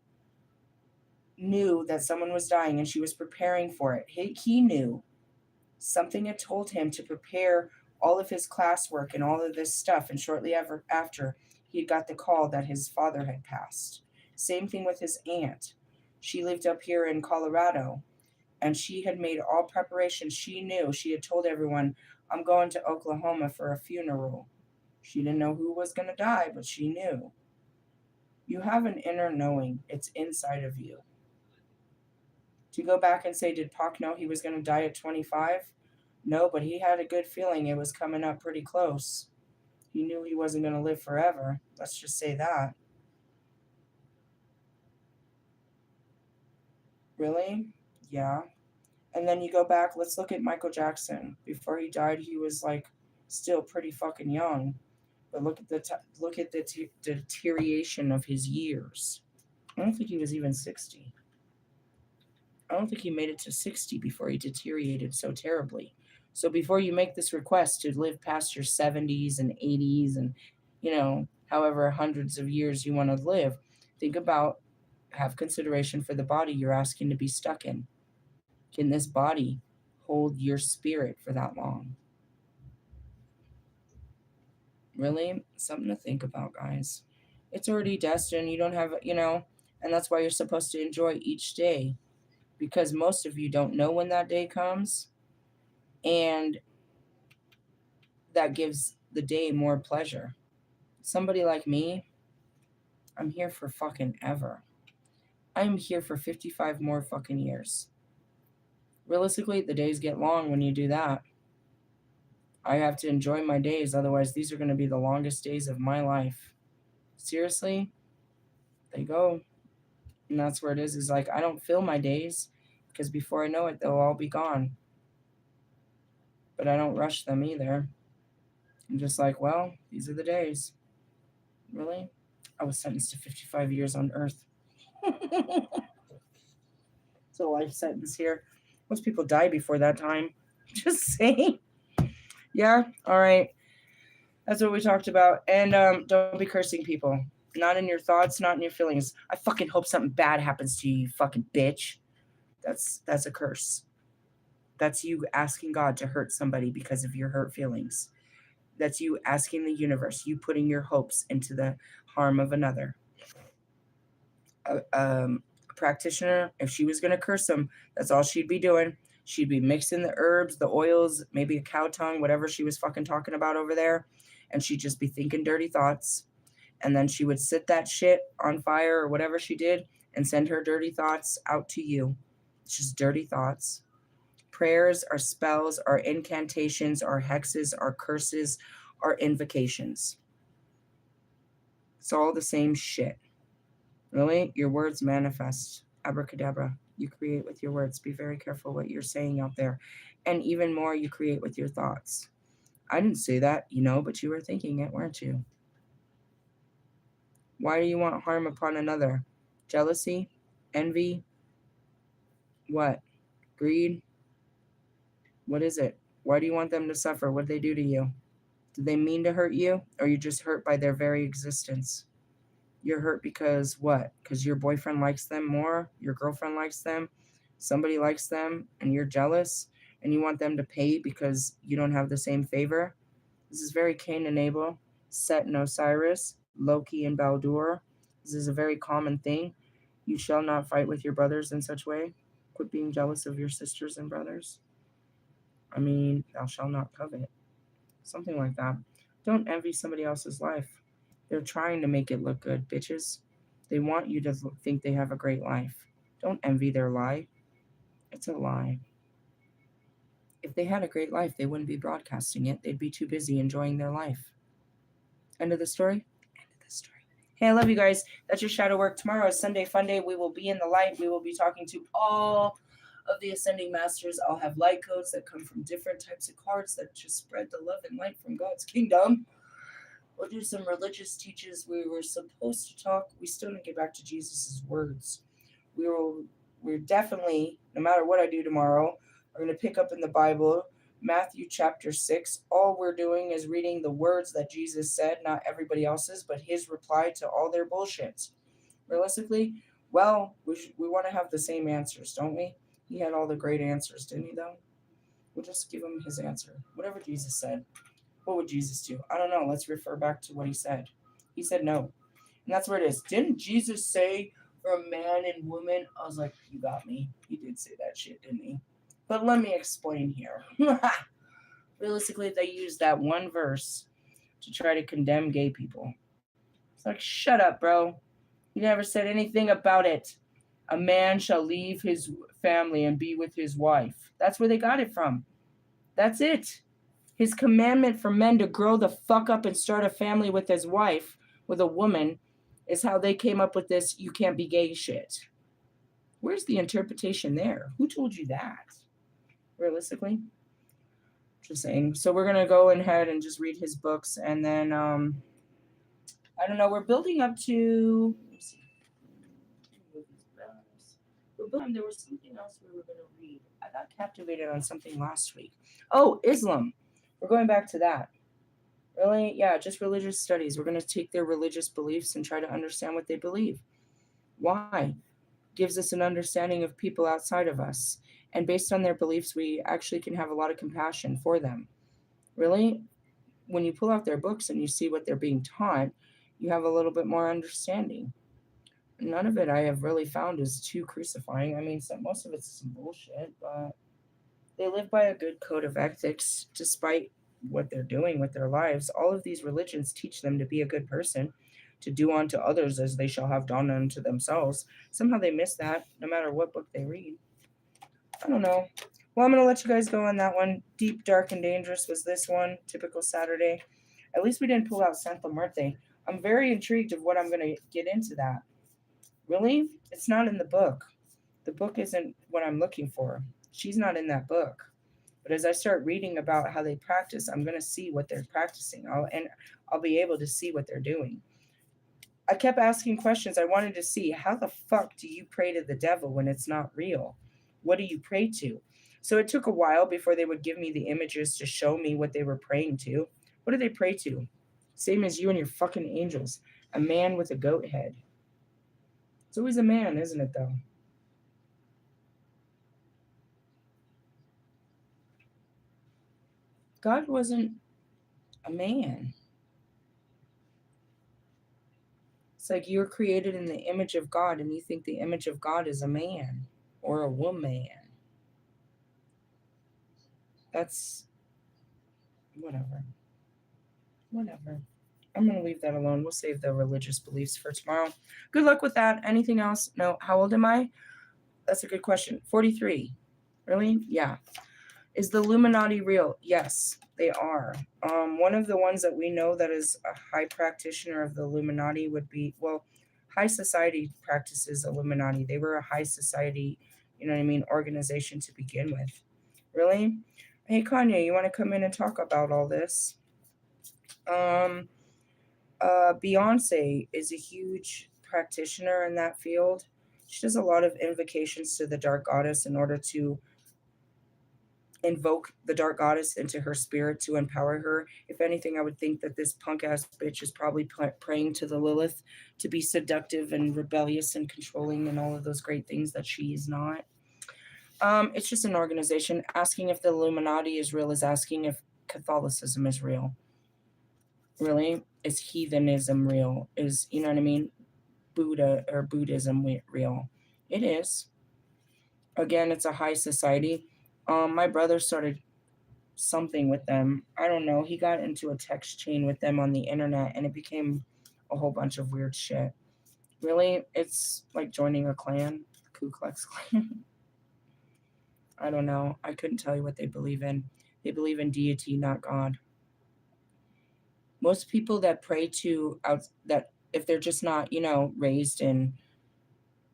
S1: knew that someone was dying, and she was preparing for it. He knew something had told him to prepare all of his classwork and all of this stuff. And shortly after, he got the call that his father had passed. Same thing with his aunt. She lived up here in Colorado, and she had made all preparations. She knew. She had told everyone, I'm going to Oklahoma for a funeral. She didn't know who was going to die, but she knew. You have an inner knowing. It's inside of you. To go back and say, did Pac know he was going to die at 25? No, but he had a good feeling it was coming up pretty close. He knew he wasn't going to live forever. Let's just say that. Really? Yeah. And then you go back, let's look at Michael Jackson. Before he died, he was like still pretty fucking young. But look at the deterioration of his years. I don't think he was even 60. I don't think he made it to 60 before he deteriorated so terribly. So before you make this request to live past your 70s and 80s and, however hundreds of years you want to live, think about, have consideration for the body you're asking to be stuck in. Can this body hold your spirit for that long? Really? Something to think about, guys. It's already destined. You don't have, and that's why you're supposed to enjoy each day, because most of you don't know when that day comes, and that gives the day more pleasure. Somebody like me, I'm here for fucking ever. I'm here for 55 more fucking years. Realistically, the days get long when you do that. I have to enjoy my days, otherwise, these are going to be the longest days of my life. Seriously, they go. And that's where it is like, I don't feel my days because before I know it, they'll all be gone. But I don't rush them either. I'm just like, well, these are the days. Really? I was sentenced to 55 years on Earth. It's a life sentence here. Most people die before that time. Just saying. Yeah, all right. That's what we talked about. And don't be cursing people. Not in your thoughts, not in your feelings. I fucking hope something bad happens to you, you fucking bitch. That's a curse. That's you asking God to hurt somebody because of your hurt feelings. That's you asking the universe, you putting your hopes into the harm of another. A practitioner, if she was going to curse them, that's all she'd be doing. She'd be mixing the herbs, the oils, maybe a cow tongue, whatever she was fucking talking about over there. And she'd just be thinking dirty thoughts. And then she would sit that shit on fire or whatever she did and send her dirty thoughts out to you. It's just dirty thoughts. Prayers are spells, are incantations, are hexes, are curses, are invocations. It's all the same shit. Really? Your words manifest. Abracadabra. You create with your words. Be very careful what you're saying out there. And even more, you create with your thoughts. I didn't say that, but you were thinking it, weren't you? Why do you want harm upon another? Jealousy? Envy? What? Greed? What is it? Why do you want them to suffer? What did they do to you? Did they mean to hurt you? Or are you just hurt by their very existence? You're hurt because what? Because your boyfriend likes them more? Your girlfriend likes them? Somebody likes them and you're jealous? And you want them to pay because you don't have the same favor? This is very Cain and Abel, Set and Osiris, Loki and Baldur. This is a very common thing. You shall not fight with your brothers in such way. Quit being jealous of your sisters and brothers. I mean, thou shalt not covet. Something like that. Don't envy somebody else's life. They're trying to make it look good, bitches. They want you to think they have a great life. Don't envy their lie. It's a lie. If they had a great life, they wouldn't be broadcasting it. They'd be too busy enjoying their life. End of the story? End of the story. Hey, I love you guys. That's your shadow work. Tomorrow is Sunday Fun Day. We will be in the light. We will be talking to all of the ascending masters. I'll have light codes that come from different types of cards that just spread the love and light from God's kingdom. We'll do some religious teachings. We were supposed to talk. We still didn't get back to Jesus's words. We're definitely, no matter what I do tomorrow, we're going to pick up in the Bible, Matthew chapter 6. All we're doing is reading the words that Jesus said, not everybody else's, but his reply to all their bullshit. Realistically, well, we want to have the same answers, don't we? He had all the great answers, didn't he, though? We'll just give him his answer. Whatever Jesus said. What would Jesus do? I don't know. Let's refer back to what he said. He said no. And that's where it is. Didn't Jesus say for a man and woman? I was like, you got me. He did say that shit, didn't he? But let me explain here. Realistically, they used that one verse to try to condemn gay people. It's like, shut up, bro. He never said anything about it. A man shall leave his family and be with his wife. That's where they got it from. That's it. His commandment for men to grow the fuck up and start a family with his wife, with a woman, is how they came up with this you can't be gay shit. Where's the interpretation there? Who told you that? Realistically? Just saying. So we're going to go ahead and just read his books. And then, I don't know, we're building up to... Let me see. There was something else we were going to read. I got captivated on something last week. Oh, Islam. We're going back to that. Really? Yeah, just religious studies. We're going to take their religious beliefs and try to understand what they believe. Why? Gives us an understanding of people outside of us. And based on their beliefs, we actually can have a lot of compassion for them. Really? When you pull out their books and you see what they're being taught, you have a little bit more understanding. None of it I have really found is too crucifying. I mean, most of it's some bullshit, but they live by a good code of ethics despite what they're doing with their lives. All of these religions teach them to be a good person, to do unto others as they shall have done unto themselves. Somehow they miss that no matter what book they read. I don't know. Well, I'm going to let you guys go on that one. Deep, Dark, and Dangerous was this one. Typical Saturday. At least we didn't pull out Santa Muerte. I'm very intrigued of what I'm going to get into that. Really? It's not in the book. The book isn't what I'm looking for. She's not in that book. But as I start reading about how they practice, I'm going to see what they're practicing. I'll be able to see what they're doing. I kept asking questions. I wanted to see, how the fuck do you pray to the devil when it's not real? What do you pray to? So it took a while before they would give me the images to show me what they were praying to. What do they pray to? Same as you and your fucking angels. A man with a goat head. It's always a man, isn't it, though? God wasn't a man. It's like you're created in the image of God and you think the image of God is a man or a woman. That's whatever. I'm going to leave that alone. We'll save the religious beliefs for tomorrow. Good luck with that. Anything else? No. How old am I? That's a good question. 43. Really? Yeah. Is the Illuminati real? Yes, they are. One of the ones that we know that is a high practitioner of the Illuminati would be, well, high society practices Illuminati. They were a high society, organization to begin with. Really? Hey, Kanye, you want to come in and talk about all this? Beyonce is a huge practitioner in that field. She does a lot of invocations to the dark goddess in order to invoke the dark goddess into her spirit to empower her. If anything, I would think that this punk ass bitch is probably praying to the Lilith to be seductive and rebellious and controlling and all of those great things that she is not. It's just an organization. Asking if the Illuminati is real is asking if Catholicism is real. Really? Is heathenism real? You know what I mean? Buddha or Buddhism real? It is. Again, it's a high society. My brother started something with them. I don't know. He got into a text chain with them on the internet and it became a whole bunch of weird shit. Really? It's like joining a clan, Ku Klux Klan. I don't know. I couldn't tell you what they believe in. They believe in deity, not God. Most people that pray to that if they're just not, raised in,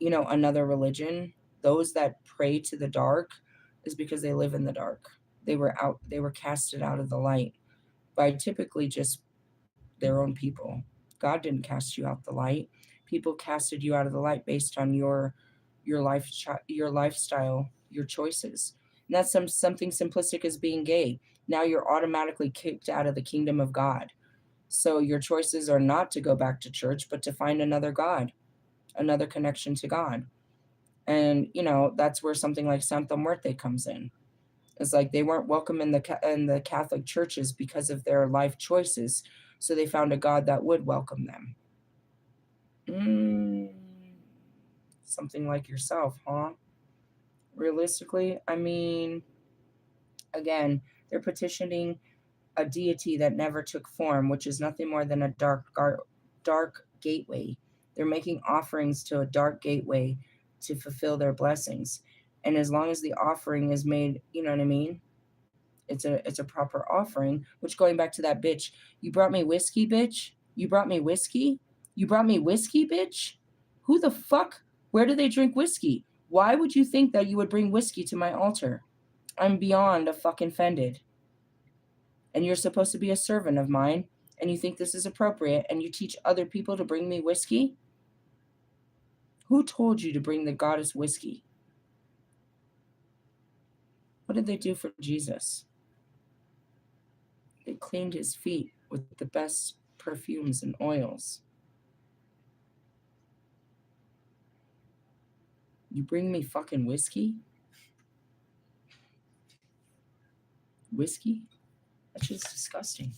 S1: another religion, those that pray to the dark is because they live in the dark. They were casted out of the light by typically just their own people. God didn't cast you out the light. People casted you out of the light based on your lifestyle, your choices. And that's something simplistic as being gay. Now you're automatically kicked out of the kingdom of God. So your choices are not to go back to church, but to find another God, another connection to God. And that's where something like Santa Muerte comes in. It's like they weren't welcome in the Catholic churches because of their life choices, so they found a God that would welcome them. Something like yourself, huh? Realistically, I mean, again, they're petitioning a deity that never took form, which is nothing more than a dark gateway. They're making offerings to a dark gateway to fulfill their blessings. And as long as the offering is made, you know what I mean? It's a proper offering, which going back to that bitch, you brought me whiskey, bitch? You brought me whiskey? You brought me whiskey, bitch? Who the fuck? Where do they drink whiskey? Why would you think that you would bring whiskey to my altar? I'm beyond a fucking offended. And you're supposed to be a servant of mine, and you think this is appropriate, and you teach other people to bring me whiskey? Who told you to bring the goddess whiskey? What did they do for Jesus? They cleaned his feet with the best perfumes and oils. You bring me fucking whiskey? Whiskey? That's just disgusting.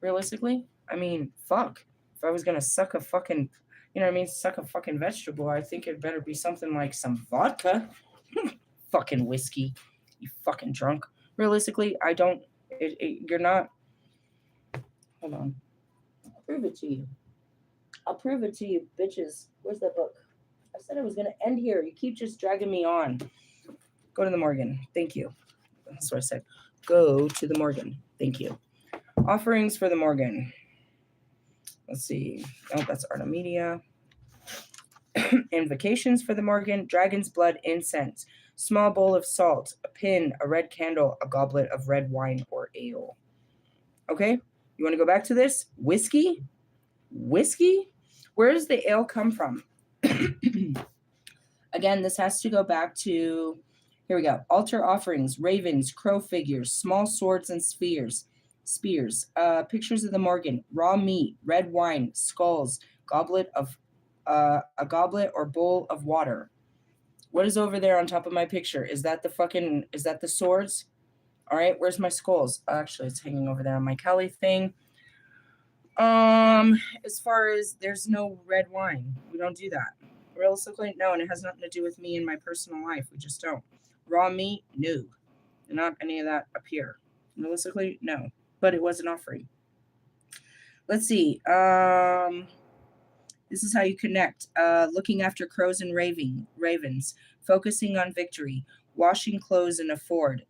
S1: Realistically, I mean, fuck. If I was gonna suck a fucking, suck a fucking vegetable, I think it better be something like some vodka. Fucking whiskey. You fucking drunk. Realistically, I don't. You're not. Hold on. I'll prove it to you. I'll prove it to you, bitches. Where's that book? I said I was gonna end here. You keep just dragging me on. Go to the Morgan. Thank you. That's what I said. Go to the Morgan. Thank you. Offerings for the Morgan. Let's see. Oh, that's Artemisia. Invocations for the Morgan. Dragon's blood incense. Small bowl of salt. A pin. A red candle. A goblet of red wine or ale. Okay? You want to go back to this? Whiskey? Whiskey? Where does the ale come from? Again, this has to go back to, here we go. Altar offerings, ravens, crow figures, small swords and spears. Pictures of the Morgan, raw meat, red wine, skulls, a goblet or bowl of water. What is over there on top of my picture? Is that the swords? All right, where's my skulls? Actually, it's hanging over there on my Kelly thing. As far as there's no red wine, we don't do that. Realistically, no, and it has nothing to do with me and my personal life. We just don't. Raw meat, no. Not any of that up here. Realistically, no. But it was an offering. Let's see. This is how you connect. Looking after crows and ravens. Focusing on victory. Washing clothes in a ford.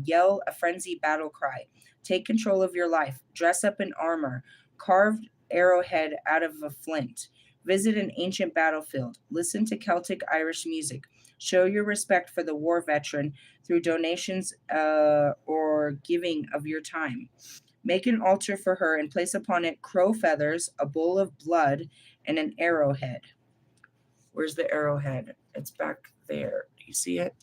S1: Yell a frenzied battle cry. Take control of your life. Dress up in armor. Carved arrowhead out of a flint. Visit an ancient battlefield. Listen to Celtic Irish music. Show your respect for the war veteran through donations or giving of your time. Make an altar for her and place upon it crow feathers, a bowl of blood, and an arrowhead. Where's the arrowhead? It's back there. Do you see it?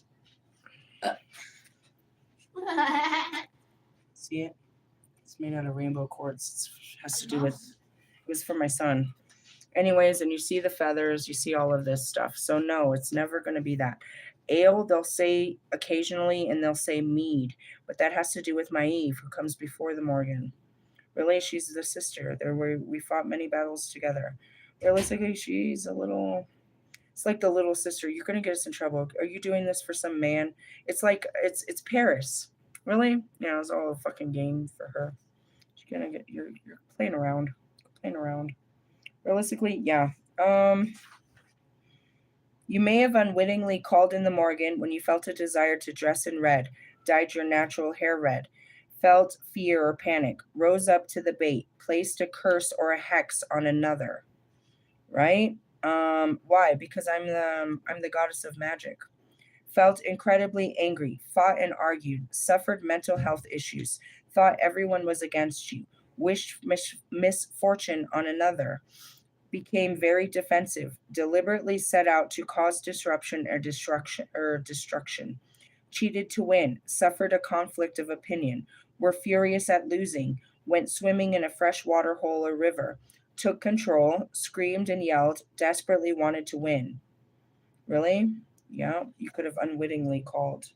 S1: See it? It's made out of rainbow quartz. It has to do with, it was for my son. Anyways, and you see the feathers, you see all of this stuff. So no, it's never going to be that. Ale, they'll say occasionally, and they'll say mead, but that has to do with Maeve, who comes before the Morgan. Really, she's the sister. We fought many battles together. Realistically, she's a little. It's like the little sister. You're gonna get us in trouble. Are you doing this for some man? It's like it's Paris. Really? Yeah, it's all a fucking game for her. She's gonna get you're playing around. Playing around. Realistically, yeah. You may have unwittingly called in the Morgan when you felt a desire to dress in red, dyed your natural hair red, felt fear or panic, rose up to the bait, placed a curse or a hex on another. Right? Why? Because I'm the goddess of magic. Felt incredibly angry, fought and argued, suffered mental health issues, thought everyone was against you, wished misfortune on another, became very defensive, deliberately set out to cause disruption or destruction, cheated to win, suffered a conflict of opinion, were furious at losing, went swimming in a freshwater hole or river, took control, screamed and yelled, desperately wanted to win. Really? Yeah, you could have unwittingly called.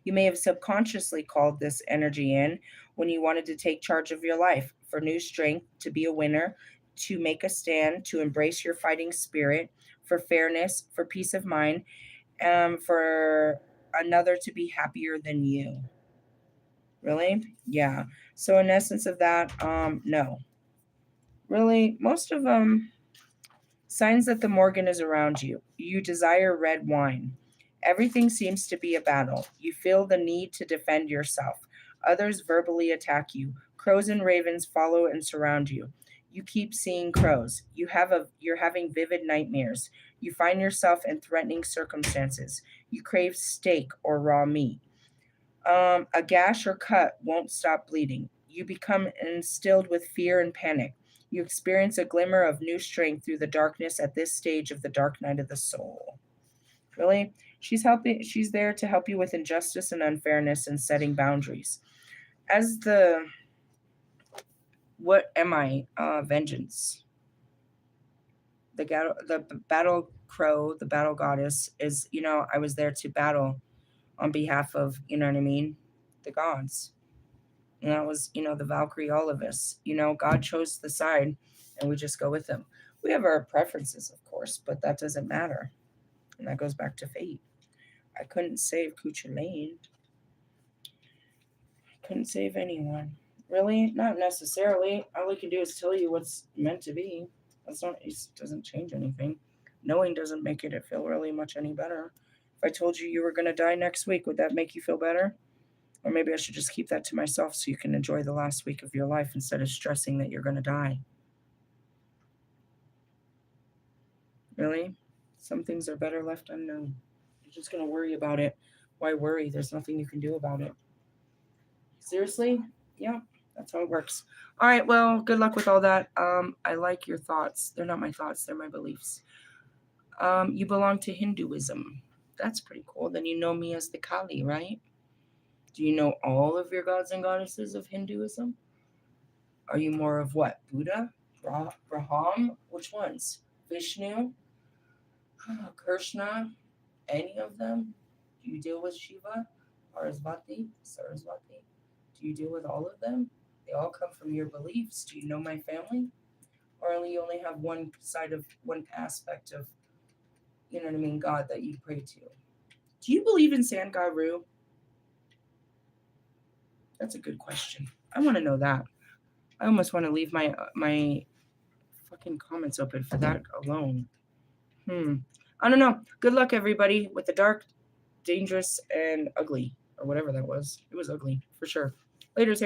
S1: You may have subconsciously called this energy in when you wanted to take charge of your life for new strength, to be a winner, to make a stand, to embrace your fighting spirit, for fairness, for peace of mind, for another to be happier than you. Really? Yeah. So in essence of that, no. Really, most of them signs that the Morgan is around you. You desire red wine. Everything seems to be a battle. You feel the need to defend yourself. Others verbally attack you. Crows and ravens follow and surround you. You keep seeing crows. You're having vivid nightmares. You find yourself in threatening circumstances. You crave steak or raw meat. A gash or cut won't stop bleeding. You become instilled with fear and panic. You experience a glimmer of new strength through the darkness at this stage of the dark night of the soul. Really? She's there to help you with injustice and unfairness and setting boundaries. As the what am I? Vengeance. The battle crow, the battle goddess is, I was there to battle on behalf of, what I mean, the gods. And that was, the Valkyrie, all of us. God chose the side and we just go with him. We have our preferences, of course, but that doesn't matter. And that goes back to fate. I couldn't save Cuchulain. Couldn't save anyone. Really? Not necessarily. All I can do is tell you what's meant to be. It doesn't change anything. Knowing doesn't make it feel really much any better. If I told you you were going to die next week, would that make you feel better? Or maybe I should just keep that to myself so you can enjoy the last week of your life instead of stressing that you're going to die. Really? Some things are better left unknown. You're just going to worry about it. Why worry? There's nothing you can do about it. Seriously? Yeah, that's how it works. All right, well, good luck with all that. I like your thoughts. They're not my thoughts, they're my beliefs. You belong to Hinduism. That's pretty cool. Then you know me as the Kali, right? Do you know all of your gods and goddesses of Hinduism? Are you more of what? Buddha? Braham? Which ones? Vishnu? Krishna? Any of them? Do you deal with Shiva? Sarasvati? Do you deal with all of them? They all come from your beliefs. Do you know my family? Or you only have one side of one aspect of, God that you pray to? Do you believe in Sangaru? That's a good question. I want to know that. I almost want to leave my fucking comments open for that alone. I don't know. Good luck, everybody, with the dark, dangerous, and ugly, or whatever that was. It was ugly, for sure. Later, haters.